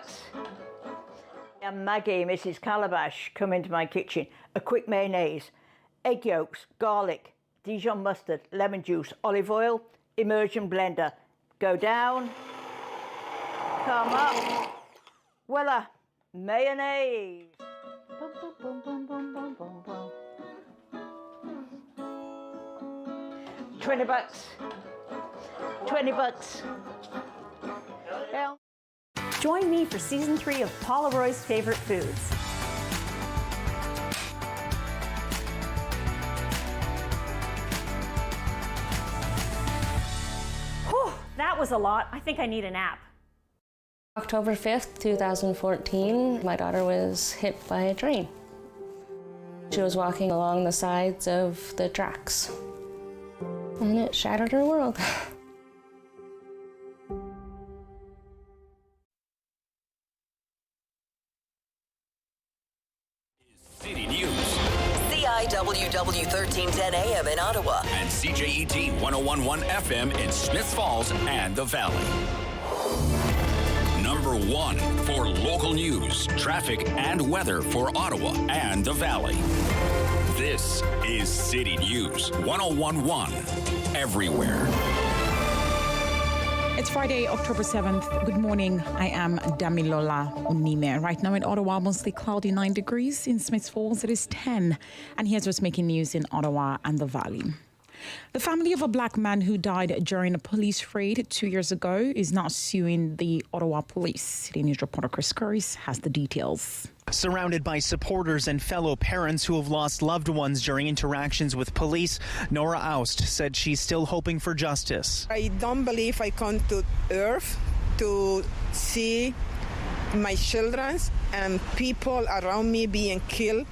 And Maggie, Mrs. Calabash, come into my kitchen. A quick mayonnaise, egg yolks, garlic, Dijon mustard, lemon juice, olive oil, immersion blender. Go down, come up. Voila, mayonnaise. Boom, boom, boom, boom, boom, boom, boom, boom. $20. $20. Yeah.
Join me for Season 3 of Paula Roy's Favorite Foods. Whew, that was a lot. I think I need a nap.
October 5th, 2014, my daughter was hit by a train. She was walking along the sides of the tracks, and it shattered her world.
City News.
CIWW 1310 AM in Ottawa.
And CJET 1011 FM in Smiths Falls and the Valley. Number 1 for local news, traffic, and weather for Ottawa and the Valley. This is City News 1011 everywhere.
It's Friday, October 7th. Good morning. I am Damilola Unime. Right now in Ottawa, mostly cloudy, 9 degrees. In Smiths Falls, it is 10. And here's what's making news in Ottawa and the Valley. The family of a black man who died during a police raid 2 years ago is now suing the Ottawa police. City News reporter Chris Curris has the details.
Surrounded by supporters and fellow parents who have lost loved ones during interactions with police, Nora Oust said she's still hoping for justice.
I don't believe I come to Earth to see my children and people around me being killed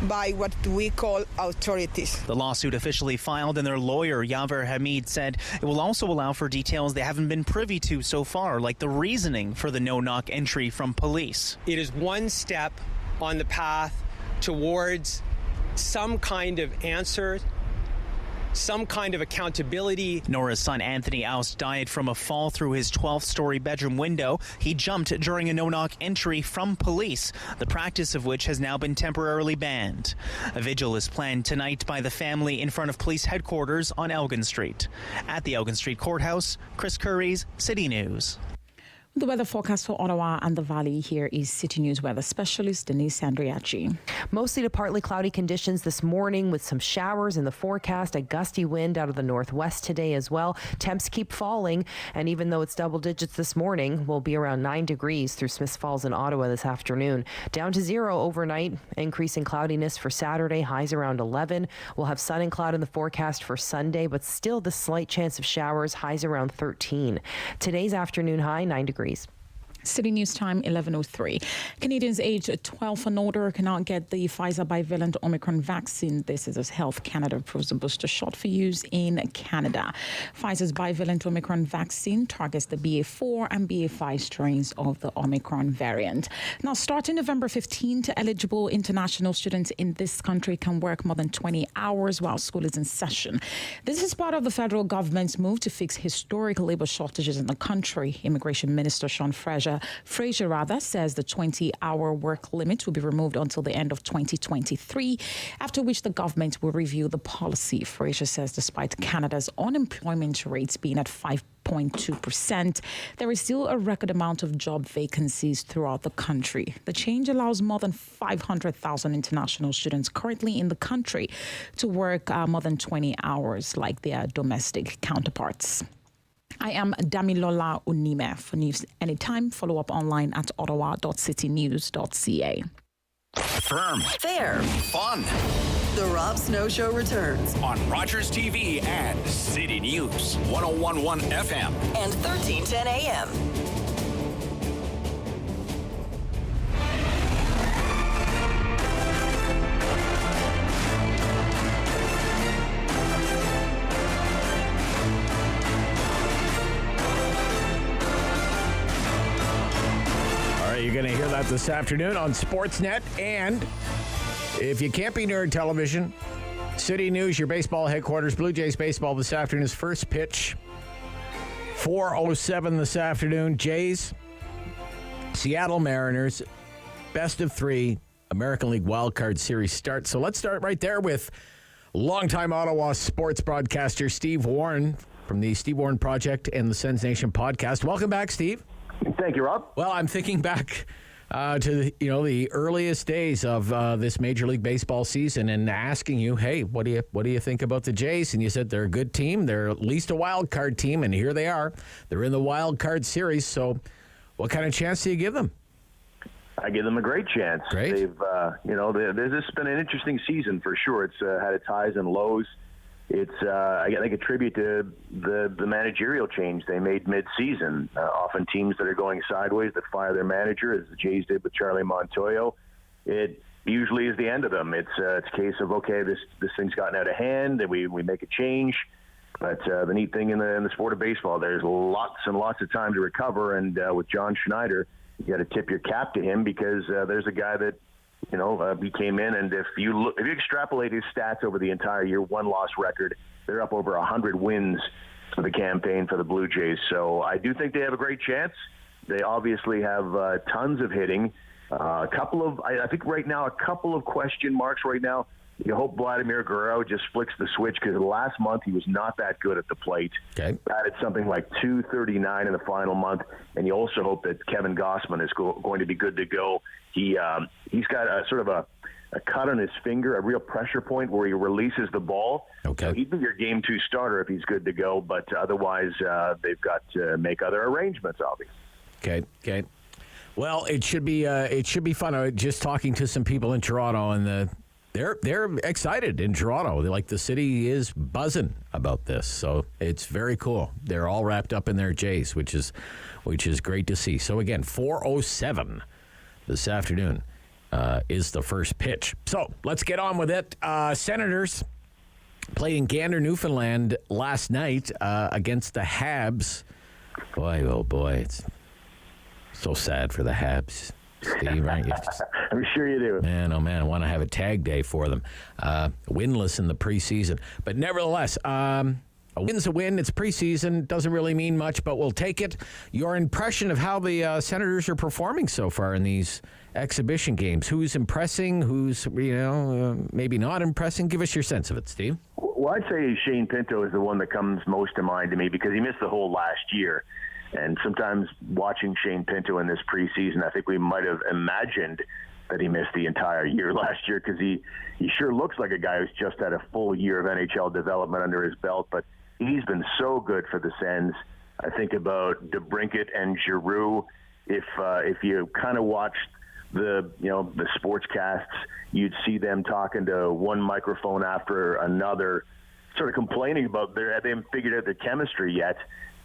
by what we call authorities.
The lawsuit officially filed, and their lawyer, Yaver Hamid, said it will also allow for details they haven't been privy to so far, like the reasoning for the no-knock entry from police.
It is one step on the path towards some kind of answer, some kind of accountability.
Nora's son Anthony Oust died from a fall through his 12th-story bedroom window. He jumped during a no-knock entry from police, the practice of which has now been temporarily banned. A vigil is planned tonight by the family in front of police headquarters on Elgin Street. At the Elgin Street Courthouse, Chris Curry's City News.
The weather forecast for Ottawa and the Valley. Here is City News weather specialist Denise Andriachi.
Mostly to partly cloudy conditions this morning with some showers in the forecast, a gusty wind out of the northwest today as well. Temps keep falling, and even though it's double digits this morning, we'll be around 9 degrees through Smiths Falls and Ottawa this afternoon. Down to 0 overnight, increasing cloudiness for Saturday, highs around 11. We'll have sun and cloud in the forecast for Sunday, but still the slight chance of showers, highs around 13. Today's afternoon high, 9 degrees.
City News time, 11:03. Canadians aged 12 and older cannot get the Pfizer bivalent Omicron vaccine. This is as Health Canada approves a booster shot for use in Canada. Pfizer's bivalent Omicron vaccine targets the BA4 and BA5 strains of the Omicron variant. Now, starting November 15th, eligible international students in this country can work more than 20 hours while school is in session. This is part of the federal government's move to fix historic labor shortages in the country. Immigration Minister Sean Fraser says the 20-hour work limit will be removed until the end of 2023, after which the government will review the policy. Fraser says despite Canada's unemployment rates being at 5.2%, there is still a record amount of job vacancies throughout the country. The change allows more than 500,000 international students currently in the country to work more than 20 hours like their domestic counterparts. I am Damilola Unime. For news anytime, follow up online at ottawa.citynews.ca.
Firm.
Fair.
Fun.
The Rob Snow Show returns
on Rogers TV and City News 101.1 FM
and 1310 AM.
You're going to hear that this afternoon on Sportsnet. And if you can't be near television, City News, your baseball headquarters, Blue Jays baseball this afternoon's first pitch, 4:07 this afternoon. Jays, Seattle Mariners, best of 3, American League Wildcard Series start. So let's start right there with longtime Ottawa sports broadcaster Steve Warne from the Steve Warne Project and the Sens Nation podcast. Welcome back, Steve.
Thank you, Rob.
Well, I'm thinking back to the earliest days of this Major League Baseball season and asking you, hey, what do you think about the Jays? And you said they're a good team. They're at least a wild card team, and here they are. They're in the wild card series. So, what kind of chance do you give them?
I give them a great chance.
Great.
They've, this has been an interesting season for sure. It's had its highs and lows. It's I think a tribute to the managerial change they made mid-season. Often teams that are going sideways that fire their manager, as the Jays did with Charlie Montoyo, it usually is the end of them. It's a case of, okay, this thing's gotten out of hand, and we make a change. But the neat thing in the sport of baseball, there's lots and lots of time to recover. And with John Schneider, you got to tip your cap to him because there's a guy that, he came in, and if you extrapolate his stats over the entire year, 1-loss record, they're up over 100 wins for the campaign for the Blue Jays. So I do think they have a great chance. They obviously have tons of hitting. I think right now, a couple of question marks right now. You hope Vladimir Guerrero just flicks the switch because last month he was not that good at the plate.
Okay.
Batted something like .239 in the final month, and you also hope that Kevin Gossman is going to be good to go. He's got a sort of a cut on his finger, a real pressure point where he releases the ball.
Okay.
So he'd be your game 2 starter if he's good to go, but otherwise they've got to make other arrangements, obviously.
Okay. Well, it should be fun. I was just talking to some people in Toronto, and they're excited in Toronto. Like, the city is buzzing about this, so it's very cool. They're all wrapped up in their Jays, which is great to see. So again, 4:07 this afternoon. is the first pitch. So let's get on with it. Senators played in Gander, Newfoundland last night against the Habs. Boy, oh boy, it's so sad for the Habs. Steve, right?
I'm sure you do.
Man, oh man, I want to have a tag day for them. Winless in the preseason. But nevertheless, a win's a win. It's preseason. Doesn't really mean much, but we'll take it. Your impression of how the Senators are performing so far in these exhibition games. Who's impressing? Who's, maybe not impressing? Give us your sense of it, Steve.
Well, I'd say Shane Pinto is the one that comes most to mind to me because he missed the whole last year. And sometimes watching Shane Pinto in this preseason, I think we might have imagined that he missed the entire year last year because he sure looks like a guy who's just had a full year of NHL development under his belt. But he's been so good for the Sens. I think about DeBrincat and Giroux. If you kind of watched the sportscasts, you'd see them talking to one microphone after another, sort of complaining about they haven't figured out their chemistry yet.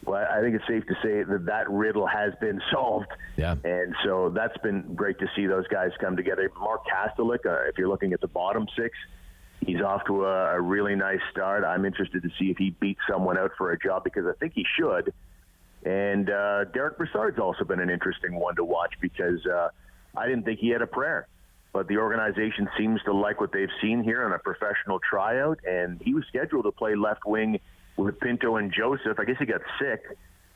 Well, I think it's safe to say that riddle has been solved.
Yeah.
And so that's been great to see those guys come together. Mark Kastelik, if you're looking at the bottom six, he's off to a really nice start. I'm interested to see if he beats someone out for a job because I think he should. And Derick Brassard's also been an interesting one to watch because I didn't think he had a prayer. But the organization seems to like what they've seen here on a professional tryout, and he was scheduled to play left wing with Pinto and Joseph. I guess he got sick,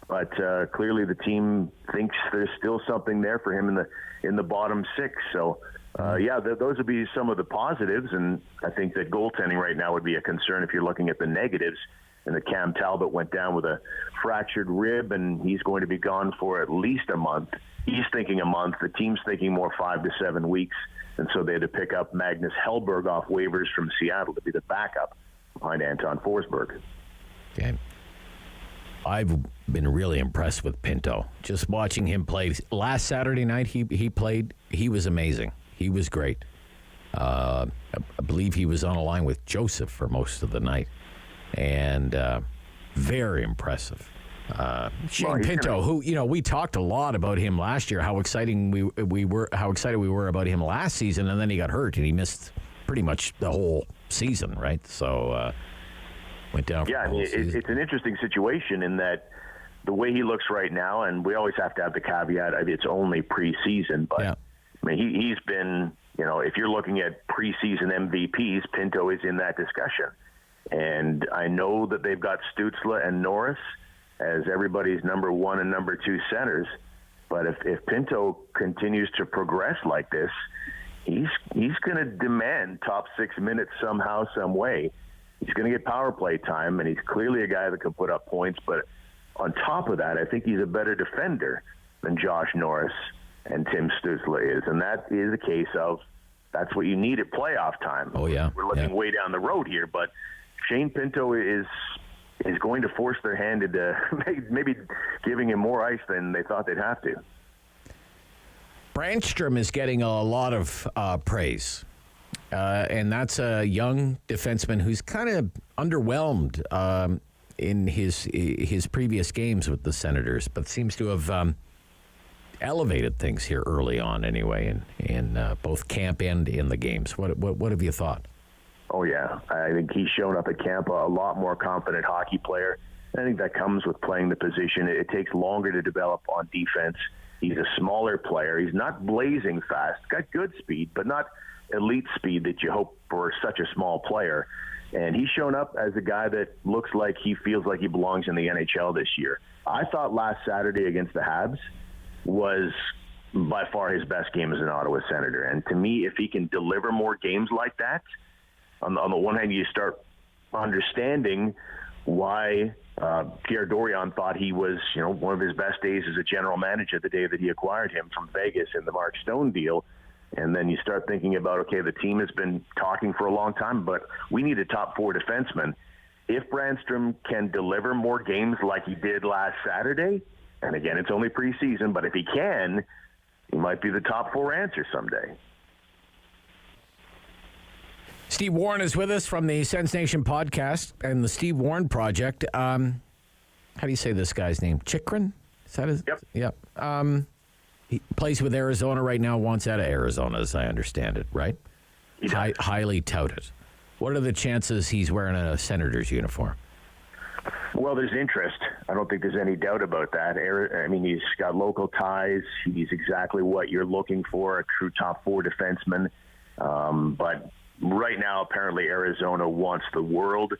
but clearly the team thinks there's still something there for him in the bottom six. So, those would be some of the positives, and I think that goaltending right now would be a concern if you're looking at the negatives. And that Cam Talbot went down with a fractured rib, and he's going to be gone for at least a month. He's thinking a month. The team's thinking more 5 to 7 weeks, and so they had to pick up Magnus Hellberg off waivers from Seattle to be the backup behind Anton Forsberg.
Okay. I've been really impressed with Pinto. Just watching him play. Last Saturday night, he played. He was amazing. He was great. I believe he was on a line with Joseph for most of the night. And very impressive. Shane Pinto, who, we talked a lot about him last year, how excited we were about him last season, and then he got hurt, and he missed pretty much the whole season, right? So... went down.
Yeah, it's an interesting situation in that the way he looks right now, and we always have to have the caveat of it's only preseason, but I mean, he's been, if you're looking at preseason MVPs, Pinto is in that discussion. And I know that they've got Stützle and Norris as everybody's number 1 and number 2 centers, but if Pinto continues to progress like this, he's going to demand top 6 minutes somehow, some way. He's going to get power play time, and he's clearly a guy that can put up points. But on top of that, I think he's a better defender than Josh Norris and Tim Stützle is. And that is a case of that's what you need at playoff time.
Oh, yeah.
We're looking way down the road here. But Shane Pinto is going to force their hand into maybe giving him more ice than they thought they'd have to.
Brandstrom is getting a lot of praise. And that's a young defenseman who's kind of underwhelmed in his previous games with the Senators, but seems to have elevated things here early on anyway, in both camp and in the games. What have you thought?
Oh, yeah. I think he's shown up at camp a lot more confident hockey player. I think that comes with playing the position. It takes longer to develop on defense. He's a smaller player. He's not blazing fast. Got good speed, but not elite speed that you hope for such a small player. And he's shown up as a guy that looks like he feels like he belongs in the NHL this year. I thought last Saturday against the Habs was by far his best game as an Ottawa Senator. And to me, if he can deliver more games like that, on the one hand, you start understanding why Pierre Dorion thought he was, one of his best days as a general manager the day that he acquired him from Vegas in the Mark Stone deal. And then you start thinking about, okay, the team has been talking for a long time, but we need a top 4 defenseman. If Brandstrom can deliver more games like he did last Saturday, and again, it's only preseason, but if he can, he might be the top 4 answer someday.
Steve Warne is with us from the Sens Nation podcast and the Steve Warne Project. How do you say this guy's name? Chikrin? Is that his?
Yep.
Yep. He plays with Arizona right now, wants out of Arizona, as I understand it, right? Highly touted. What are the chances he's wearing a Senators uniform?
Well, there's interest. I don't think there's any doubt about that. I mean, he's got local ties. He's exactly what you're looking for, a true top four defenseman. But right now, apparently, Arizona wants the world.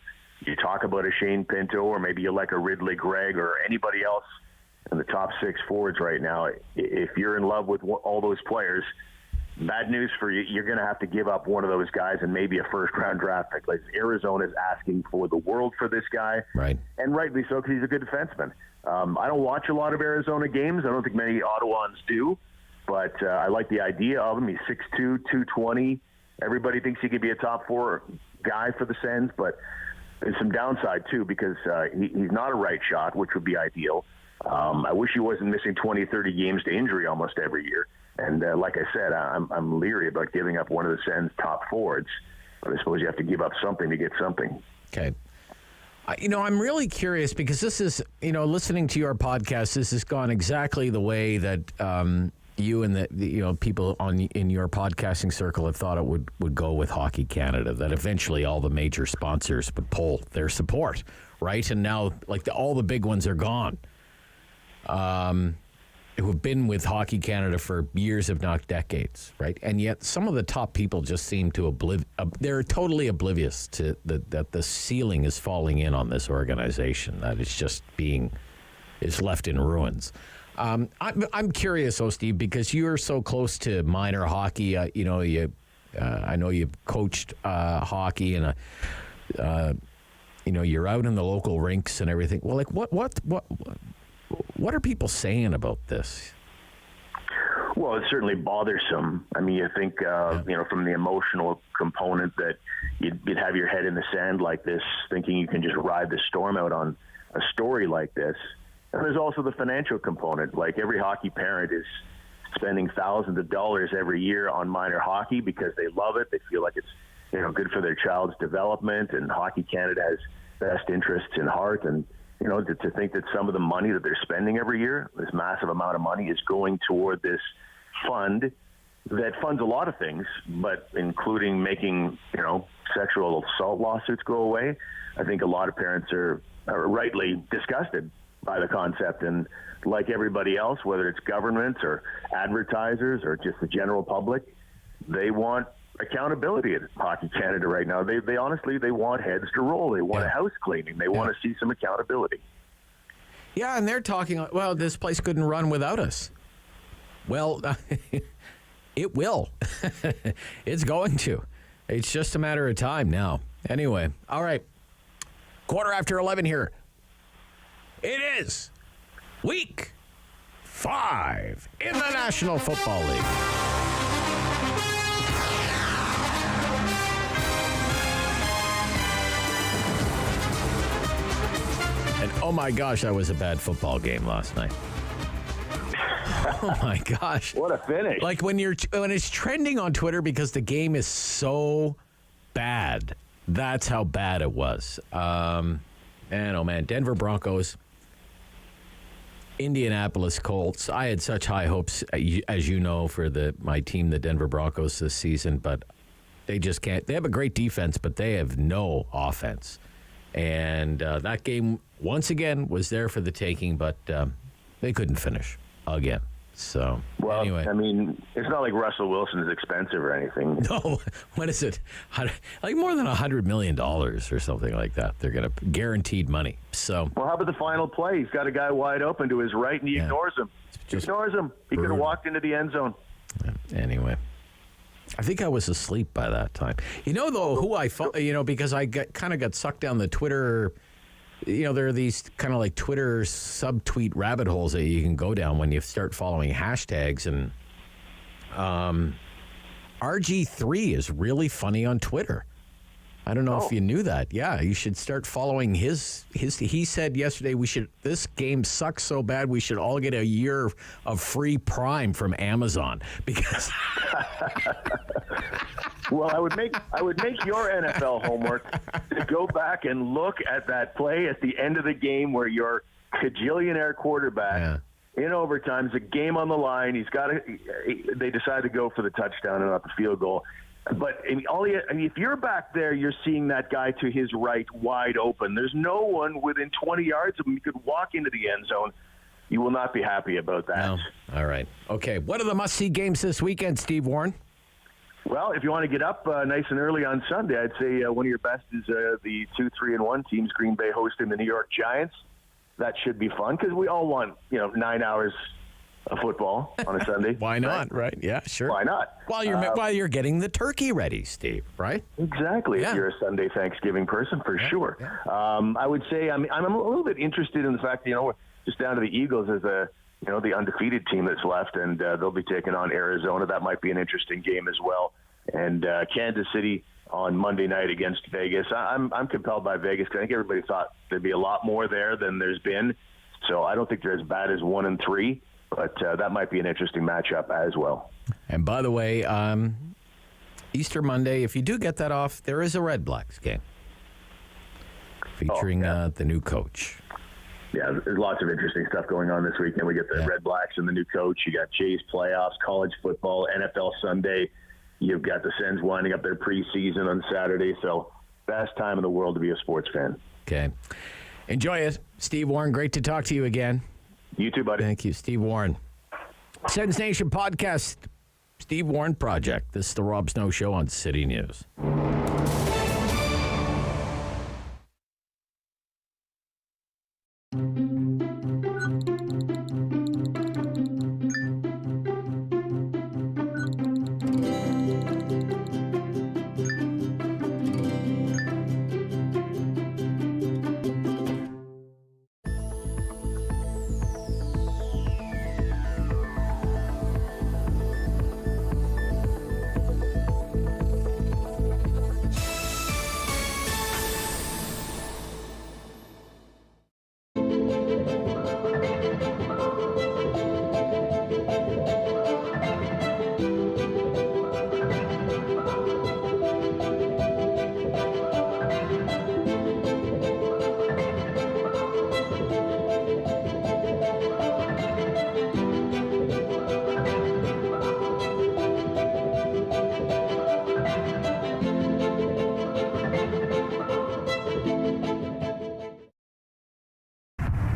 You talk about a Shane Pinto, or maybe you like a Ridley Gregg or anybody else in the top six forwards right now. If you're in love with all those players, bad news for you, you're going to have to give up one of those guys and maybe a first-round draft pick. Like Arizona is asking for the world for this guy,
right? And
rightly so, because he's a good defenseman. I don't watch a lot of Arizona games. I don't think many Ottawans do, but I like the idea of him. He's 6'2", 220. Everybody thinks he could be a top four guy for the Sens, but there's some downside too, because he's not a right shot, which would be ideal. I wish he wasn't missing 20, 30 games to injury almost every year. And like I said, I'm leery about giving up one of the Sens' top forwards, but I suppose you have to give up something to get something.
Okay. I'm really curious because this is, listening to your podcast, this has gone exactly the way that you and the people in your podcasting circle have thought it would go with Hockey Canada, that eventually all the major sponsors would pull their support, right? And now, all the big ones are gone. Who have been with Hockey Canada for years, if not decades, right? And yet some of the top people just seem to they're totally oblivious to that the ceiling is falling in on this organization, that it's just is left in ruins. I'm curious, Steve, because you're so close to minor hockey. I know you've coached hockey, and you're out in the local rinks and everything. Well, what are people saying about this?
Well, it's certainly bothersome. I mean, you think, from the emotional component that you'd have your head in the sand like this, thinking you can just ride the storm out on a story like this. And there's also the financial component. Like every hockey parent is spending thousands of dollars every year on minor hockey because they love it. They feel like it's, good for their child's development, and Hockey Canada has best interests in heart. And to think that some of the money that they're spending every year, this massive amount of money, is going toward this fund that funds a lot of things, but including making, sexual assault lawsuits go away. I think a lot of parents are rightly disgusted by the concept. And like everybody else, whether it's governments or advertisers or just the general public, they want accountability at Hockey Canada right now. They honestly, they want heads to roll. They want a house cleaning. They want to see some accountability.
Yeah, and they're talking, well, this place couldn't run without us. Well, it will. It's going to. It's just a matter of time now. Anyway, all right. 11:15 here. It is week 5 in the National Football League. And oh my gosh, that was a bad football game last night. Oh my gosh.
What a finish.
Like when it's trending on Twitter because the game is so bad. That's how bad it was. Man, oh man, Denver Broncos, Indianapolis Colts. I had such high hopes, as you know, for my team, the Denver Broncos, this season, but they just can't. They have a great defense, but they have no offense. And that game, once again, was there for the taking, but they couldn't finish again. So,
well,
anyway.
I mean, it's not like Russell Wilson is expensive or anything.
No. What is it? Like more than $100 million or something like that. They're going to guaranteed money. So.
Well, how about the final play? He's got a guy wide open to his right, and he ignores him. He could have walked into the end zone.
Anyway. I think I was asleep by that time. Though, who I thought, because I kind of got sucked down the Twitter. There are these kind of like Twitter subtweet rabbit holes that you can go down when you start following hashtags. And RG3 is really funny on Twitter. I don't know if you knew that. Yeah, you should start following his. He said yesterday this game sucks so bad we should all get a year of free Prime from Amazon because.
Well, I would make your NFL homework to go back and look at that play at the end of the game where your cajillionaire quarterback in overtime. It's a game on the line. They decide to go for the touchdown and not the field goal. But if you're back there, you're seeing that guy to his right wide open. There's no one within 20 yards of him. You could walk into the end zone. You will not be happy about that.
No. All right. Okay. What are the must-see games this weekend, Steve Warne?
Well, if you want to get up nice and early on Sunday, I'd say one of your best is the 2-3-1 teams, Green Bay hosting the New York Giants. That should be fun because we all want 9 hours of football on a Sunday.
Why not? Right? Yeah, sure.
Why not?
While you're getting the turkey ready, Steve. Right?
Exactly. Yeah. If you're a Sunday Thanksgiving person, for sure. Yeah. I would say I'm a little bit interested in the fact that just down to the Eagles as the undefeated team that's left, and they'll be taking on Arizona. That might be an interesting game as well. And Kansas City on Monday night against Vegas. I'm compelled by Vegas because I think everybody thought there'd be a lot more there than there's been. So I don't think they're as bad as 1-3, but that might be an interesting matchup as well.
And by the way, Easter Monday, if you do get that off, there is a Red Blacks game featuring the new coach.
Yeah, there's lots of interesting stuff going on this weekend. We get the Red Blacks and the new coach. You got Jays playoffs, college football, NFL Sunday. You've got the Sens winding up their preseason on Saturday. So, best time in the world to be a sports fan.
Okay. Enjoy it. Steve Warne, great to talk to you again.
You too, buddy.
Thank you, Steve Warne. Sens Nation podcast, Steve Warne Project. This is the Rob Snow Show on City News.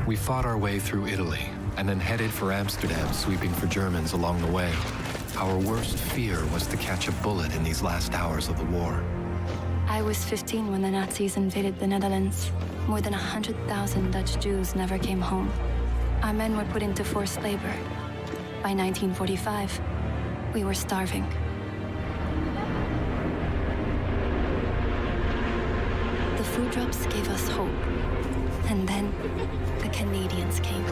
We fought our way through Italy and then headed for Amsterdam, sweeping for Germans along the way. Our worst fear was to catch a bullet in these last hours of the war.
I was 15 when the Nazis invaded the Netherlands. More than 100,000 Dutch Jews never came home. Our men were put into forced labor. By 1945, we were starving. The food drops gave us hope. And then the Canadians came.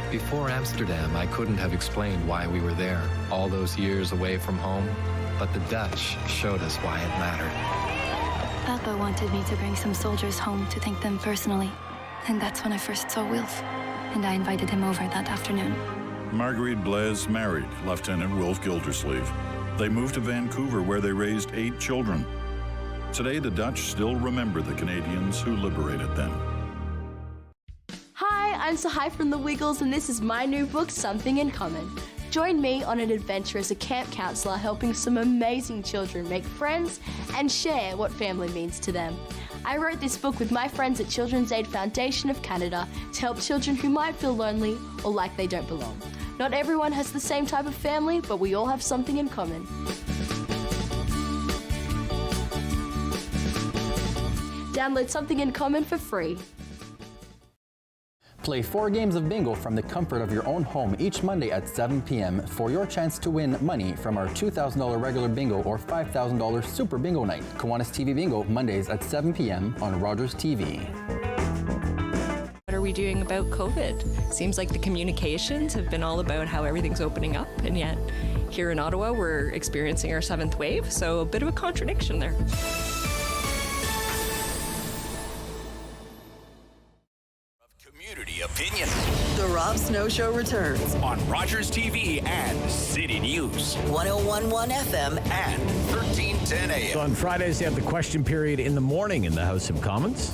Before Amsterdam, I couldn't have explained why we were there, all those years away from home. But the Dutch showed us why it mattered.
Papa wanted me to bring some soldiers home to thank them personally. And that's when I first saw Wilf. And I invited him over that afternoon.
Marguerite Blais married Lieutenant Wilf Gildersleeve. They moved to Vancouver, where they raised 8 children. Today, the Dutch still remember the Canadians who liberated them.
Hi, I'm Sahai from The Wiggles, and this is my new book, Something in Common. Join me on an adventure as a camp counselor, helping some amazing children make friends and share what family means to them. I wrote this book with my friends at Children's Aid Foundation of Canada to help children who might feel lonely or like they don't belong. Not everyone has the same type of family, but we all have something in common. Download Something in Common for free.
Play 4 games of bingo from the comfort of your own home each Monday at 7 p.m. for your chance to win money from our $2,000 regular bingo or $5,000 super bingo night. Kiwanis TV Bingo, Mondays at 7 p.m. on Rogers TV.
What are we doing about COVID? Seems like the communications have been all about how everything's opening up, and yet here in Ottawa we're experiencing our 7th wave, so a bit of a contradiction there.
Opinion.
The Rob Snow Show returns
on Rogers TV and City News.
101.1 FM
and 1310 AM.
So on Fridays, they have the question period in the morning in the House of Commons.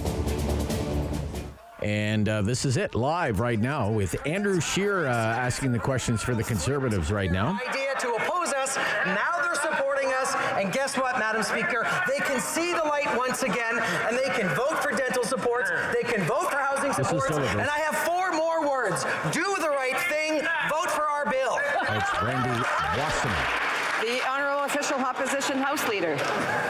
And this is it, live right now, with Andrew Scheer asking the questions for the Conservatives right now.
Idea to oppose us. Now they're supporting us. And guess what, Madam Speaker? They can see the light once again, and they can vote for dental supports. They can vote for housing supports. And I have 4 more words. Do the right thing. Vote for our bill.
That's Randy Wasserman.
The Honourable Official Opposition House Leader.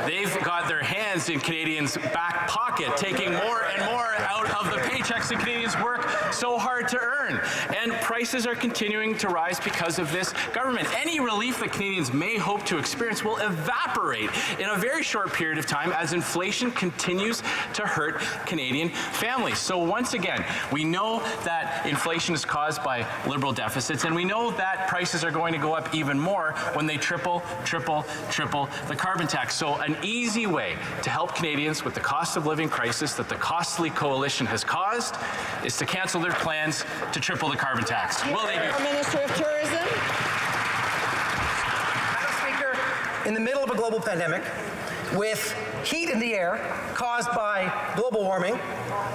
They've got their hands in Canadians' back pocket, taking more and more out of the paychecks that Canadians work so hard to earn. And prices are continuing to rise because of this government. Any relief that Canadians may hope to experience will evaporate in a very short period of time as inflation continues to hurt Canadian families. So once again, we know that inflation is caused by Liberal deficits, and we know that prices are going to go up even more when they triple the carbon tax. So an easy way to help Canadians with the cost of living crisis that the costly coalition has caused is to cancel their plans to triple the carbon tax. Will they do?
Minister of Tourism.
Madam Speaker, in the middle of a global pandemic, with heat in the air caused by global warming,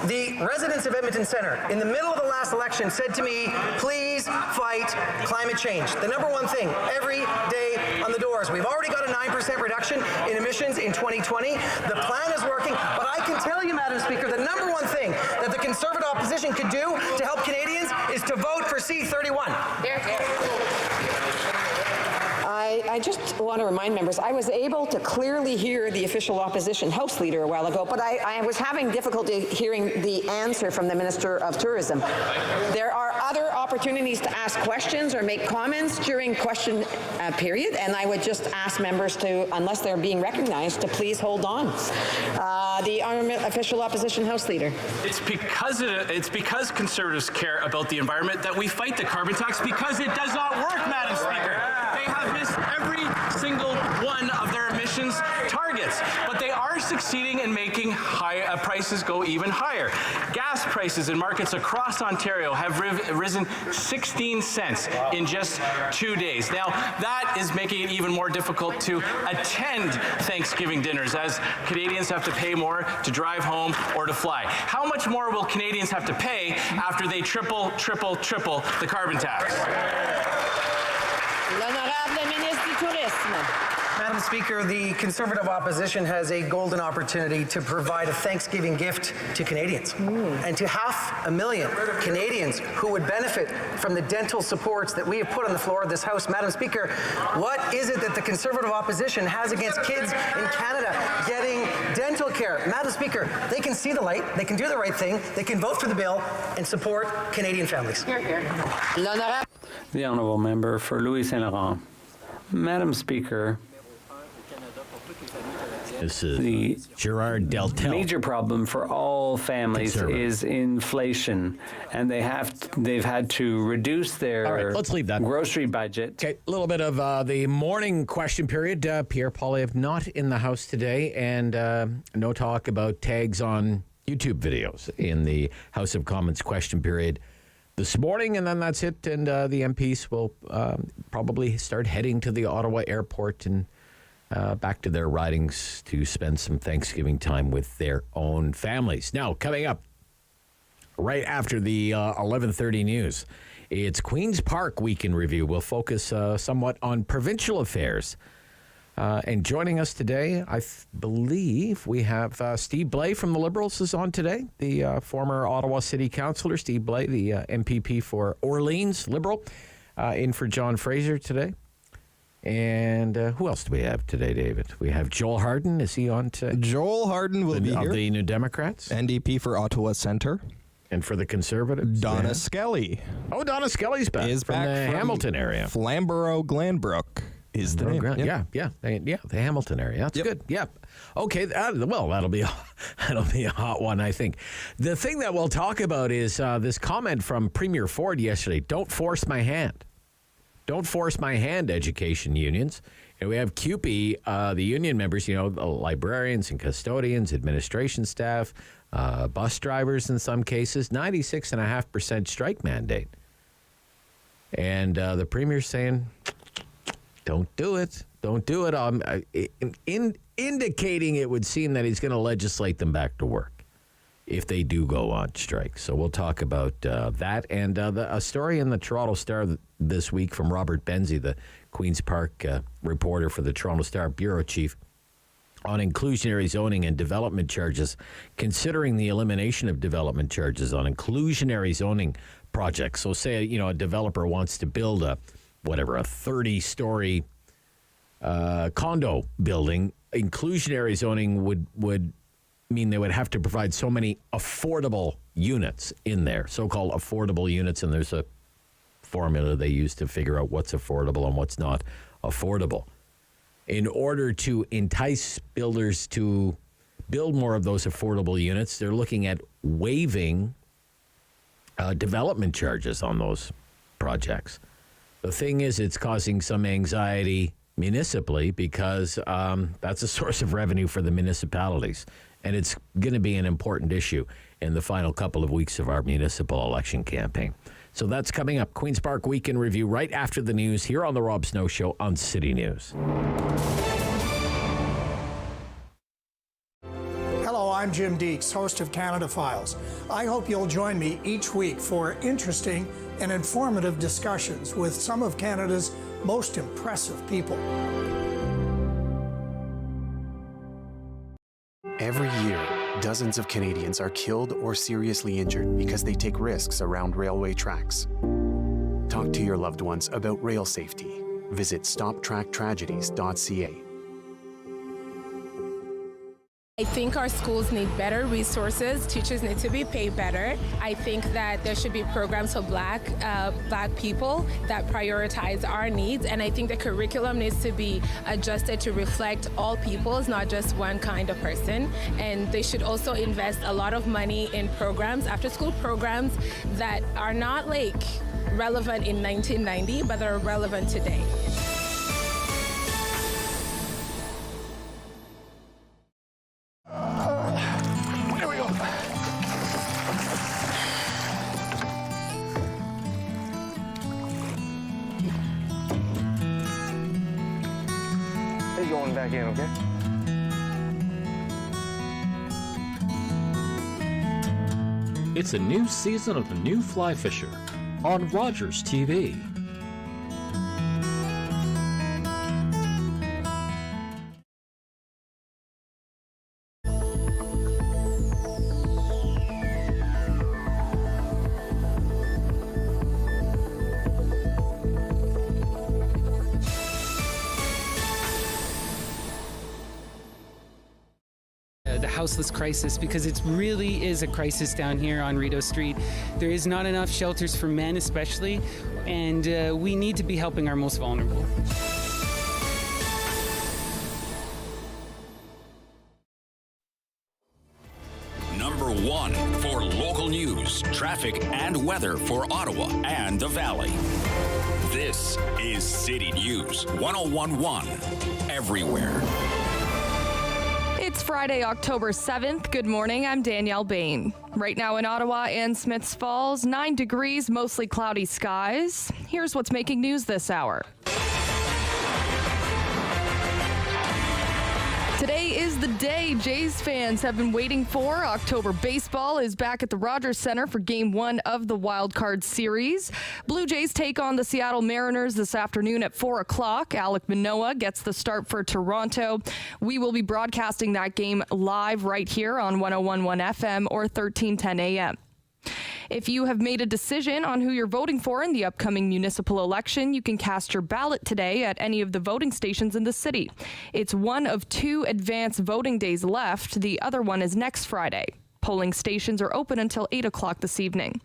the residents of Edmonton Centre, in the middle of the last election, said to me, please fight climate change. The number one thing every day on the doors. We've already got a 9% reduction in emissions in 2020. The plan is working, but I can tell you, Madam Speaker, the number one thing that the Conservative opposition could do to help Canadians is to vote for C-31.
I just want to remind members, I was able to clearly hear the official opposition House Leader a while ago, but I was having difficulty hearing the answer from the Minister of Tourism. There are other opportunities to ask questions or make comments during question period, and I would just ask members to, unless they're being recognized, to please hold on. The Honourable Official Opposition House Leader.
It's because Conservatives care about the environment that we fight the carbon tax, because it does not work, Madam Speaker. They have missed every single one of their emissions targets, but they are succeeding in making prices go even higher. Gas prices in markets across Ontario have risen 16 cents in just 2 days. Now, that is making it even more difficult to attend Thanksgiving dinners, as Canadians have to pay more to drive home or to fly. How much more will Canadians have to pay after they triple the carbon tax?
L'Honorable Ministre du Tourisme.
Madam Speaker, the Conservative opposition has a golden opportunity to provide a Thanksgiving gift to Canadians. And to 500,000 Canadians who would benefit from the dental supports that we have put on the floor of this House. Madam Speaker, what is it that the Conservative opposition has against kids in Canada getting dental care? Madam Speaker, they can see the light, they can do the right thing, they can vote for the bill and support Canadian families.
The Honourable Member for Louis Saint Laurent. Madam Speaker,
this is Gerard Deltel.
Major problem for all families is inflation, and they've had to reduce their
let's leave that
grocery budget.
Okay, a little bit of the morning question period. Pierre Poilievre not in the House today, and no talk about tags on YouTube videos in the House of Commons question period this morning, and then that's it. And the MPs will probably start heading to the Ottawa airport and back to their ridings to spend some Thanksgiving time with their own families. Now, coming up right after the 11:30 news, it's Queen's Park Week in Review. We'll focus somewhat on provincial affairs. And joining us today, I believe we have Steve Blais from the Liberals is on today, the former Ottawa City Councillor, Steve Blais, the MPP for Orleans Liberal, in for John Fraser today. And who else do we have today, David? We have Joel Harden. Is he on today?
Joel Harden will be here.
Of the New Democrats.
NDP for Ottawa Centre.
And for the Conservatives?
Donna Skelly.
Oh, Donna Skelly's back.
Is
from
back
the
from
Hamilton area.
Flamborough-Glanbrook is the name.
Yeah, the Hamilton area. That's good. Yep. Okay, that'll be a hot one, I think. The thing that we'll talk about is this comment from Premier Ford yesterday. Don't force my hand. Don't force my hand, education unions. And we have CUPE, the union members, the librarians and custodians, administration staff, bus drivers in some cases, 96.5% strike mandate. And the Premier's saying, don't do it. Don't do it. Indicating it would seem that he's going to legislate them back to work. if they do go on strike. So we'll talk about that. And a story in the Toronto Star this week from Robert Benzie, the Queen's Park reporter for the Toronto Star bureau chief, on inclusionary zoning and development charges, considering the elimination of development charges on inclusionary zoning projects. So say, a developer wants to build a 30-story condo building. Inclusionary zoning would mean they would have to provide so many affordable units in there, so-called affordable units, and there's a formula they use to figure out what's affordable and what's not affordable. In order to entice builders to build more of those affordable units, they're looking at waiving development charges on those projects. The thing is, it's causing some anxiety municipally because that's a source of revenue for the municipalities. And it's going to be an important issue in the final couple of weeks of our municipal election campaign. So that's coming up. Queen's Park Week in Review right after the news here on The Rob Snow Show on City News.
Hello, I'm Jim Deeks, host of Canada Files. I hope you'll join me each week for interesting and informative discussions with some of Canada's most impressive people.
Every year, dozens of Canadians are killed or seriously injured because they take risks around railway tracks. Talk to your loved ones about rail safety. Visit stoptracktragedies.ca.
I think our schools need better resources. Teachers need to be paid better. I think that there should be programs for Black people that prioritize our needs, and I think the curriculum needs to be adjusted to reflect all peoples, not just one kind of person. And they should also invest a lot of money in programs, after-school programs that are not relevant in 1990, but are relevant today.
There we go.
Hey, going back in, okay?
It's a new season of The New Fly Fisher on Rogers TV.
The houseless crisis, because it really is a crisis down here on Rideau Street. There is not enough shelters for men especially, and we need to be helping our most vulnerable.
Number 1 for local news, traffic, and weather for Ottawa and the Valley. This is City News 101.1 everywhere.
It's Friday, October 7th. Good morning. I'm Danielle Bain. Right now in Ottawa and Smiths Falls, 9 degrees, mostly cloudy skies. Here's what's making news this hour. Today is the day Jays fans have been waiting for. October baseball is back at the Rogers Centre for Game 1 of the Wild Card Series. Blue Jays take on the Seattle Mariners this afternoon at 4 o'clock. Alec Manoah gets the start for Toronto. We will be broadcasting that game live right here on 101.1 FM or 1310 AM. If you have made a decision on who you're voting for in the upcoming municipal election, you can cast your ballot today at any of the voting stations in the city. It's one of 2 advance voting days left. The other one is next Friday. Polling stations are open until 8 o'clock this evening.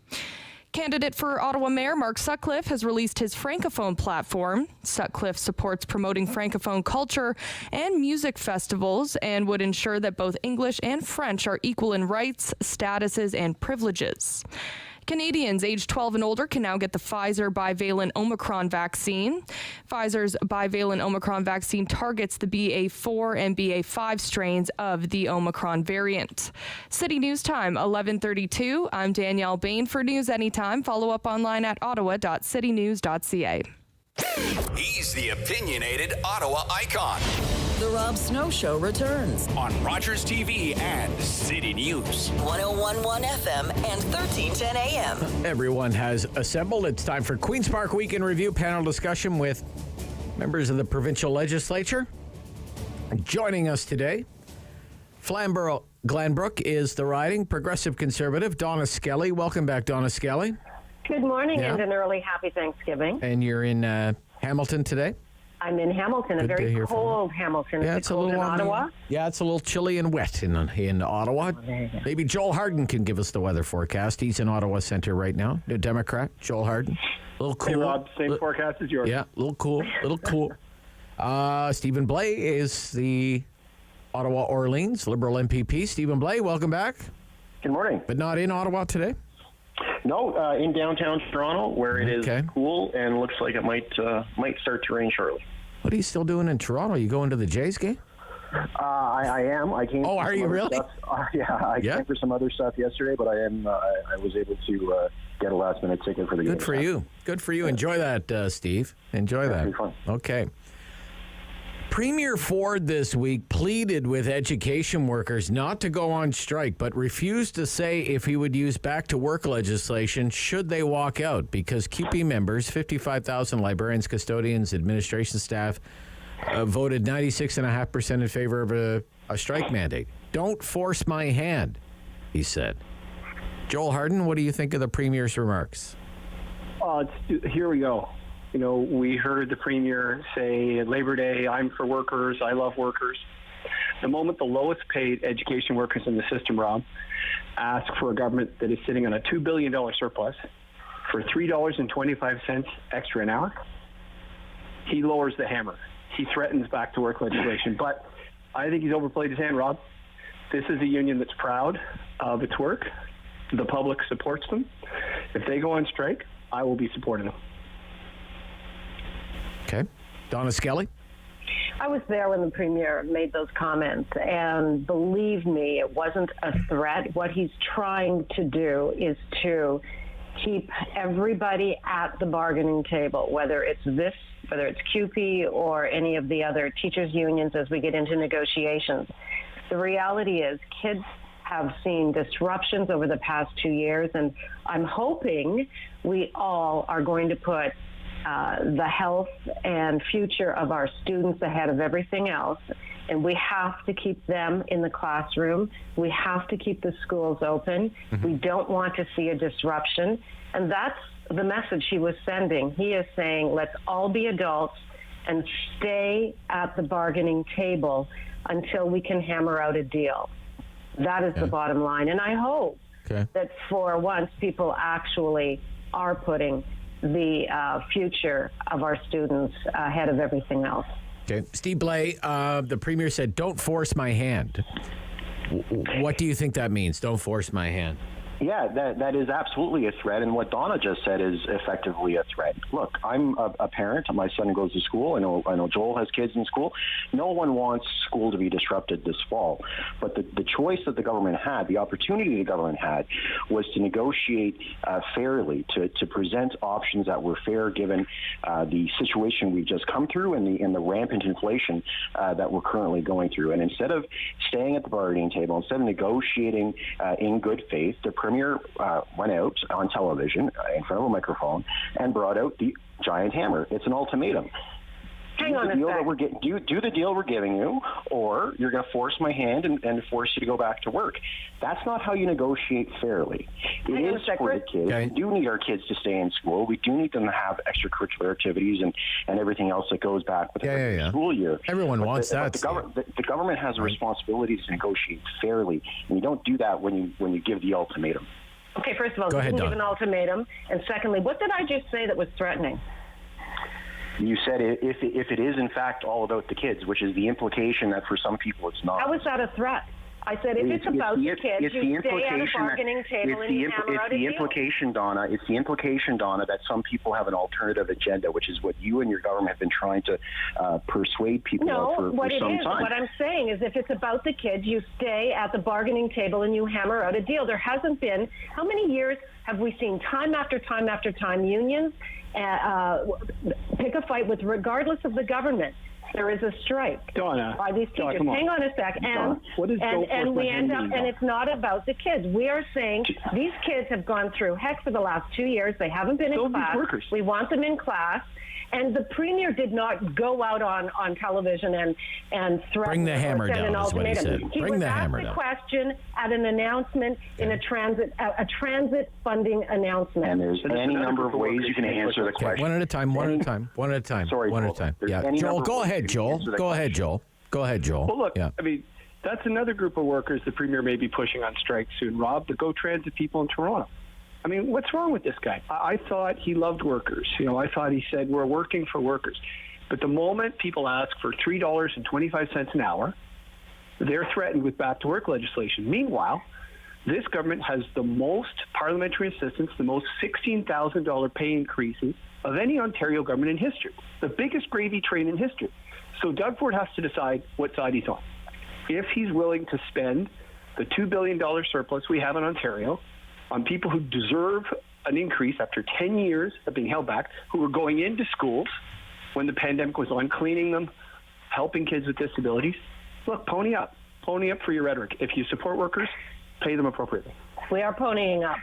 Candidate for Ottawa Mayor Mark Sutcliffe has released his Francophone platform. Sutcliffe supports promoting Francophone culture and music festivals and would ensure that both English and French are equal in rights, statuses, and privileges. Canadians aged 12 and older can now get the Pfizer bivalent Omicron vaccine. Pfizer's bivalent Omicron vaccine targets the BA4 and BA5 strains of the Omicron variant. City News Time, 11:32. I'm Danielle Bain. For News Anytime, follow up online at ottawa.citynews.ca.
He's the opinionated Ottawa icon.
The Rob Snow Show returns
on Rogers TV and City News.
101.1 FM and 1310 AM.
Everyone has assembled. It's time for Queen's Park Week in Review panel discussion with members of the provincial legislature. Joining us today, Flamborough-Glanbrook is the riding Progressive Conservative, Donna Skelly. Welcome back, Donna Skelly.
Good morning and an early happy Thanksgiving.
And you're in Hamilton today?
I'm in Hamilton, a very cold Hamilton.
Yeah, it's a little
in Ottawa.
Yeah, it's a little chilly and wet in Ottawa. Maybe Joel Harden can give us the weather forecast. He's in Ottawa Centre right now. The Democrat, Joel Harden. A little cool.
Hey, Rob, same forecast as yours.
Yeah, a little cool. Stephen Blais is the Ottawa Orleans Liberal MPP. Stephen Blais, welcome back.
Good morning.
But not in Ottawa today?
No, in downtown Toronto, where it is cool and looks like it might start to rain shortly.
What are you still doing in Toronto? You going to the Jays game?
I am. I came.
Oh, are you really?
I came for some other stuff yesterday, but I am. I was able to get a last-minute ticket for the game.
Good for you. Good for you. Enjoy that, Steve. Enjoy that.
It'll be fun.
Okay. Premier Ford this week pleaded with education workers not to go on strike, but refused to say if he would use back-to-work legislation should they walk out, because CUPE members, 55,000 librarians, custodians, administration staff, voted 96.5% in favor of a strike mandate. Don't force my hand, he said. Joel Harden, what do you think of the Premier's remarks?
Here we go. You know, we heard the Premier say, Labor Day, I'm for workers, I love workers. The moment the lowest paid education workers in the system, Rob, ask for a government that is sitting on a $2 billion surplus for $3.25 extra an hour, he lowers the hammer. He threatens back-to-work legislation. But I think he's overplayed his hand, Rob. This is a union that's proud of its work. The public supports them. If they go on strike, I will be supporting them.
Okay. Donna Skelly?
I was there when the Premier made those comments, and believe me, it wasn't a threat. What he's trying to do is to keep everybody at the bargaining table, whether it's CUPE or any of the other teachers' unions as we get into negotiations. The reality is kids have seen disruptions over the past 2 years, and I'm hoping we all are going to put the health and future of our students ahead of everything else. And we have to keep them in the classroom. We have to keep the schools open. Mm-hmm. We don't want to see a disruption. And that's the message he was sending. He is saying, let's all be adults and stay at the bargaining table until we can hammer out a deal. That is the bottom line. And I hope that for once people actually are putting the future of our students ahead of everything else.
Okay. Steve Blais, the Premier said, don't force my hand. What do you think that means, don't force my hand?
Yeah, that is absolutely a threat, and what Donna just said is effectively a threat. Look, I'm a parent. My son goes to school. I know Joel has kids in school. No one wants school to be disrupted this fall. But the choice that the government had, the opportunity the government had, was to negotiate fairly, to present options that were fair given the situation we've just come through and the rampant inflation that we're currently going through. And instead of staying at the bargaining table, instead of negotiating in good faith, the Premier went out on television in front of a microphone and brought out the giant hammer. It's an ultimatum.
Hang on a sec.
Do the deal we're giving you, or you're going to force my hand and force you to go back to work. That's not how you negotiate fairly. It is for the kids. We do need our kids to stay in school. We do need them to have extracurricular activities and everything else that goes back with the school year.
Everyone wants that.
The government has a responsibility to negotiate fairly, and you don't do that when you give the ultimatum.
Okay, first of all, you didn't give an ultimatum, and secondly, what did I just say that was threatening?
You said if it is in fact all about the kids, which is the implication that for some people it's not.
How is that a threat? I said if it's about the kids, you stay at a bargaining table and you hammer out a deal.
It's the implication, Donna, that some people have an alternative agenda, which is what you and your government have been trying to persuade people of for some time.
What I'm saying is if it's about the kids, you stay at the bargaining table and you hammer out a deal. There hasn't been, how many years have we seen time after time after time unions pick a fight with regardless of the government? there is a strike
Donna,
by these teachers.
come on.
Hang on a sec.
Donna, what does Joe
and we end up,
mean,
and it's not about the kids. We are saying these kids have gone through heck for the last 2 years. They haven't been in class. We want them in class. And the premier did not go out on television and threaten
Bring the hammer
or send an
down, is what he
ultimatum.
said. Bring the hammer
was
down.
asked a question at an announcement in a transit funding announcement.
And there's any number of ways you can answer the question.
One at a time.
Sorry,
one at a time.
There's
Yeah,
any
Joel,
number
go
of
ahead,
ways you can
Joel.
answer the
Go ahead,
question.
Joel. Go ahead, Joel.
Well, look,
yeah.
I mean, that's another group of workers the premier may be pushing on strike soon, Rob, the GO Transit people in Toronto. I mean, what's wrong with this guy? I thought he loved workers. I thought he said we're working for workers. But the moment people ask for $3.25 an hour, they're threatened with back-to-work legislation. Meanwhile, this government has the most parliamentary assistance, the most $16,000 pay increases of any Ontario government in history, the biggest gravy train in history. So Doug Ford has to decide what side he's on. If he's willing to spend the $2 billion surplus we have in Ontario on people who deserve an increase after 10 years of being held back, who are going into schools when the pandemic was on, cleaning them, helping kids with disabilities. Look, pony up. Pony up for your rhetoric. If you support workers, pay them appropriately.
We are ponying up.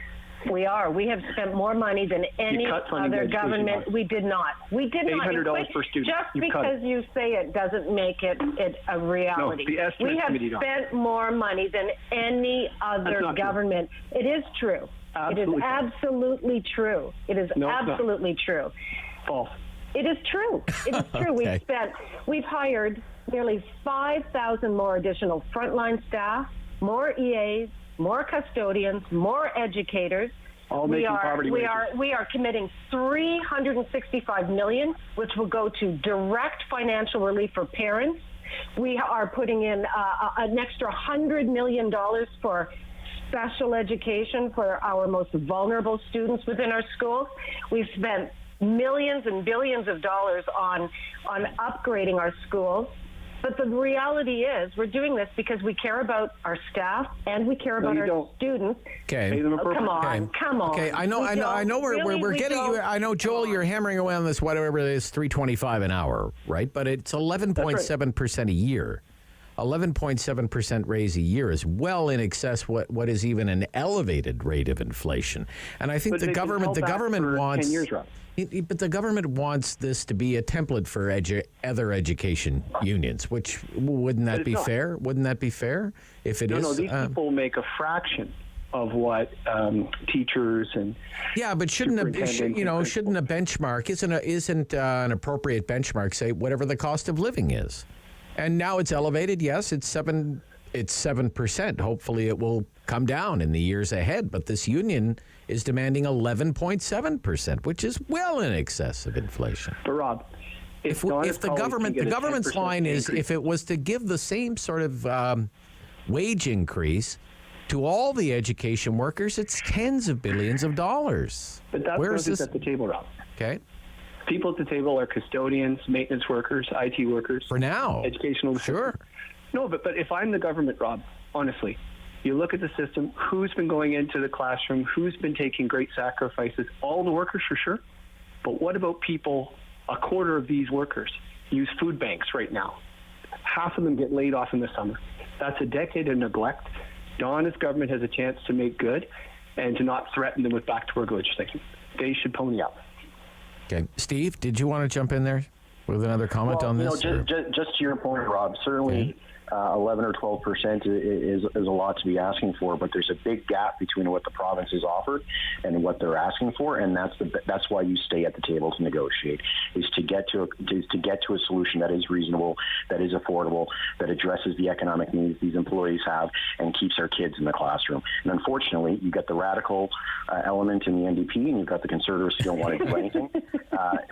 We are. We have spent more money than any other government. We did not. We did not.
$800 per student.
Just because you say it doesn't make it a reality.
No, the estimates
we have spent more money than any other government. It is true.
Absolutely.
It is absolutely true. It is absolutely true.
False.
It is true. It is true.
Okay.
We've hired nearly 5,000 more additional frontline staff, more EAs, more custodians, more educators. We are committing $365 million, which will go to direct financial relief for parents. We are putting in an extra $100 million for special education for our most vulnerable students within our schools. We've spent millions and billions of dollars on upgrading our schools. But the reality is we're doing this because we care about our staff and we care about our students.
Okay.
Come on.
Okay, I know we're getting you. I know, Joel, you're hammering away on this, whatever it is, $3.25 an hour, right? But it's 11.7% a year. 11.7% raise a year is well in excess what is even an elevated rate of inflation. And I think the government wants
10 years, Rob.
But the government wants this to be a template for other education unions, which wouldn't that be fair? Wouldn't that be fair if it is?
No, these people make a fraction of what teachers and
but shouldn't a benchmark isn't an appropriate benchmark say whatever the cost of living is? And now it's elevated. Yes, it's 7%. Hopefully it will come down in the years ahead. But this union is demanding 11.7%, which is well in excess of inflation.
But Rob,
if the government's line is if it was to give the same sort of wage increase to all the education workers, it's tens of billions of dollars.
But that's not who's at the table, Rob.
Okay.
People at the table are custodians, maintenance workers, IT workers.
For now.
Educational assistants.
Sure.
No, but if I'm the government, Rob, honestly, you look at the system, who's been going into the classroom, who's been taking great sacrifices, all the workers for sure. But what about people, a quarter of these workers use food banks right now. Half of them get laid off in the summer. That's a decade of neglect. Donna's government has a chance to make good and to not threaten them with back-to-work legislation. They should pony up.
Okay. Steve, did you want to jump in there with another comment on this?
Just to your point, Rob, certainly 11 or 12% is a lot to be asking for, but there's a big gap between what the province has offered and what they're asking for, and that's why you stay at the table to negotiate, is to get to a solution that is reasonable, that is affordable, that addresses the economic needs these employees have, and keeps our kids in the classroom. And unfortunately, you've got the radical element in the NDP, and you've got the conservatives who don't want to do anything.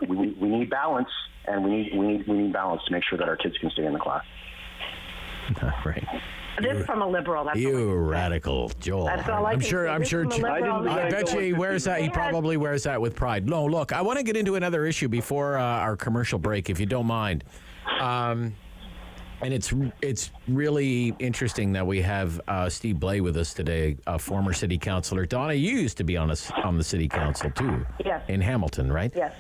We need balance, and we need balance to make sure that our kids can stay in the class.
Right.
This from a liberal. That's
you radical, Joel.
That's all I'm sure.
I bet you he wears that. He probably wears that with pride. No, look, I want to get into another issue before our commercial break, if you don't mind. And it's really interesting that we have Steve Blais with us today, a former city councillor. Donna, you used to be on the city council too.
Yes.
In Hamilton, right?
Yes.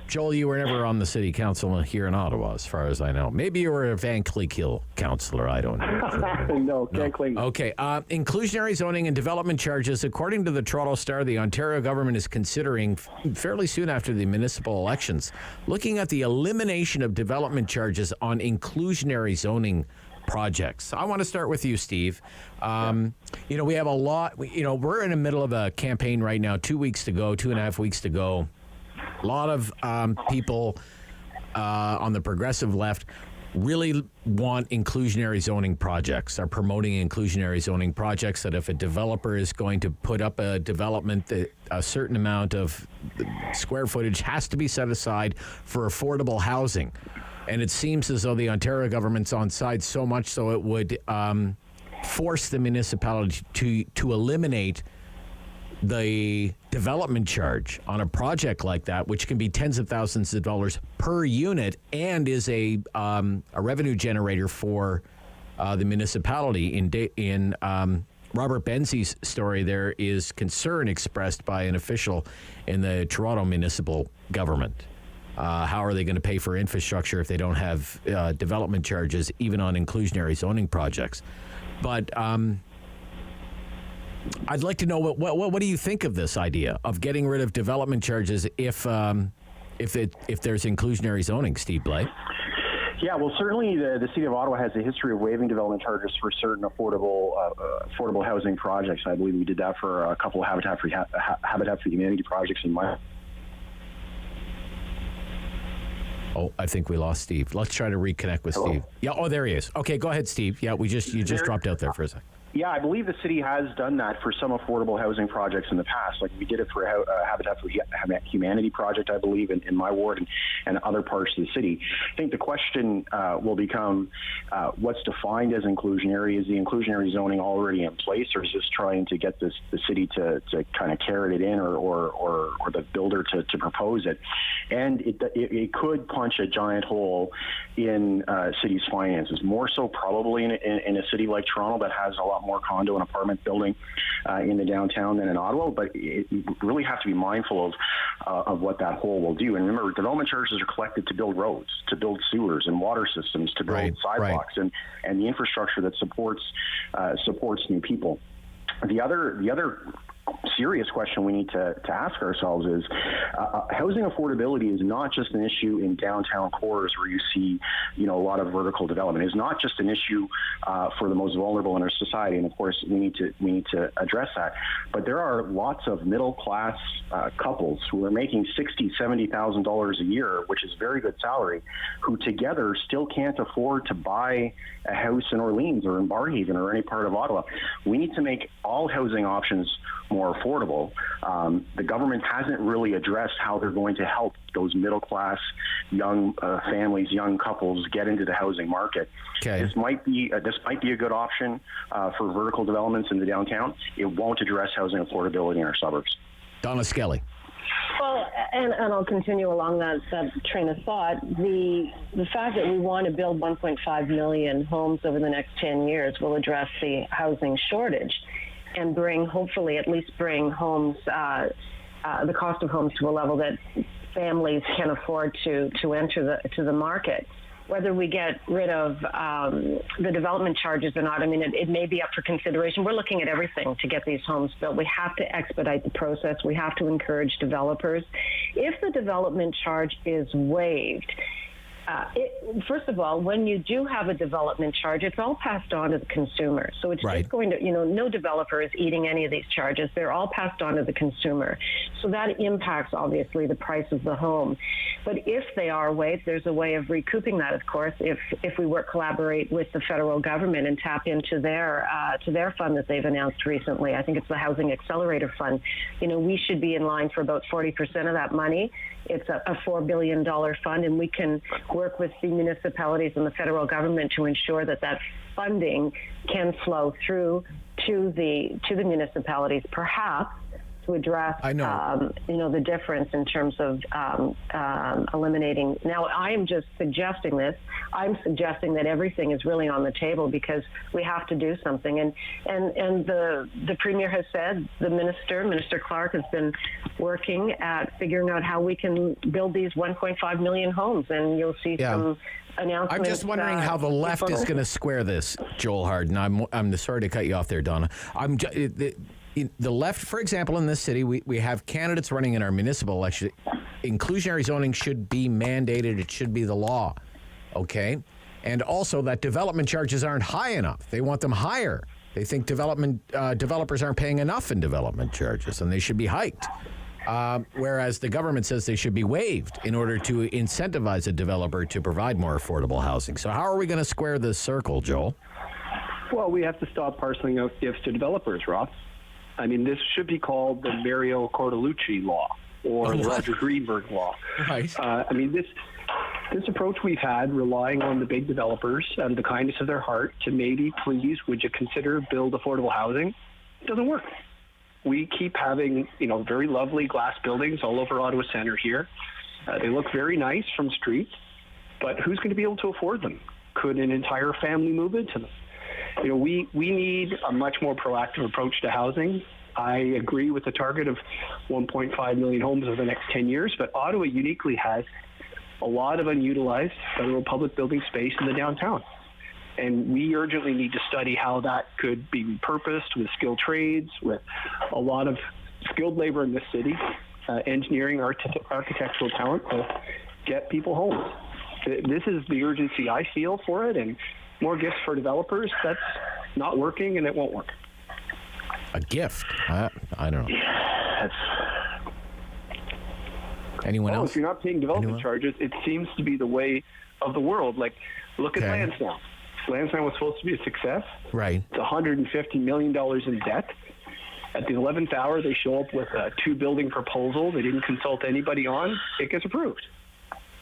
Joel, you were never on the city council here in Ottawa, as far as I know. Maybe you were a Van Cleek Hill councillor. I don't know.
No, can't claim.
Okay. Inclusionary zoning and development charges. According to the Toronto Star, the Ontario government is considering, fairly soon after the municipal elections, looking at the elimination of development charges on inclusionary zoning projects. I want to start with you, Steve. We have a lot. We're in the middle of a campaign right now. 2 weeks to go, 2.5 weeks to go. A lot of people on the progressive left really want inclusionary zoning projects, are promoting inclusionary zoning projects, that if a developer is going to put up a development, that a certain amount of square footage has to be set aside for affordable housing. And it seems as though the Ontario government's on side so much so it would force the municipality to eliminate the development charge on a project like that, which can be tens of thousands of dollars per unit and is a revenue generator for the municipality. In Robert Benzie's story, there is concern expressed by an official in the Toronto municipal government. How are they going to pay for infrastructure if they don't have development charges, even on inclusionary zoning projects? But I'd like to know what do you think of this idea of getting rid of development charges if there's inclusionary zoning, Steve Blais?
Yeah, well, certainly the City of Ottawa has a history of waiving development charges for certain affordable housing projects. I believe we did that for a couple of Habitat for Humanity projects in my.
Oh, I think we lost Steve. Let's try to reconnect with Steve. Yeah. Oh, there he is. Okay, go ahead, Steve. Yeah, you just dropped out there for a second.
Yeah, I believe the city has done that for some affordable housing projects in the past. Like we did it for a Habitat for Humanity project, I believe, in my ward and other parts of the city. I think the question will become what's defined as inclusionary. Is the inclusionary zoning already in place, or is this trying to get the city to kind of carrot it in, or the builder to propose it? And it could punch a giant hole in city's finances, more so probably in a city like Toronto that has a lot more condo and apartment building in the downtown than in Ottawa, but you really have to be mindful of what that hole will do. And remember, development charges are collected to build roads, to build sewers and water systems, to build sidewalks and the infrastructure that supports new people. The other serious question we need to ask ourselves is housing affordability is not just an issue in downtown cores where you see a lot of vertical development. It's not just an issue for the most vulnerable in our society, and of course we need to address that. But there are lots of middle class couples who are making $60,000-$70,000 a year, which is a very good salary, who together still can't afford to buy a house in Orleans or in Barrhaven or any part of Ottawa. We need to make all housing options more affordable. The government hasn't really addressed how they're going to help those middle-class young families, young couples get into the housing market. Okay. This might be a good option for vertical developments in the downtown. It won't address housing affordability in our suburbs.
Donna Skelly.
Well, and I'll continue along that train of thought. The fact that we want to build 1.5 million homes over the next 10 years will address the housing shortage and hopefully at least bring homes, the cost of homes to a level that families can afford to enter the market. Whether we get rid of the development charges or not, I mean, it may be up for consideration. We're looking at everything to get these homes built. We have to expedite the process. We have to encourage developers. If the development charge is waived, first of all, when you do have a development charge, it's all passed on to the consumer. So it's just going to, no developer is eating any of these charges. They're all passed on to the consumer. So that impacts, obviously, the price of the home. But if they are waived, there's a way of recouping that, of course, if we collaborate with the federal government and tap into their fund that they've announced recently. I think it's the Housing Accelerator Fund. We should be in line for about 40% of that money. It's a $4 billion fund, and we can work with the municipalities and the federal government to ensure that funding can flow through to the municipalities, perhaps to address, the difference in terms of eliminating. Now, I am just suggesting this. I'm suggesting that everything is really on the table because we have to do something. And the Premier has said, Minister Clark, has been working at figuring out how we can build these 1.5 million homes. And you'll see some announcements.
I'm just wondering how the left is going to square this, Joel Harden. I'm sorry to cut you off there, Donna. The left, for example, in this city, we have candidates running in our municipal election. Inclusionary zoning should be mandated. It should be the law, okay? And also that development charges aren't high enough. They want them higher. They think developers aren't paying enough in development charges, and they should be hiked. Whereas the government says they should be waived in order to incentivize a developer to provide more affordable housing. So how are we going to square this circle, Joel?
Well, we have to stop parceling out gifts to developers, Rob. I mean, this should be called the Mario Cortellucci law or the Roger Greenberg law.
Right.
This approach we've had, relying on the big developers and the kindness of their heart to maybe, please, would you consider build affordable housing, doesn't work. We keep having, very lovely glass buildings all over Ottawa Centre here. They look very nice from streets, but who's going to be able to afford them? Could an entire family move into them? We need a much more proactive approach to housing. I agree with the target of 1.5 million homes over the next 10 years, but Ottawa uniquely has a lot of unutilized federal public building space in the downtown. And we urgently need to study how that could be repurposed with skilled trades, with a lot of skilled labor in this city, engineering, architectural talent to get people homes. This is the urgency I feel for it, and more gifts for developers, that's not working and it won't work.
A gift? I don't know. Anyone else?
If you're not paying development charges, it seems to be the way of the world. Like, look at Lansdowne. Lansdowne was supposed to be a success.
Right.
It's $150 million in debt. At the 11th hour, they show up with a 2-building proposal they didn't consult anybody on. It gets approved.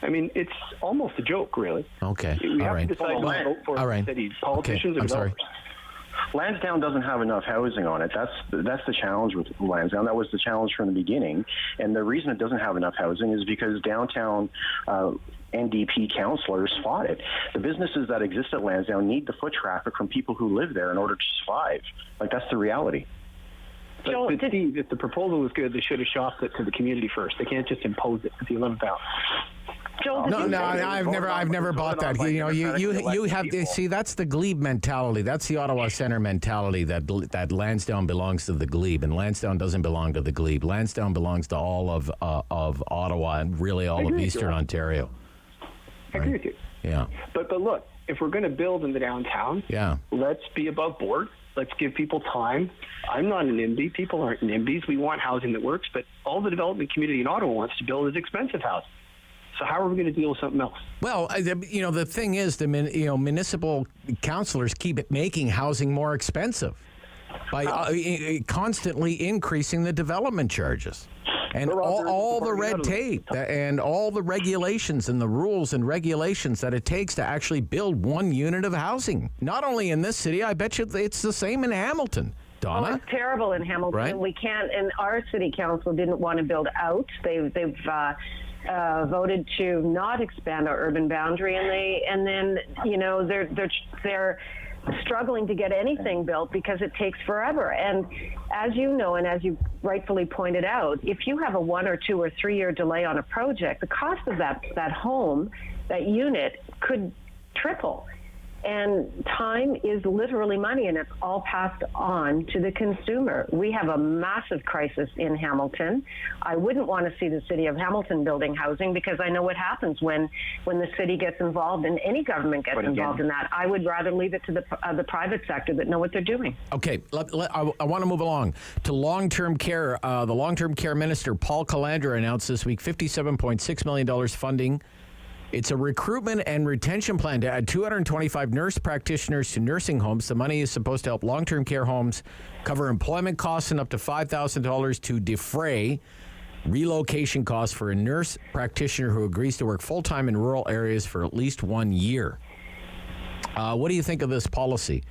I mean, it's almost a joke, really.
Okay.
We have to decide who to vote for cities, politicians, and developers.
Lansdowne doesn't have enough housing on it. That's the challenge with Lansdowne. That was the challenge from the beginning. And the reason it doesn't have enough housing is because downtown NDP councillors fought it. The businesses that exist at Lansdowne need the foot traffic from people who live there in order to survive. That's the reality.
But Steve, if the proposal was good, they should have shopped it to the community first. They can't just impose it at the 11th hour.
I've never bought that. You have see, that's the glebe mentality. That's the Ottawa Centre mentality that Lansdowne belongs to the glebe, and Lansdowne doesn't belong to the glebe. Lansdowne belongs to all of Ottawa and really all of Eastern Ontario.
I agree with you.
Yeah.
But look, if we're going to build in the downtown, let's be above board. Let's give people time. I'm not an NIMBY. People aren't NIMBYs. We want housing that works, but all the development community in Ottawa wants to build is expensive housing. So how are we going to deal with something else?
Well, the thing is, municipal councillors keep making housing more expensive by constantly increasing the development charges. And all the red tape and all the regulations and the rules and regulations that it takes to actually build one unit of housing. Not only in this city, I bet you it's the same in Hamilton. Donna?
Oh, it's terrible in Hamilton.
Right?
We can't, and our city council didn't want to build out. They've voted to not expand our urban boundary, and then they're struggling to get anything built because it takes forever. And as you know, and as you rightfully pointed out, if you have a 1 or 2 or 3 year delay on a project, the cost of that home, that unit, could triple. And time is literally money, and it's all passed on to the consumer. We have a massive crisis in Hamilton. I wouldn't want to see the city of Hamilton building housing because I know what happens when the city gets involved and any government gets involved in that. I would rather leave it to the private sector that know what they're doing.
Okay, I want to move along to long-term care. The long-term care minister, Paul Calandra, announced this week $57.6 million funding. It's a recruitment and retention plan to add 225 nurse practitioners to nursing homes. The money is supposed to help long-term care homes cover employment costs and up to $5,000 to defray relocation costs for a nurse practitioner who agrees to work full-time in rural areas for at least 1 year. What do you think of this policy?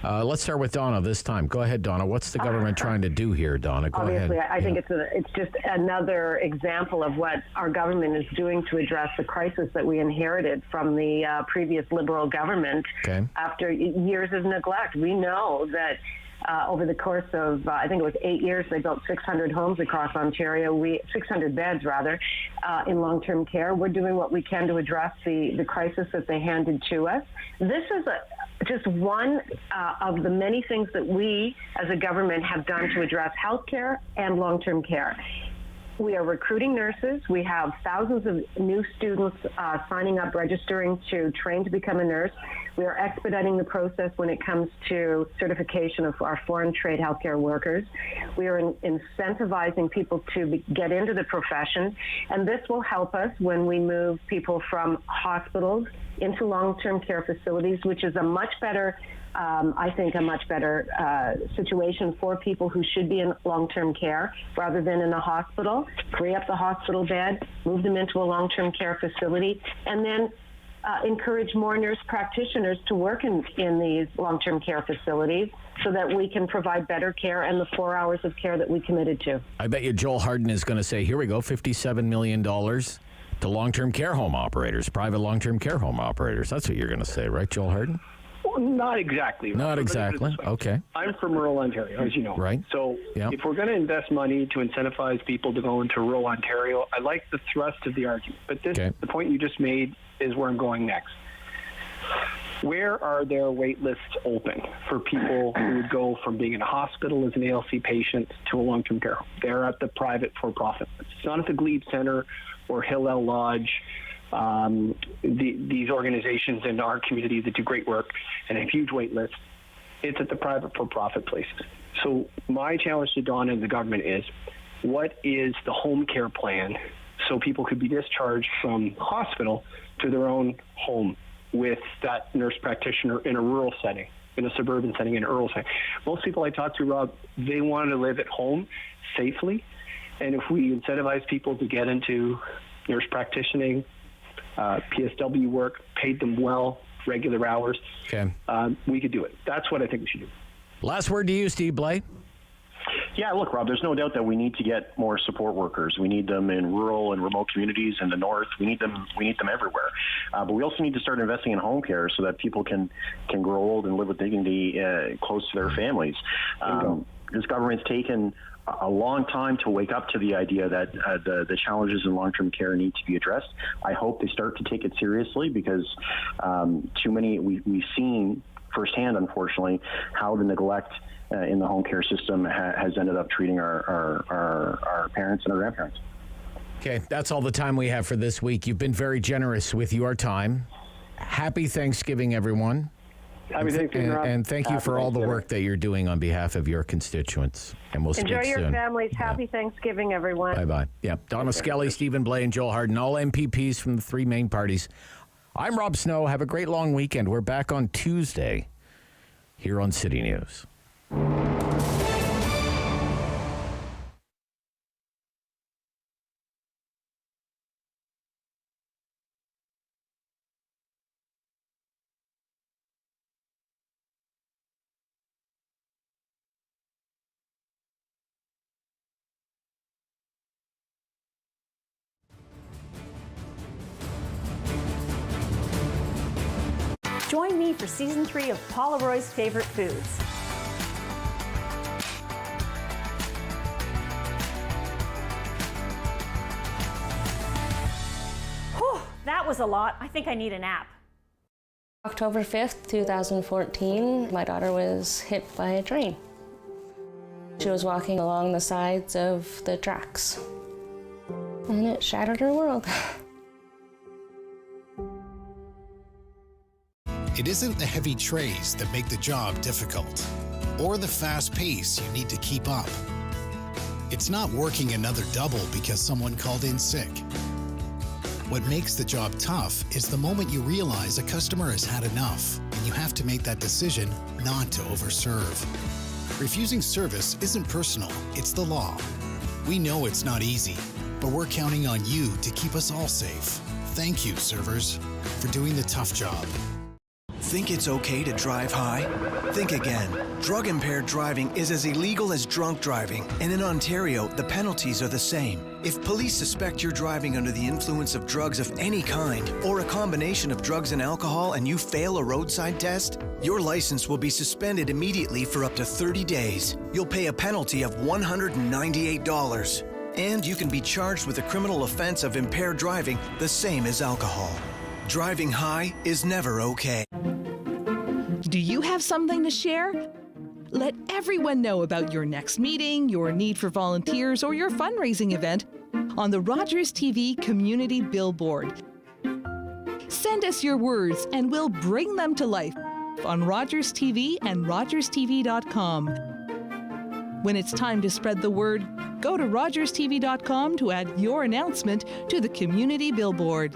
Let's start with Donna this time. Go ahead, Donna. What's the government trying to do here, Donna? Go
Obviously,
ahead.
I think it's just another example of what our government is doing to address the crisis that we inherited from the previous Liberal government after years of neglect. We know that over the course of, I think it was 8 years, they built 600 homes across Ontario, 600 beds rather, in long-term care. We're doing what we can to address the crisis that they handed to us. This is just one of the many things that we as a government have done to address healthcare and long-term care. We are recruiting nurses. We have thousands of new students signing up, registering to train to become a nurse. We are expediting the process when it comes to certification of our foreign trade healthcare workers. We are incentivizing people to get into the profession, and this will help us when we move people from hospitals into long-term care facilities, which is a much better situation for people who should be in long-term care rather than in a hospital. Free up the hospital bed, move them into a long-term care facility, and then encourage more nurse practitioners to work in these long-term care facilities so that we can provide better care and the 4 hours of care that we committed to.
I bet you Joel Harden is going to say, here we go, $57 million to long-term care home operators, private long-term care home operators. That's what you're going to say, right, Joel Harden?
Well, not exactly.
Not exactly. Okay.
I'm from rural Ontario, as you know.
Right.
So if we're going to invest money to incentivize people to go into rural Ontario, I like the thrust of the argument. But the point you just made is where I'm going next. Where are there wait lists open for people who would go from being in a hospital as an ALC patient to a long-term care home? They're at the private for-profit. It's not at the Glebe Center or Hillel Lodge. These organizations in our community that do great work and a huge wait list, it's at the private for-profit places. So my challenge to Donna and the government is, what is the home care plan so people could be discharged from hospital to their own home with that nurse practitioner in a rural setting, in a suburban setting, in a rural setting? Most people I talk to, Rob, they want to live at home safely. And if we incentivize people to get into nurse practicing, PSW work, paid them well, regular hours, we could do it. That's what I think we should do.
Last word to you, Steve Blais.
Yeah, look, Rob, there's no doubt that we need to get more support workers. We need them in rural and remote communities in the north. We need them everywhere. But we also need to start investing in home care so that people can grow old and live with dignity close to their families. This government's taken a long time to wake up to the idea that the challenges in long-term care need to be addressed. I hope they start to take it seriously because we've seen firsthand, unfortunately, how the neglect in the home care system has ended up treating our parents and our grandparents.
Okay, that's all the time we have for this week. You've been very generous with your time. Happy Thanksgiving, everyone.
Happy Thanksgiving, Rob.
And thank you for all the work that you're doing on behalf of your constituents. And we'll speak soon.
Enjoy your families. Happy Thanksgiving, everyone.
Bye-bye. Yeah, Donna Skelly, Stephen Blais, and Joel Harden, all MPPs from the three main parties. I'm Rob Snow. Have a great long weekend. We're back on Tuesday here on City News.
Join me for Season 3 of Paula Roy's Favorite Foods. Whew, that was a lot. I think I need a nap.
October 5th, 2014, my daughter was hit by a train. She was walking along the sides of the tracks, and it shattered her world.
It isn't the heavy trays that make the job difficult, or the fast pace you need to keep up. It's not working another double because someone called in sick. What makes the job tough is the moment you realize a customer has had enough, and you have to make that decision not to overserve. Refusing service isn't personal, it's the law. We know it's not easy, but we're counting on you to keep us all safe. Thank you, servers, for doing the tough job.
Think it's okay to drive high? Think again. Drug-impaired driving is as illegal as drunk driving, and in Ontario, the penalties are the same. If police suspect you're driving under the influence of drugs of any kind, or a combination of drugs and alcohol, and you fail a roadside test, your license will be suspended immediately for up to 30 days. You'll pay a penalty of $198. And you can be charged with a criminal offense of impaired driving, the same as alcohol. Driving high is never okay.
Do you have something to share? Let everyone know about your next meeting, your need for volunteers, or your fundraising event on the Rogers TV Community Billboard. Send us your words and we'll bring them to life on Rogers TV and rogerstv.com. When it's time to spread the word, go to rogerstv.com to add your announcement to the Community Billboard.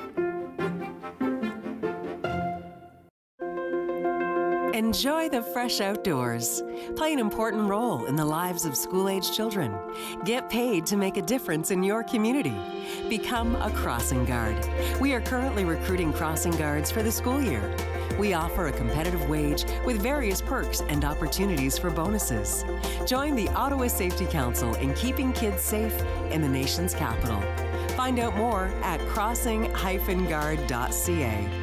Enjoy the fresh outdoors. Play an important role in the lives of school-age children. Get paid to make a difference in your community. Become a crossing guard. We are currently recruiting crossing guards for the school year. We offer a competitive wage with various perks and opportunities for bonuses. Join the Ottawa Safety Council in keeping kids safe in the nation's capital. Find out more at crossing-guard.ca.